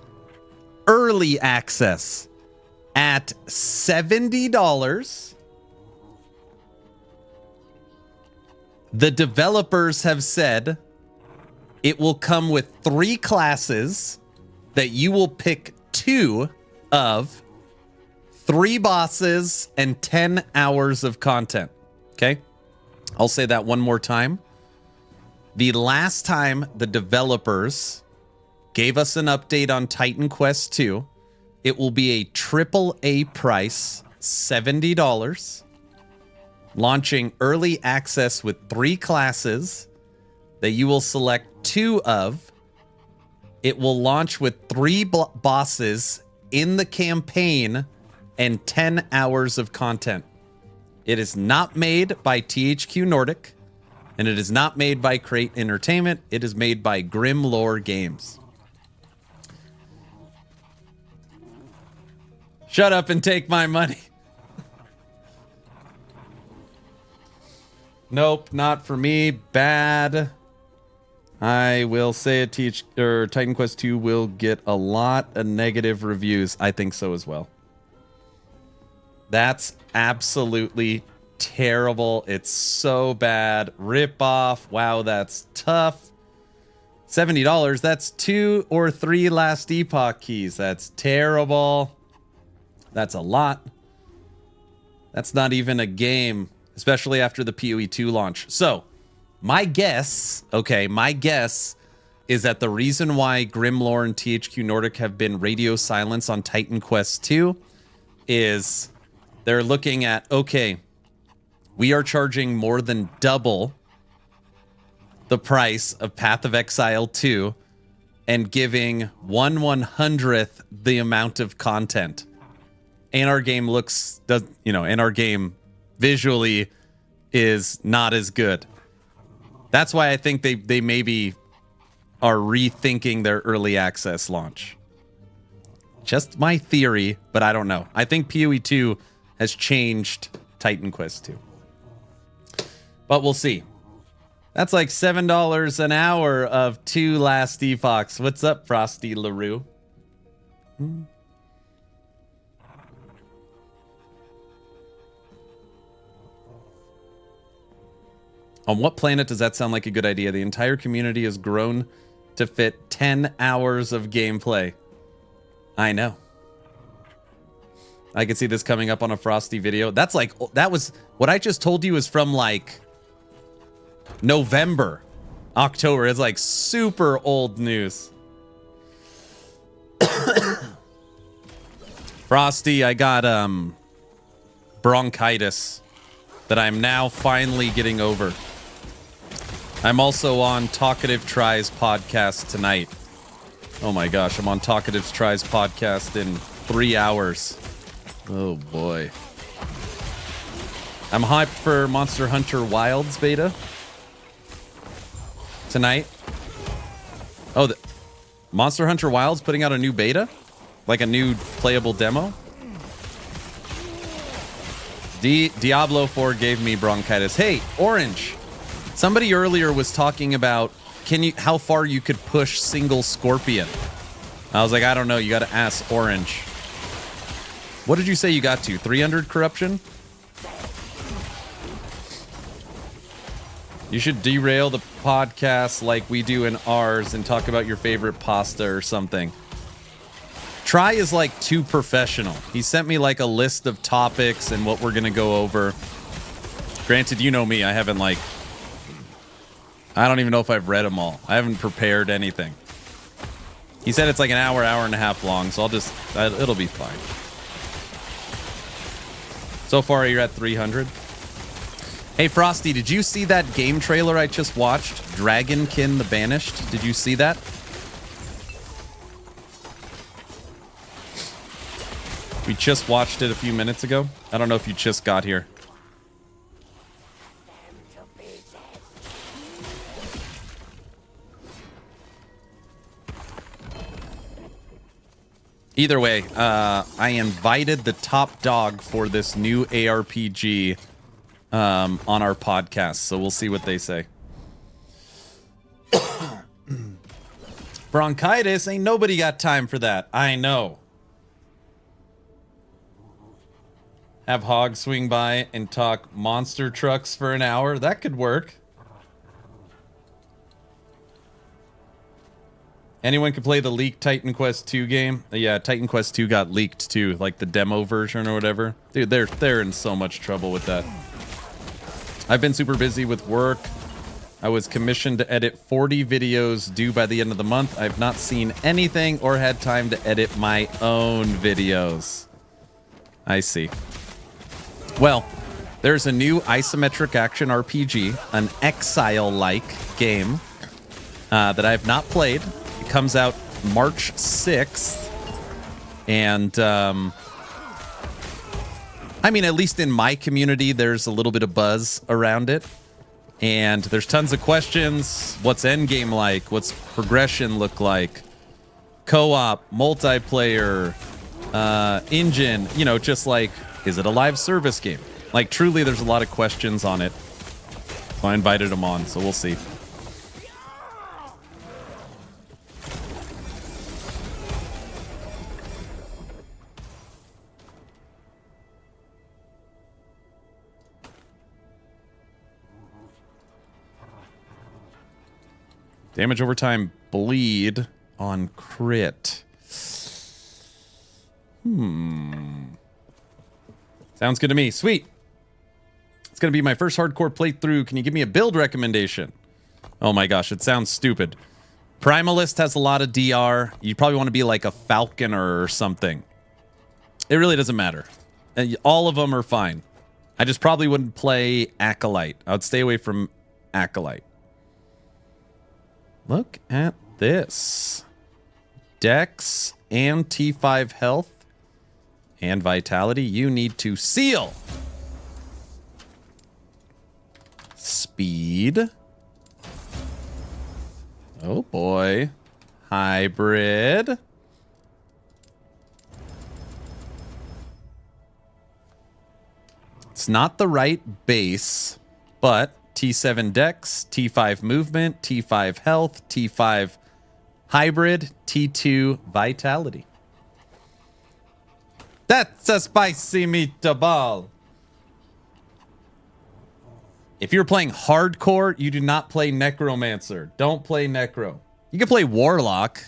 Early access at $70. The developers have said it will come with 3 classes that you will pick 2 of, 3 bosses, and 10 hours of content. Okay? I'll say that one more time. The last time the developers gave us an update on Titan Quest 2, it will be a AAA price, $70. Launching early access with 3 classes that you will select 2 of. It will launch with 3 bosses in the campaign and 10 hours of content. It is not made by THQ Nordic, and it is not made by Crate Entertainment. It is made by Grimlore Games. Shut up and take my money. Nope, not for me. Bad. I will say Titan Quest 2 will get a lot of negative reviews. I think so as well. That's absolutely terrible. It's so bad. Rip off. Wow, that's tough. $70. That's 2 or 3 Last Epoch keys. That's terrible. That's a lot. That's not even a game, especially after the PoE 2 launch. So, my guess is that the reason why Grimlore and THQ Nordic have been radio silence on Titan Quest 2 is they're looking at, okay, we are charging more than double the price of Path of Exile 2 and giving 1/100th the amount of content. And our game and our game visually is not as good. That's why I think they maybe are rethinking their early access launch. Just my theory, but I don't know. I think PoE 2 has changed Titan Quest 2. But we'll see. That's like $7 an hour of 2 Last Epochs. What's up, Frosty LaRue? On what planet does that sound like a good idea? The entire community has grown to fit 10 hours of gameplay. I know. I could see this coming up on a Frosty video. That was what I just told you is from like November, October. It's like super old news. Frosty, I got bronchitis that I'm now finally getting over. I'm also on Talkative Tries podcast tonight. Oh my gosh, I'm on Talkative Tries podcast in 3 hours. Oh boy. I'm hyped for Monster Hunter Wilds beta tonight. Oh, the Monster Hunter Wilds putting out a new beta? Like a new playable demo? Diablo 4 gave me bronchitis. Hey, Orange. Somebody earlier was talking about how far you could push single Scorpion. I was like, I don't know. You got to ask Orange. What did you say you got to? 300 corruption? You should derail the podcast like we do in ours and talk about your favorite pasta or something. Try is like too professional. He sent me like a list of topics and what we're going to go over. Granted, you know me. I haven't I don't even know if I've read them all. I haven't prepared anything. He said it's like an hour and a half long, so it'll be fine. So far, you're at 300. Hey, Frosty, did you see that game trailer I just watched? Dragonkin the Banished? Did you see that? We just watched it a few minutes ago. I don't know if you just got here. Either way, I invited the top dog for this new ARPG on our podcast, so we'll see what they say. Bronchitis, ain't nobody got time for that. I know. Have Hog swing by and talk monster trucks for an hour. That could work. Anyone could play the leaked Titan Quest 2 game. Yeah, Titan Quest 2 got leaked too, like the demo version or whatever. Dude, they're in so much trouble with that. I've been super busy with work. I was commissioned to edit 40 videos due by the end of the month. I've not seen anything or had time to edit my own videos. I see. Well, there's a new isometric action RPG, an Exile-like game that I have not played. It comes out March 6th. And, I mean, at least in my community, there's a little bit of buzz around it. And there's tons of questions. What's Endgame like? What's progression look like? Co-op, multiplayer, engine, you know, just like, is it a live service game? Like, truly, there's a lot of questions on it. So I invited him on, so we'll see. Damage over time, bleed on crit. Sounds good to me. Sweet. It's going to be my first hardcore playthrough. Can you give me a build recommendation? Oh my gosh, it sounds stupid. Primalist has a lot of DR. You probably want to be like a Falconer or something. It really doesn't matter. All of them are fine. I just probably wouldn't play Acolyte. I would stay away from Acolyte. Look at this. Dex and T5 health and vitality. You need to seal. Speed. Oh boy. Hybrid. It's not the right base, but T7 Dex, T5 movement, T5 health, T5 hybrid, T2 vitality. That's a spicy meatball. If you're playing hardcore, you do not play Necromancer. Don't play Necro. You can play Warlock.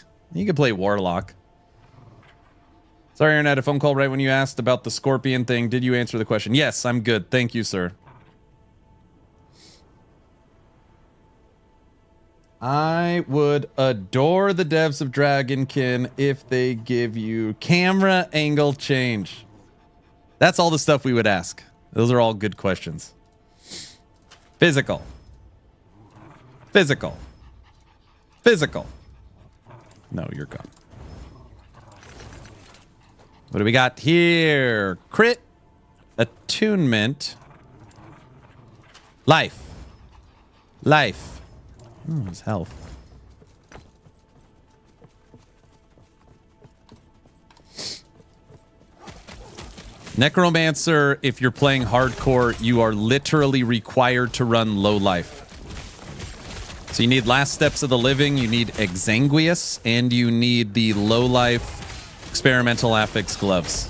Sorry, Aaron, I had a phone call right when you asked about the Scorpion thing. Did you answer the question? Yes, I'm good. Thank you, sir. I would adore the devs of Dragonkin if they give you camera angle change. That's all the stuff we would ask. Those are all good questions. Physical. Physical. Physical. No, you're gone. What do we got here? Crit. Attunement. Life. Life. His health. Necromancer, if you're playing hardcore, you are literally required to run low life. So you need Last Steps of the Living, you need Exanguious, and you need the low life experimental affix gloves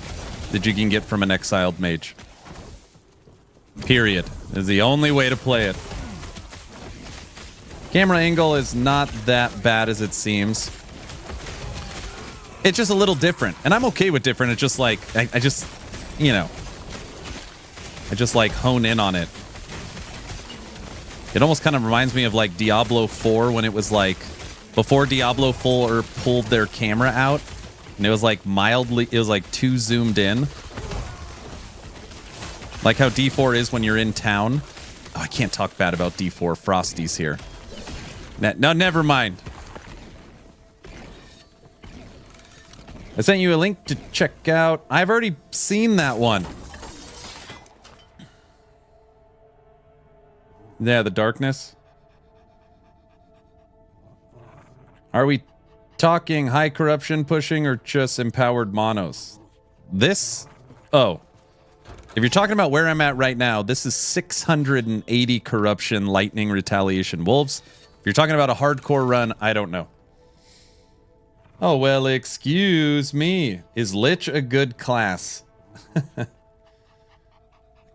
that you can get from an exiled mage. Period. Is the only way to play it. Camera angle is not that bad as it seems. It's just a little different. And I'm okay with different. It's just like, I just, you know, I just like hone in on it. It almost kind of reminds me of like Diablo 4 when it was like, before Diablo 4 pulled their camera out. And it was like mildly, it was like too zoomed in. Like how D4 is when you're in town. Oh, I can't talk bad about D4. Frosty's here. No, never mind. I sent you a link to check out. I've already seen that one. Yeah, the darkness. Are we talking high corruption pushing or just empowered monos? This? Oh. If you're talking about where I'm at right now, this is 680 corruption lightning retaliation wolves. If you're talking about a hardcore run, I don't know. Oh, well, excuse me. Is Lich a good class?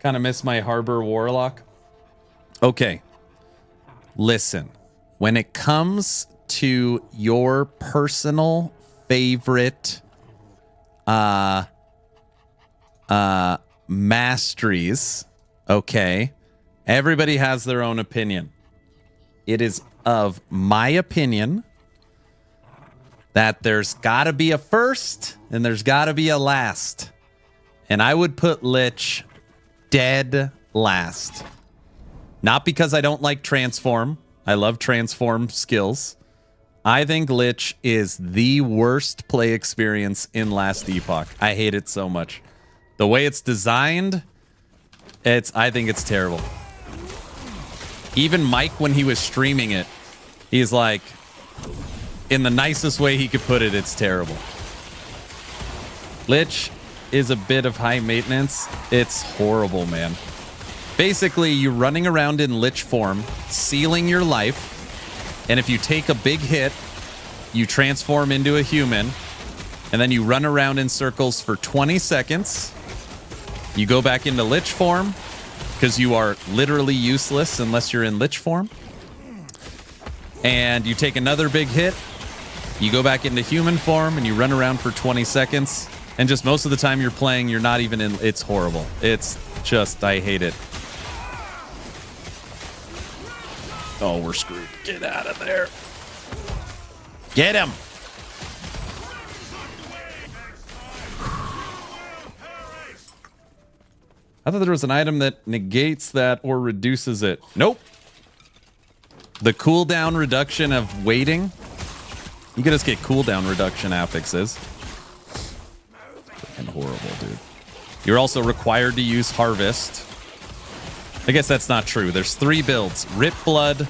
Kind of miss my Harbor Warlock. Okay. Listen. When it comes to your personal favorite masteries, okay, everybody has their own opinion. It is of my opinion that there's got to be a first and there's got to be a last. And I would put Lich dead last. Not because I don't like transform. I love transform skills. I think Lich is the worst play experience in last Epoch. I hate it so much. The way it's designed, I think it's terrible. Even Mike, when he was streaming it, he's like, in the nicest way he could put it, it's terrible. Lich is a bit of high maintenance. It's horrible, man. Basically, you're running around in Lich form, sealing your life, and if you take a big hit, you transform into a human, and then you run around in circles for 20 seconds. You go back into Lich form, because you are literally useless unless you're in Lich form. And you take another big hit, you go back into human form, and you run around for 20 seconds. And just most of the time you're playing, you're not even in... It's horrible. It's just... I hate it. Oh, we're screwed. Get out of there. Get him! I thought there was an item that negates that or reduces it. Nope. The cooldown reduction of waiting. You can just get cooldown reduction affixes. Freaking horrible, dude. You're also required to use Harvest. I guess that's not true. There's 3 builds. Rip Blood,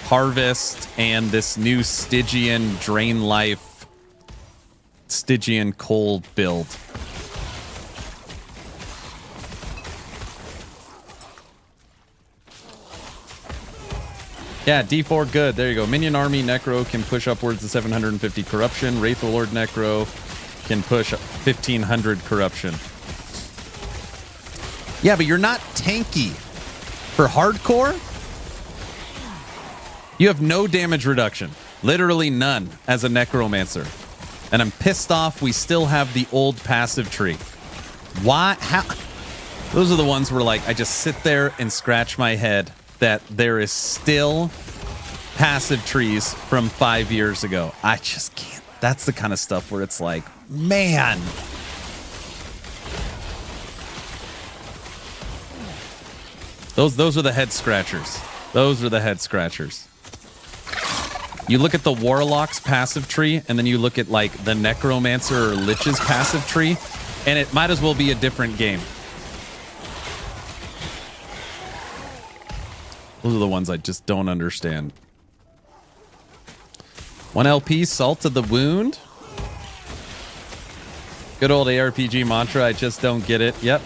Harvest, and this new Stygian Drain Life Stygian Cold build. Yeah, D4 good. There you go. Minion Army Necro can push upwards to 750 corruption. Wraithlord Necro can push 1500 corruption. Yeah, but you're not tanky. For hardcore, you have no damage reduction. Literally none as a Necromancer. And I'm pissed off we still have the old passive tree. Why? How? Those are the ones where like I just sit there and scratch my head that there is still passive trees from 5 years ago. I just can't. That's the kind of stuff where it's like, man. Those are the head scratchers. Those are the head scratchers. You look at the Warlock's passive tree, and then you look at like the Necromancer or Lich's passive tree, and it might as well be a different game. Those are the ones I just don't understand. 1 LP, Salt to the Wound. Good old ARPG mantra, I just don't get it. Yep.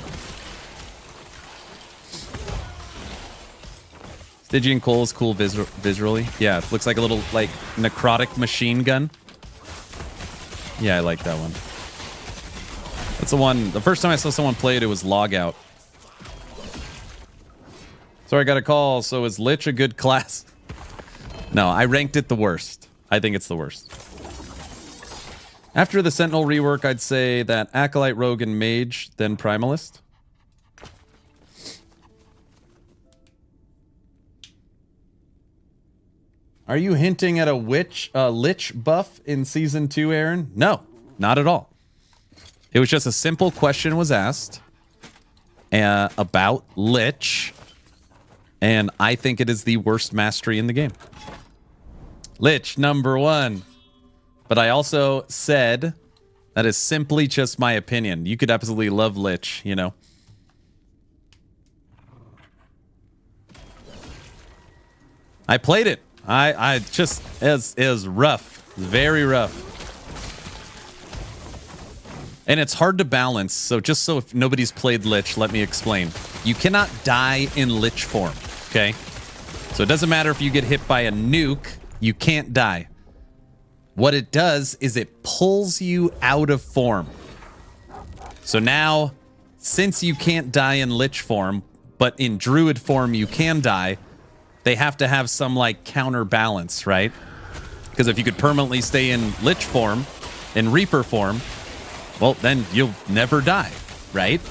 Stygian Coal is cool visually. Yeah, it looks like a little like necrotic machine gun. Yeah, I like that one. That's the one. The first time I saw someone play it, it was Logout. Sorry, I got a call. So is Lich a good class? No, I ranked it the worst. I think it's the worst. After the Sentinel rework, I'd say that Acolyte, Rogue, and Mage, then Primalist. Are you hinting at a Lich buff in Season 2, Aaron? No, not at all. It was just a simple question was asked about Lich, and I think it is the worst mastery in the game. Lich, number 1. But I also said that is simply just my opinion. You could absolutely love Lich, you know. I played it. I just, it was rough. Very rough. And it's hard to balance. So just so if nobody's played Lich, let me explain. You cannot die in Lich form, okay? So it doesn't matter if you get hit by a nuke, you can't die. What it does is it pulls you out of form. So now, since you can't die in Lich form, but in Druid form you can die, they have to have some like counterbalance, right? Because if you could permanently stay in Lich form, in Reaper form, well, then you'll never die, right?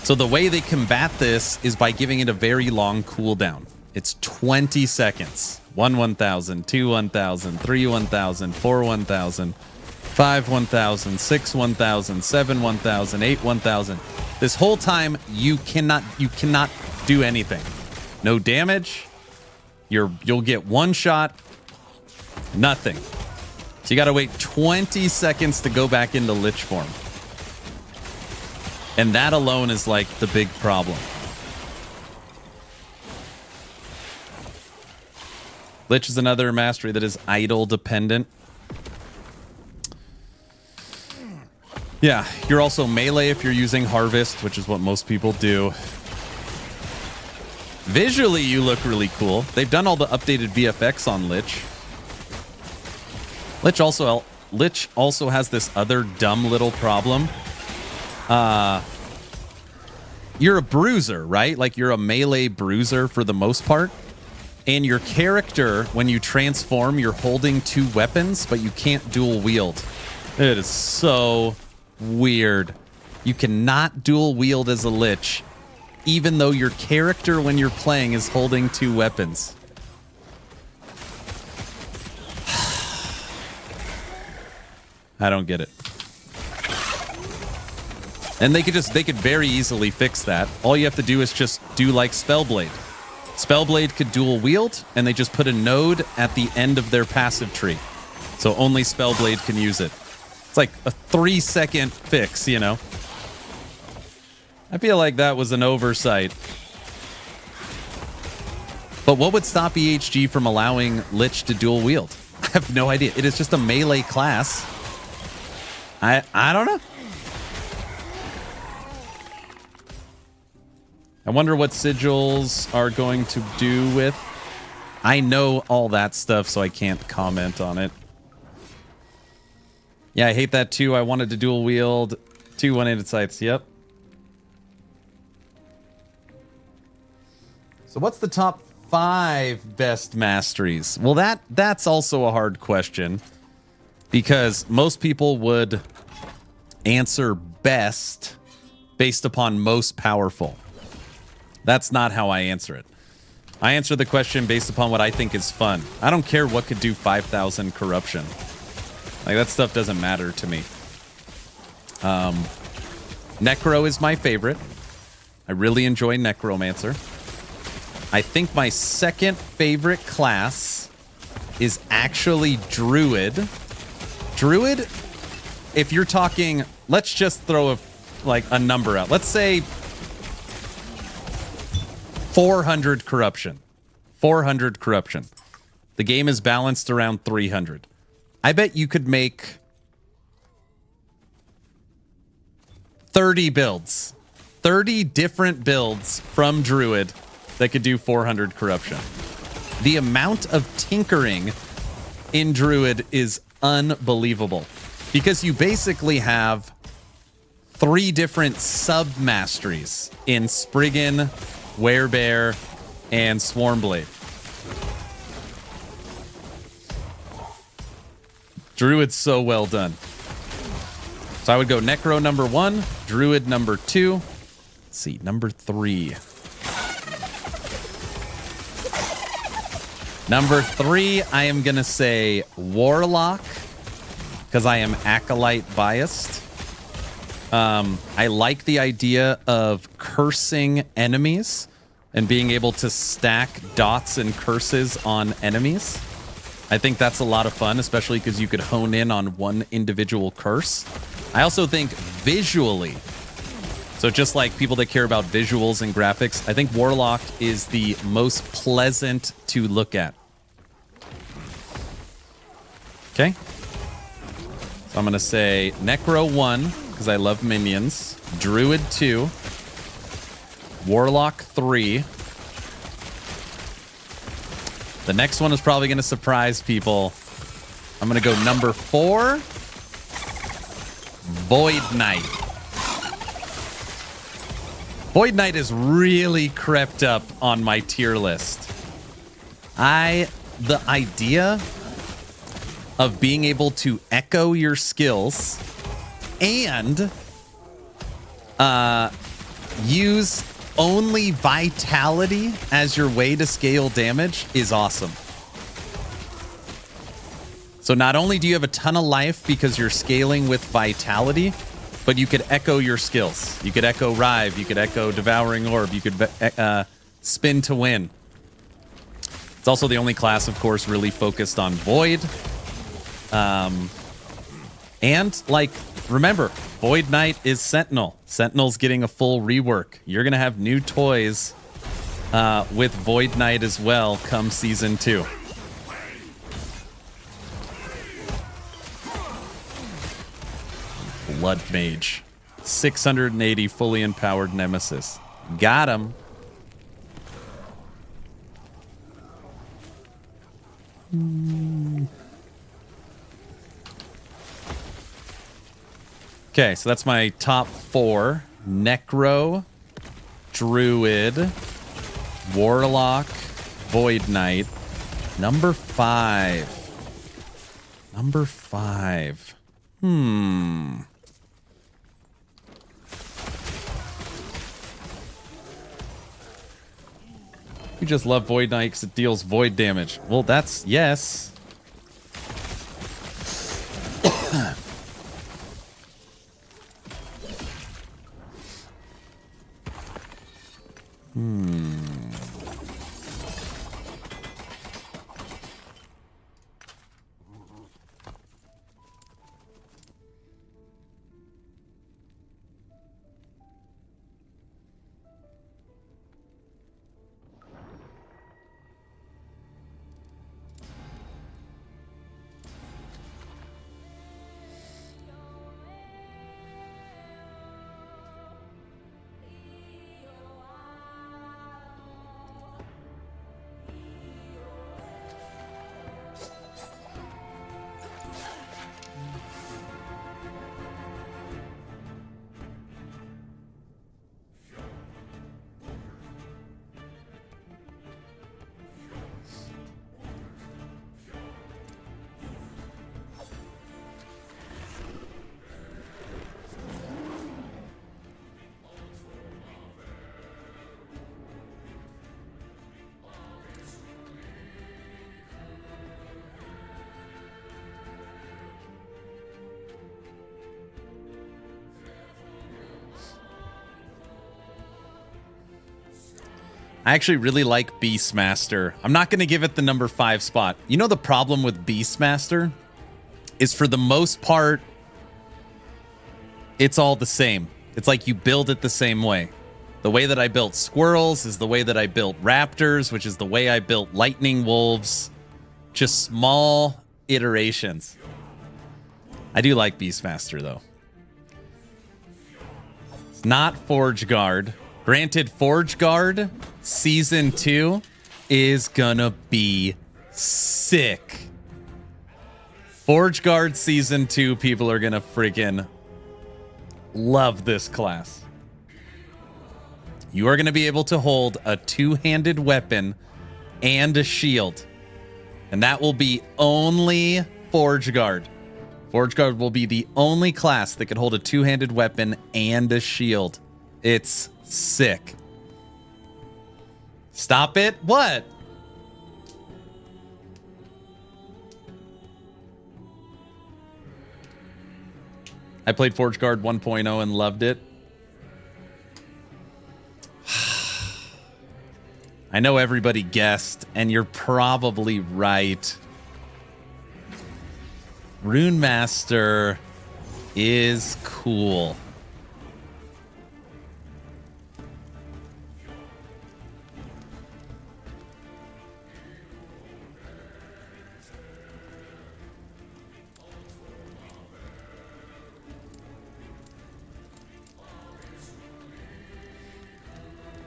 So the way they combat this is by giving it a very long cooldown. It's 20 seconds. 1,000, 2 1,000, 3 1,000, 4 1,000, 5 1,000, 6 1,000, 7 1,000, 8 1,000. This whole time you cannot do anything. No damage. You'll get one shot. Nothing. So you got to wait 20 seconds to go back into Lich form. And that alone is like the big problem. Lich is another mastery that is idle dependent. Yeah, you're also melee if you're using Harvest, which is what most people do. Visually, you look really cool. They've done all the updated VFX on Lich. Lich also has this other dumb little problem. You're a bruiser, right? Like you're a melee bruiser for the most part. And your character, when you transform, you're holding 2 weapons, but you can't dual wield. It is so weird. You cannot dual wield as a Lich, even though your character, when you're playing, is holding 2 weapons. I don't get it. And they could very easily fix that. All you have to do is just do like Spellblade. Spellblade could dual wield, and they just put a node at the end of their passive tree. So only Spellblade can use it. It's like a 3-second fix, you know? I feel like that was an oversight. But what would stop EHG from allowing Lich to dual wield? I have no idea. It is just a melee class. I don't know. I wonder what sigils are going to do with. I know all that stuff, so I can't comment on it. Yeah, I hate that too. I wanted to dual wield 2 one-handed scythes. Yep. So what's the top 5 best masteries? Well, that's also a hard question, because most people would answer best based upon most powerful. That's not how I answer it. I answer the question based upon what I think is fun. I don't care what could do 5,000 corruption. Like, that stuff doesn't matter to me. Necro is my favorite. I really enjoy Necromancer. I think my second favorite class is actually Druid. Druid, if you're talking, let's just throw a number out. Let's say 400 corruption. 400 corruption. The game is balanced around 300. I bet you could make 30 builds. 30 different builds from Druid that could do 400 corruption. The amount of tinkering in Druid is unbelievable because you basically have 3 different sub-masteries in Spriggan, Werebear, and Swarmblade. Druid's so well done. So I would go Necro number 1, Druid number 2. Let's see, number 3. Number 3, I am going to say Warlock, because I am Acolyte biased. I like the idea of cursing enemies and being able to stack dots and curses on enemies. I think that's a lot of fun, especially because you could hone in on one individual curse. I also think visually, so just like people that care about visuals and graphics, I think Warlock is the most pleasant to look at. Okay. So I'm going to say Necro 1, because I love minions. Druid 2. Warlock 3. The next one is probably going to surprise people. I'm going to go number 4. Void Knight. Void Knight has really crept up on my tier list. The idea of being able to echo your skills and use only vitality as your way to scale damage is awesome. So not only do you have a ton of life because you're scaling with vitality, but you could echo your skills. You could echo Rive, you could echo Devouring Orb, you could spin to win. It's also the only class, of course, really focused on Void. And, like, remember, Void Knight is Sentinel. Sentinel's getting a full rework. You're going to have new toys with Void Knight as well come Season 2. Blood Mage. 680 fully empowered Nemesis. Got him. Okay, so that's my top 4. Necro, Druid, Warlock, Void Knight. Number 5. Number 5. You just love Void Knight because it deals void damage. Well, that's yes. I actually really like Beastmaster. I'm not going to give it the number 5 spot. You know, the problem with Beastmaster is, for the most part, it's all the same. It's like you build it the same way. The way that I built squirrels is the way that I built raptors, which is the way I built lightning wolves. Just small iterations. I do like Beastmaster, though. It's not Forge Guard. Granted, Forge Guard Season 2 is gonna be sick. Forge Guard Season 2, people are gonna freaking love this class. You are gonna be able to hold a 2-handed weapon and a shield. And that will be only Forge Guard. Forge Guard will be the only class that can hold a 2-handed weapon and a shield. It's sick. Stop it? What? I played Forge Guard 1.0 and loved it. I know everybody guessed, and you're probably right. Rune Master is cool.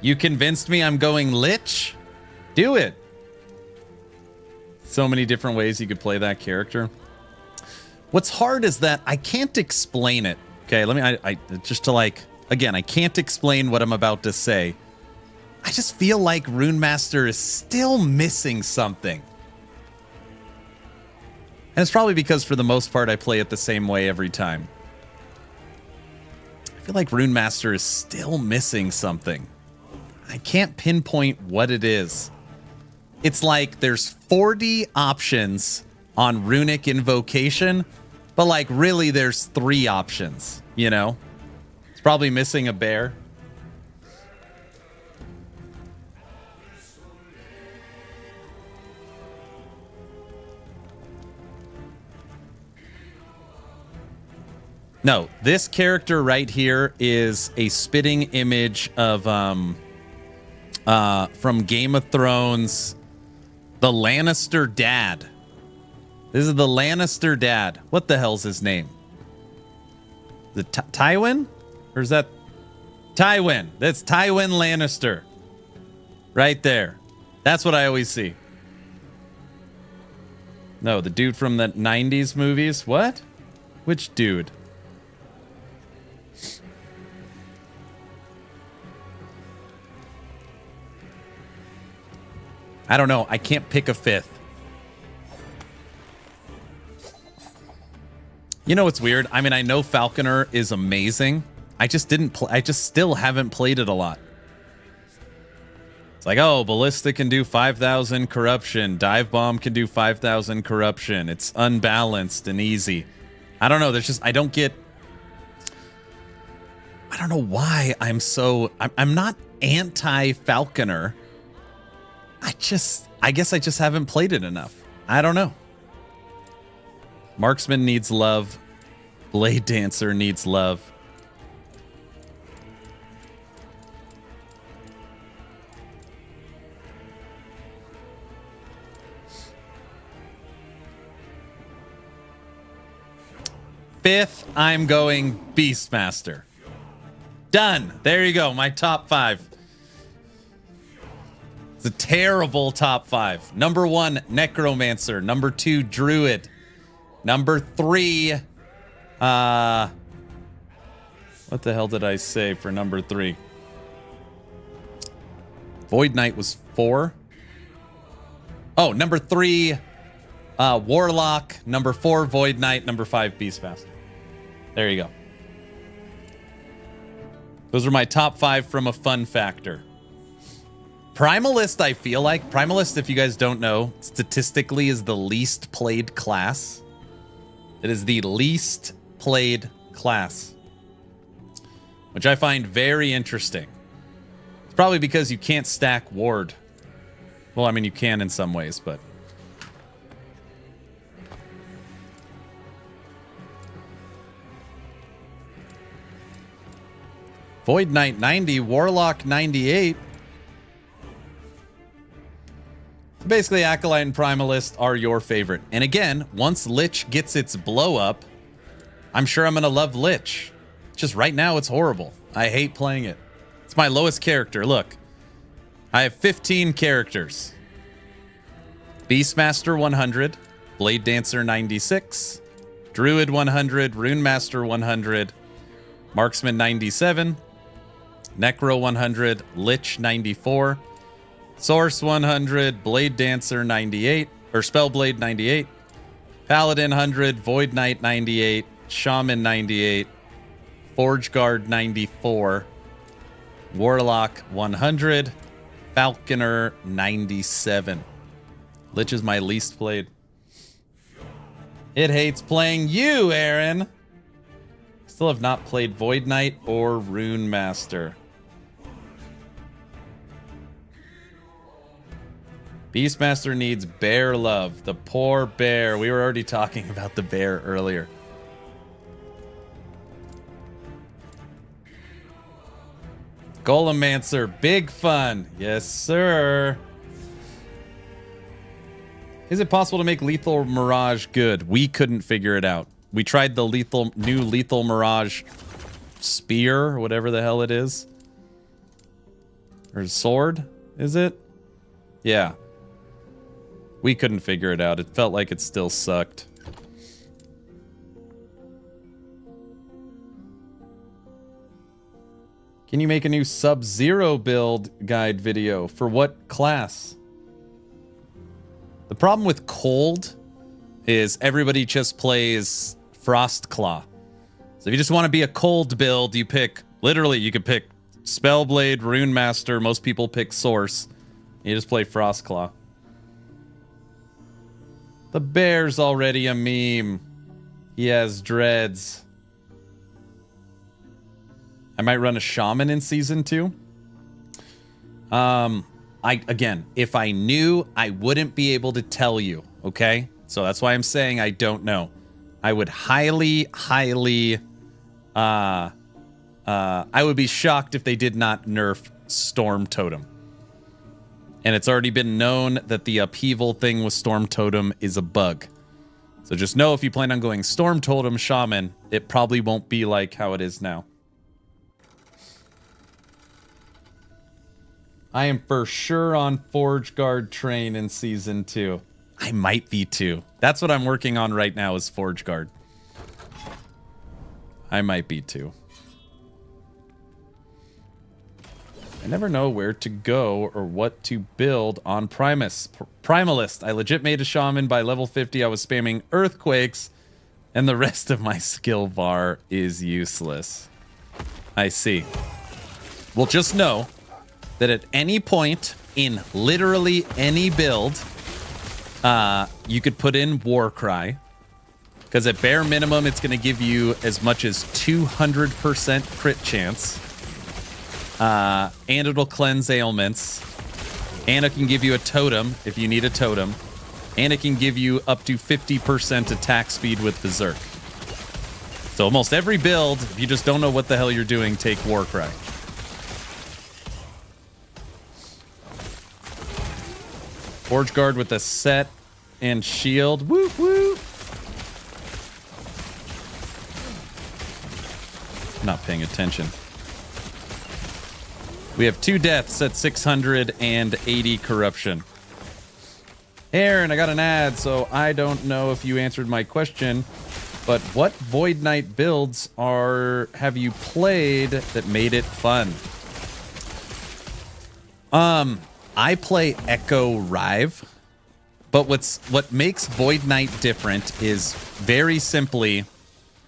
You convinced me I'm going Lich? Do it. So many different ways you could play that character. What's hard is that I can't explain it. Okay, let me, I just to like, again, I can't explain what I'm about to say. I just feel like Rune Master is still missing something. And it's probably because, for the most part, I play it the same way every time. I feel like Rune Master is still missing something. I can't pinpoint what it is. It's like there's 40 options on Runic Invocation, but like really there's 3 options, you know? It's probably missing a bear. No, this character right here is a spitting image of from Game of Thrones, the Lannister dad. This is the Lannister dad. What the hell's his name? The Tywin? Or is that Tywin? That's Tywin Lannister. Right there. That's what I always see. No, the dude from the 90s movies. What? Which dude? I don't know. I can't pick a 5th. You know what's weird? I mean, I know Falconer is amazing. I just didn't I just still haven't played it a lot. It's like, oh, Ballista can do 5,000 corruption. Dive Bomb can do 5,000 corruption. It's unbalanced and easy. I don't know. There's just, I don't know why I'm not anti-Falconer. I guess I just haven't played it enough. I don't know. Marksman needs love. Blade Dancer needs love. Fifth, I'm going Beastmaster. Done. There you go. My top 5. It's a terrible top 5. Number 1, Necromancer. Number 2, Druid. Number 3, what the hell did I say for number 3? Void Knight was 4. Oh, number 3, Warlock. Number 4, Void Knight. Number 5, Beastmaster. There you go. Those are my top 5 from a fun factor. Primalist, I feel like. Primalist, if you guys don't know, statistically is the least played class. It is the least played class, which I find very interesting. It's probably because you can't stack ward. Well, I mean, you can in some ways, but... Void Knight 90, Warlock 98. Basically, Acolyte and Primalist are your favorite. And again, once Lich gets its blow up, I'm sure I'm going to love Lich. Just right now, it's horrible. I hate playing it. It's my lowest character. Look, I have 15 characters. Beastmaster 100, Blade Dancer 96, Druid 100, Rune Master 100, Marksman 97, Necro 100, Lich 94, Source 100, Blade Dancer 98, or Spellblade 98, Paladin 100, Void Knight 98, Shaman 98, Forge Guard 94, Warlock 100, Falconer 97. Lich is my least played. It hates playing you, Aaron. Still have not played Void Knight or Rune Master. Beastmaster needs bear love. The poor bear. We were already talking about the bear earlier. Golemancer, big fun. Yes, sir. Is it possible to make Lethal Mirage good? We couldn't figure it out. We tried the new Lethal Mirage spear, or whatever the hell it is. Or sword, is it? Yeah. We couldn't figure it out. It felt like it still sucked. Can you make a new Sub-Zero build guide video? For what class? The problem with cold is everybody just plays Frostclaw. So if you just want to be a cold build, you pick, literally, you could pick Spellblade, Rune Master. Most people pick Source. You just play Frostclaw. The bear's already a meme. He has dreads. I might run a shaman in season 2. Again, if I knew, I wouldn't be able to tell you, okay? So that's why I'm saying I don't know. I would highly, I would be shocked if they did not nerf Storm Totem. And it's already been known that the upheaval thing with Storm Totem is a bug. So just know if you plan on going Storm Totem Shaman, it probably won't be like how it is now. I am for sure on Forge Guard train in season 2. I might be too. That's what I'm working on right now is Forge Guard. I might be too. I never know where to go or what to build on Primalist. I legit made a shaman by level 50. I was spamming earthquakes, and the rest of my skill bar is useless. I see. Well, just know that at any point in literally any build, you could put in Warcry, because at bare minimum, it's going to give you as much as 200% crit chance. And it'll cleanse ailments. And it can give you a totem if you need a totem. And it can give you up to 50% attack speed with Berserk. So almost every build, if you just don't know what the hell you're doing, take Warcry. Forge Guard with a set and shield. Woo woo. Not paying attention. We have 2 deaths at 680 corruption. Aaron, I got an ad, so I don't know if you answered my question, but what Void Knight builds have you played that made it fun? I play Echo Rive, but what makes Void Knight different is very simply,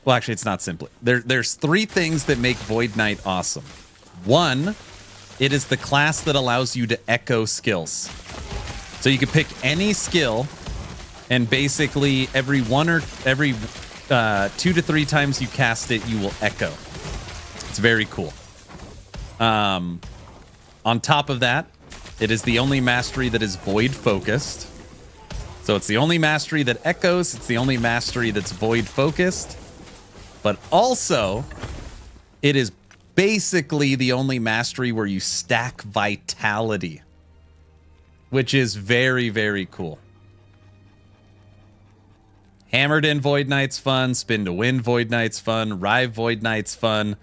well, actually, it's not simply. There's 3 things that make Void Knight awesome. 1, it is the class that allows you to echo skills. So you can pick any skill, and basically every 2 to 3 times you cast it, you will echo. It's very cool. On top of that, it is the only mastery that is void focused. So it's the only mastery that echoes. It's the only mastery that's void focused. But also, it is basically the only mastery where you stack vitality, which is very, very cool. Hammered in Void Knight's fun. Spin to win Void Knight's fun. Rive Void Knight's fun.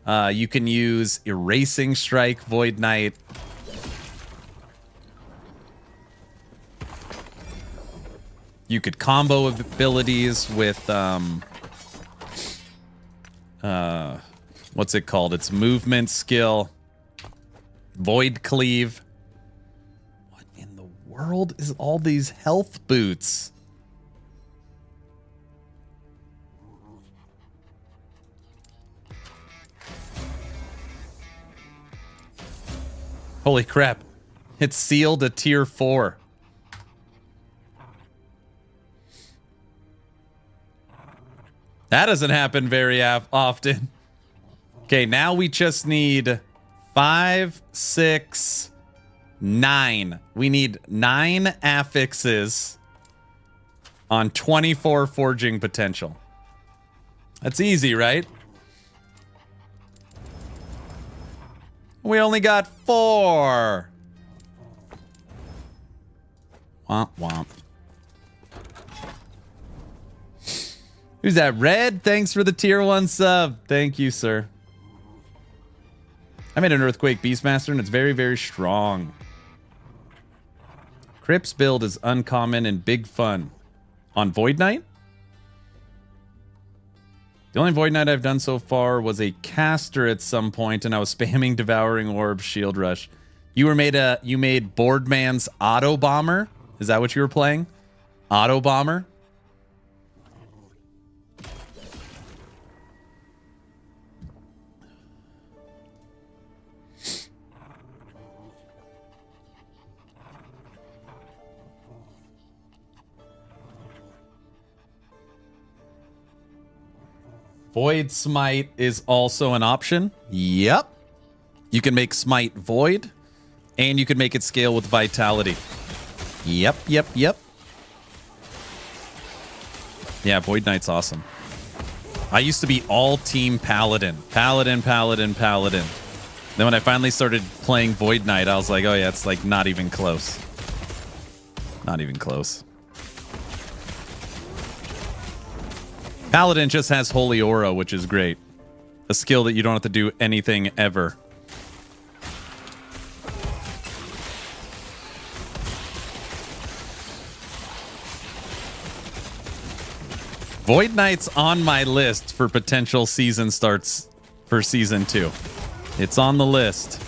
You can use Erasing Strike Void Knight. You could combo abilities with what's it called? It's movement skill. Void Cleave. What in the world is all these health boots? Holy crap. It's sealed at tier 4. That doesn't happen very often. Okay, now we just need 5, 6, 9. We need 9 affixes on 24 forging potential. That's easy, right? We only got 4. Womp womp. Who's that? Red? Thanks for the tier 1 sub. Thank you, sir. I made an Earthquake Beastmaster and it's very, very strong. Crypt's build is uncommon and big fun. On Void Knight? The only Void Knight I've done so far was a caster at some point, and I was spamming Devouring Orb Shield Rush. You made Boardman's Auto Bomber? Is that what you were playing? Auto Bomber? Void Smite is also an option. Yep. You can make Smite Void, and you can make it scale with Vitality. Yep. Yeah, Void Knight's awesome. I used to be all team Paladin. Paladin. Then when I finally started playing Void Knight, I was like, oh yeah, it's like not even close. Not even close. Paladin just has Holy Aura, which is great. A skill that you don't have to do anything ever. Void Knight's on my list for potential season starts for season 2. It's on the list.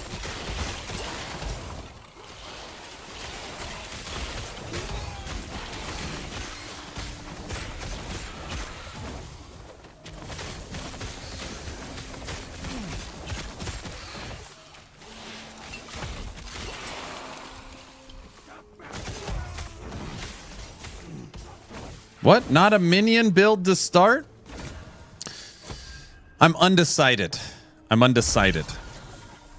What? Not a minion build to start? I'm undecided.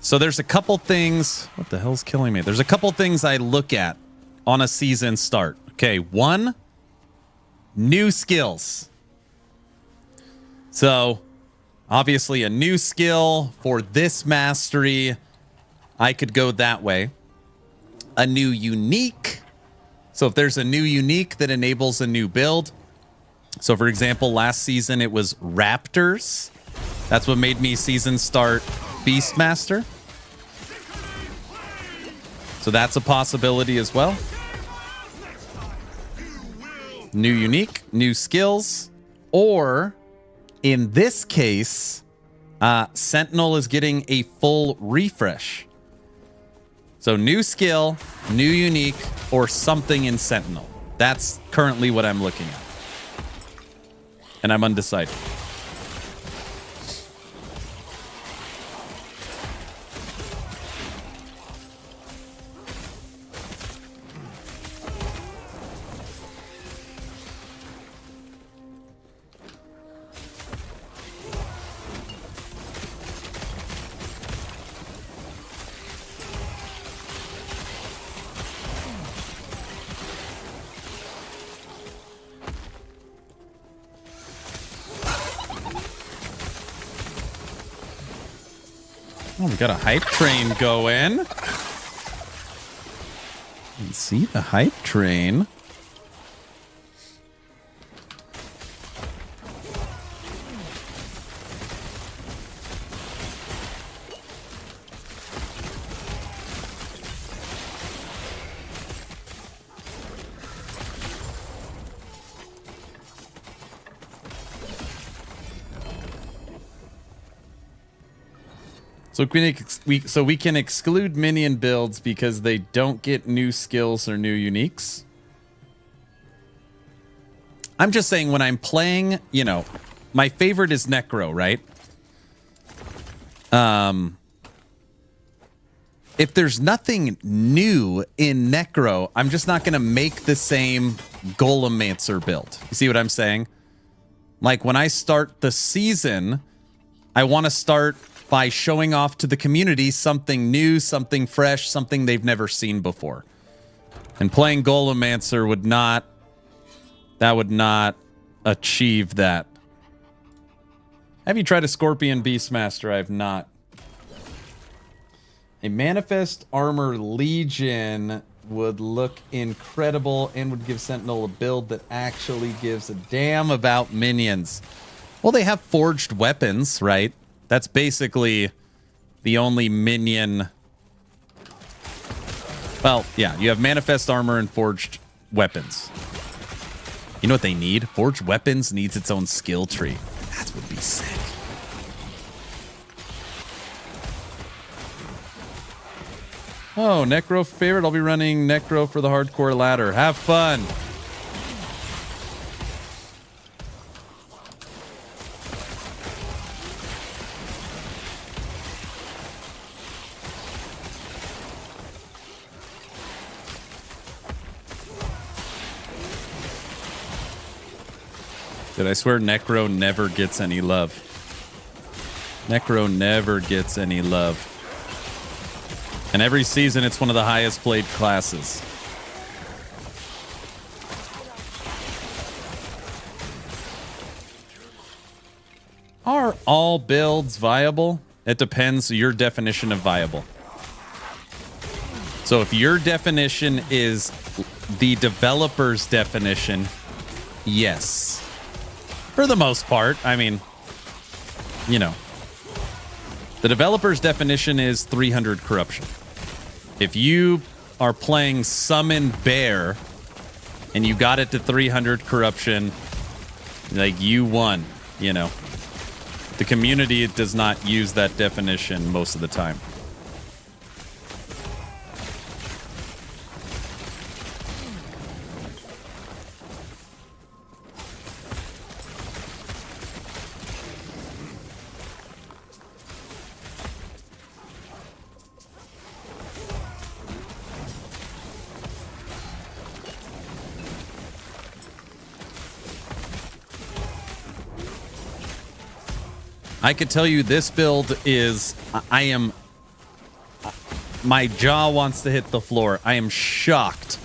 So there's a couple things. What the hell's killing me? There's a couple things I look at on a season start. Okay, 1, new skills. So obviously a new skill for this mastery. I could go that way. A new unique. So if there's a new unique that enables a new build. So for example, last season it was Raptors. That's what made me season start Beastmaster. So that's a possibility as well. New unique, new skills. Or in this case, Sentinel is getting a full refresh. So new skill, new unique, or something in Sentinel. That's currently what I'm looking at. And I'm undecided. Oh, we got a hype train going. You can see the hype train. So we can exclude minion builds because they don't get new skills or new uniques. I'm just saying when I'm playing, you know, my favorite is Necro, right? If there's nothing new in Necro, I'm just not going to make the same Golemancer build. You see what I'm saying? Like when I start the season, I want to start by showing off to the community something new, something fresh, something they've never seen before. And playing Golemancer would not achieve that. Have you tried a Scorpion Beastmaster? I have not. A Manifest Armor Legion would look incredible and would give Sentinel a build that actually gives a damn about minions. Well, they have forged weapons, right? That's basically the only minion. Well, yeah, you have Manifest Armor and Forged Weapons. You know what they need? Forged Weapons needs its own skill tree. That would be sick. Oh, Necro favorite. I'll be running Necro for the hardcore ladder. Have fun. Dude, I swear Necro never gets any love. Necro never gets any love. And every season, it's one of the highest played classes. Are all builds viable? It depends your definition of viable. So if your definition is the developer's definition, yes. For the most part, I mean, you know, the developer's definition is 300 corruption. If you are playing Summon Bear and you got it to 300 corruption, like you won, you know. The community does not use that definition most of the time. I could tell you this build is, my jaw wants to hit the floor. I am shocked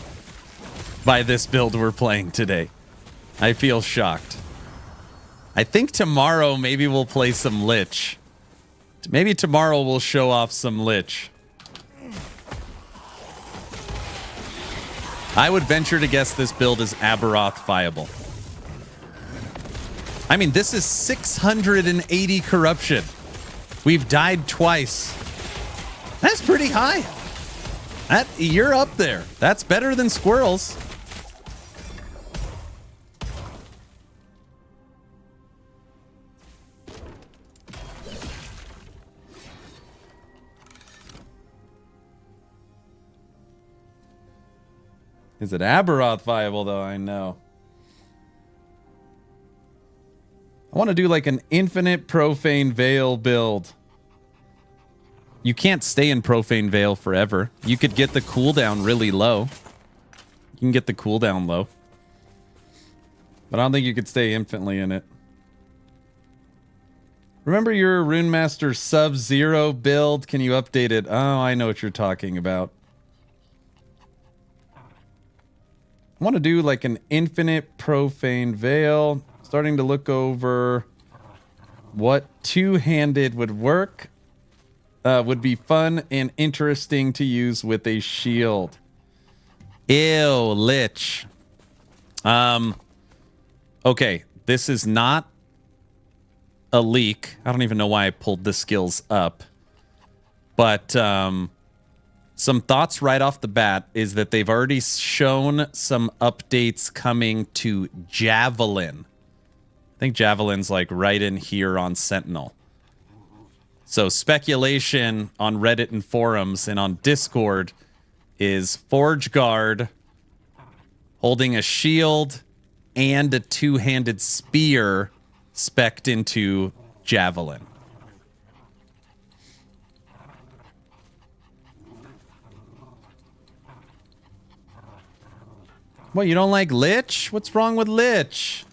by this build we're playing today. I feel shocked. I think tomorrow maybe we'll play some Lich. Maybe tomorrow we'll show off some Lich. I would venture to guess this build is Aberoth viable. I mean, this is 680 corruption. We've died twice. That's pretty high. You're up there. That's better than squirrels. Is it Aberoth viable, though? I know. I want to do like an infinite Profane Veil build. You can't stay in Profane Veil forever. You could get the cooldown really low. You can get the cooldown low. But I don't think you could stay infinitely in it. Remember your Rune Master Sub-Zero build? Can you update it? Oh, I know what you're talking about. I want to do like an infinite Profane Veil. Starting to look over what two-handed would work. would be fun and interesting to use with a shield. Ew, Lich. Okay, this is not a leak. I don't even know why I pulled the skills up. But some thoughts right off the bat is that they've already shown some updates coming to Javelin. I think Javelin's like right in here on Sentinel. So speculation on Reddit and forums and on Discord is Forge Guard holding a shield and a two-handed spear spec'd into Javelin. What, you don't like Lich? What's wrong with Lich?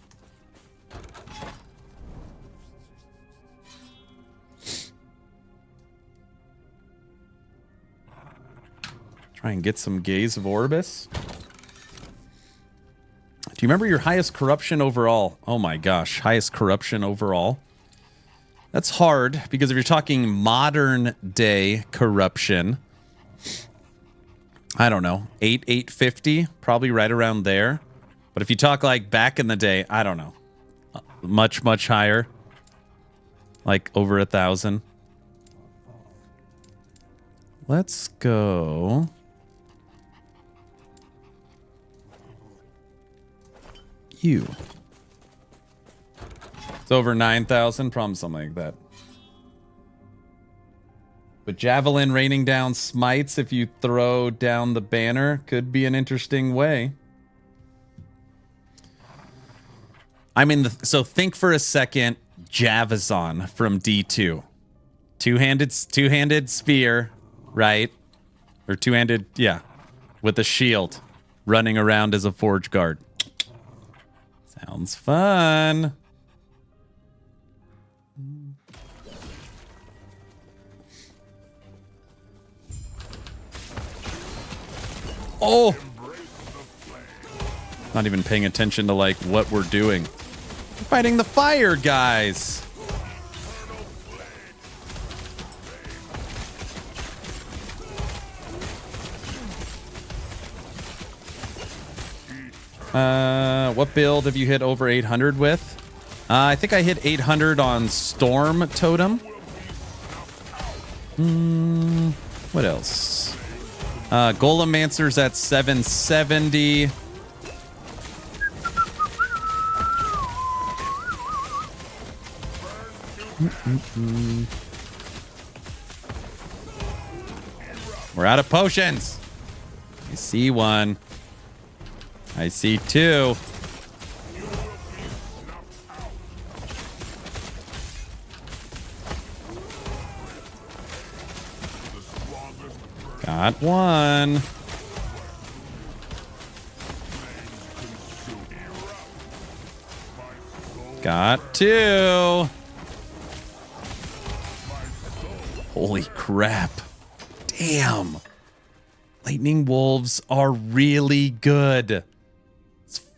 Try and get some Gaze of Orbis. Do you remember your highest corruption overall? Oh my gosh, highest corruption overall. That's hard because if you're talking modern day corruption, I don't know, 850, probably right around there. But if you talk like back in the day, I don't know, much, much higher, like over 1,000. Let's go. You. It's over 9,000, probably something like that. But Javelin raining down smites if you throw down the banner could be an interesting way. I mean, so think for a second, Javazon from D2. Two-handed spear, right? Or two-handed, yeah, with a shield running around as a Forge Guard. Sounds fun. Oh! Not even paying attention to, like, what we're doing. We're fighting the fire, guys! What build have you hit over 800 with? I think I hit 800 on Storm Totem. What else? Golemancer's at 770. We're out of potions. I see one. I see two. Got one. Got two. Holy crap. Damn. Lightning Wolves are really good.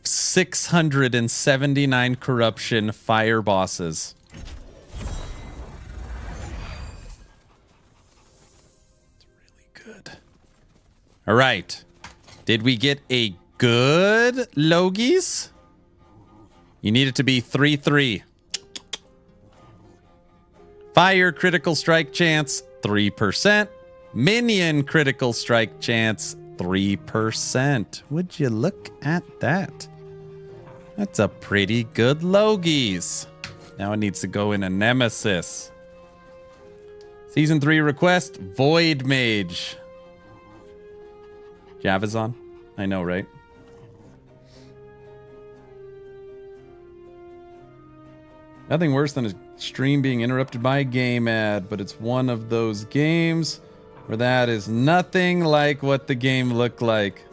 679 corruption fire bosses. It's really good. All right. Did we get a good Logies? You need it to be 3-3. Fire critical strike chance, 3%. Minion critical strike chance, 3%. Would you look at that? That's a pretty good Logies. Now it needs to go in a Nemesis. Season 3 request, Void Mage. Javazon? I know, right? Nothing worse than a stream being interrupted by a game ad, but it's one of those games where that is nothing like what the game looked like.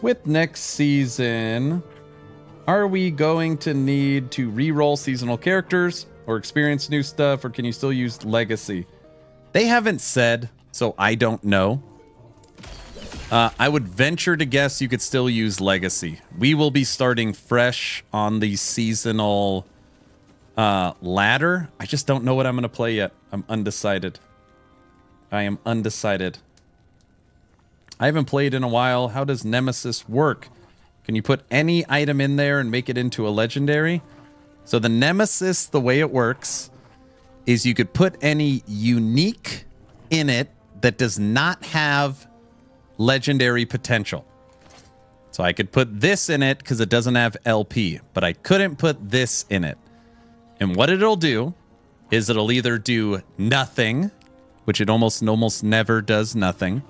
With next season, are we going to need to re-roll seasonal characters or experience new stuff, or can you still use Legacy? They haven't said, so I don't know. I would venture to guess you could still use Legacy. We will be starting fresh on the seasonal ladder. I just don't know what I'm going to play yet. I'm undecided. I am undecided. I haven't played in a while. How does Nemesis work? Can you put any item in there and make it into a legendary? So the Nemesis, the way it works is you could put any unique in it that does not have legendary potential. So I could put this in it because it doesn't have LP, but I couldn't put this in it. And what it'll do is it'll either do nothing, which it almost never does nothing.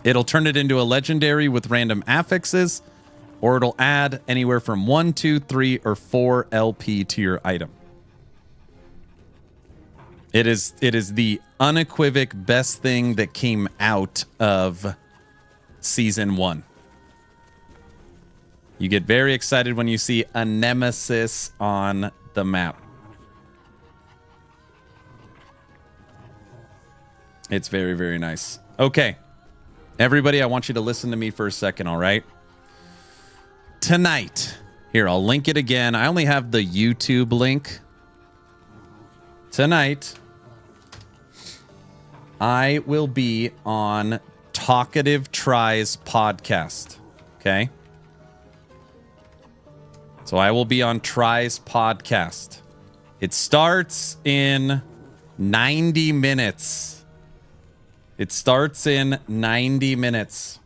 It'll turn it into a legendary with random affixes, or it'll add anywhere from 1, 2, 3, or 4 LP to your item. It is the unequivocal best thing that came out of Season 1. You get very excited when you see a Nemesis on the map. It's very, very nice. Okay. Everybody, I want you to listen to me for a second, all right? Tonight, here, I'll link it again. I only have the YouTube link. Tonight, I will be on Talkative Tries podcast, okay? So I will be on Tries podcast. It starts in 90 minutes. It starts in 90 minutes.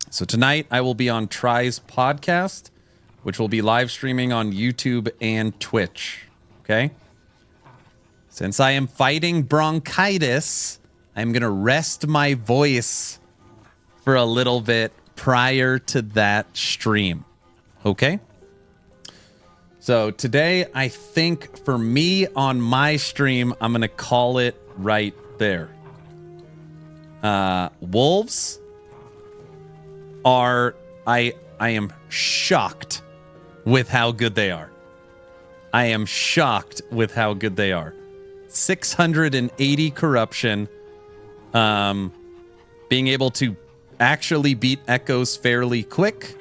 So tonight I will be on Tries podcast, which will be live streaming on YouTube and Twitch, okay? Since I am fighting bronchitis, I'm going to rest my voice for a little bit prior to that stream, okay? So today, I think for me on my stream, I'm going to call it right there. Wolves are... I am shocked with how good they are. I am shocked with how good they are. 680 corruption. Being able to actually beat echoes fairly quick.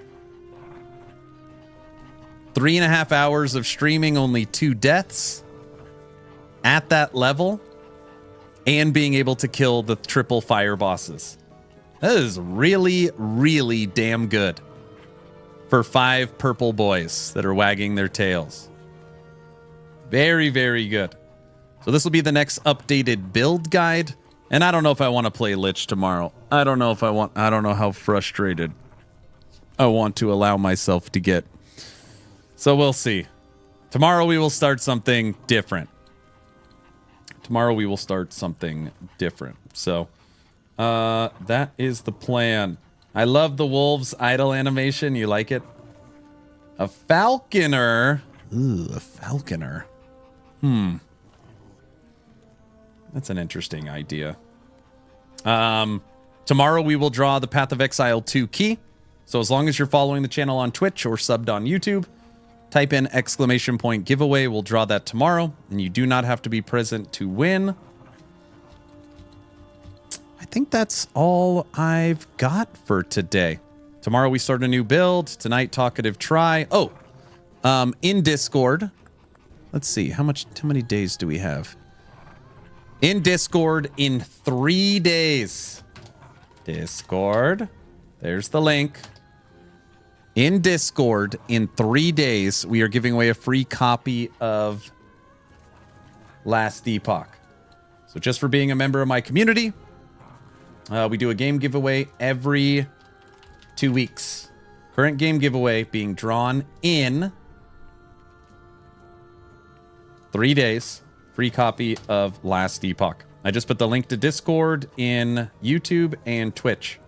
3.5 hours of streaming, only 2 deaths at that level, and being able to kill the triple fire bosses. That is really, really damn good for 5 purple boys that are wagging their tails. Very, very good. So this will be the next updated build guide, and I don't know if I want to play Lich tomorrow. I don't know how frustrated I want to allow myself to get. So we'll see. Tomorrow we will start something different. So that is the plan. I love the wolves idle animation. You like it? A falconer. Ooh, a falconer. That's an interesting idea. Tomorrow we will draw the Path of Exile 2 key. So as long as you're following the channel on Twitch or subbed on YouTube, type in !giveaway. We'll draw that tomorrow, and you do not have to be present to win. I think that's all I've got for today. Tomorrow we start a new build. Tonight, Talkative Try. Oh, in Discord. Let's see, how many days do we have? In Discord in 3 days. Discord. There's the link. In Discord, in 3 days, we are giving away a free copy of Last Epoch. So just for being a member of my community, we do a game giveaway every 2 weeks. Current game giveaway being drawn in 3 days. Free copy of Last Epoch. I just put the link to Discord in YouTube and Twitch.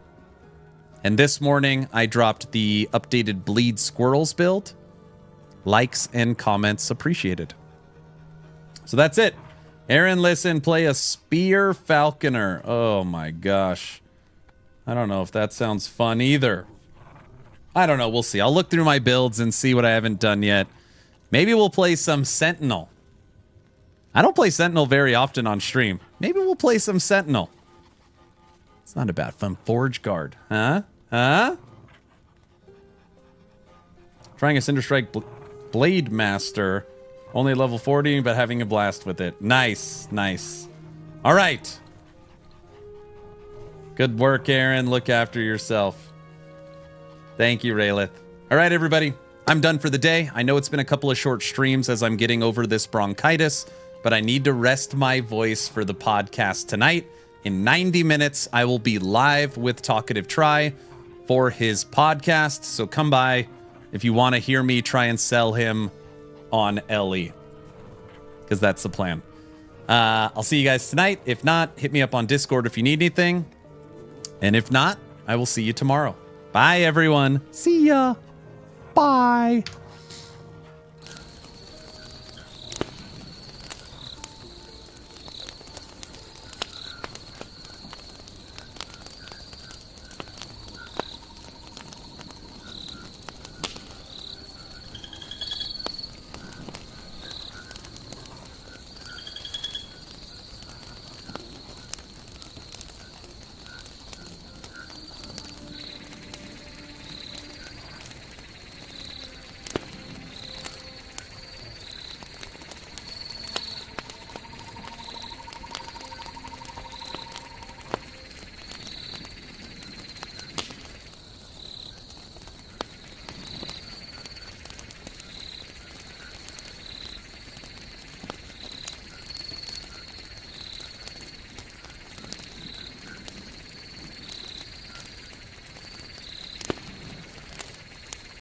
And this morning, I dropped the updated Bleed Squirrels build. Likes and comments appreciated. So that's it. Aaron, listen, play a Spear Falconer. Oh my gosh. I don't know if that sounds fun either. I don't know. We'll see. I'll look through my builds and see what I haven't done yet. Maybe we'll play some Sentinel. I don't play Sentinel very often on stream. Maybe we'll play some Sentinel. It's not a bad fun. Forge Guard. Huh? Trying a Cinder Strike Blade Master. Only level 40, but having a blast with it. Nice. All right. Good work, Aaron. Look after yourself. Thank you, Raylith. All right, everybody. I'm done for the day. I know it's been a couple of short streams as I'm getting over this bronchitis, but I need to rest my voice for the podcast tonight. In 90 minutes, I will be live with Talkative Try for his podcast. So come by if you want to hear me try and sell him on LE, because that's the plan. I'll see you guys tonight. If not, hit me up on Discord if you need anything. And if not, I will see you tomorrow. Bye, everyone. See ya. Bye.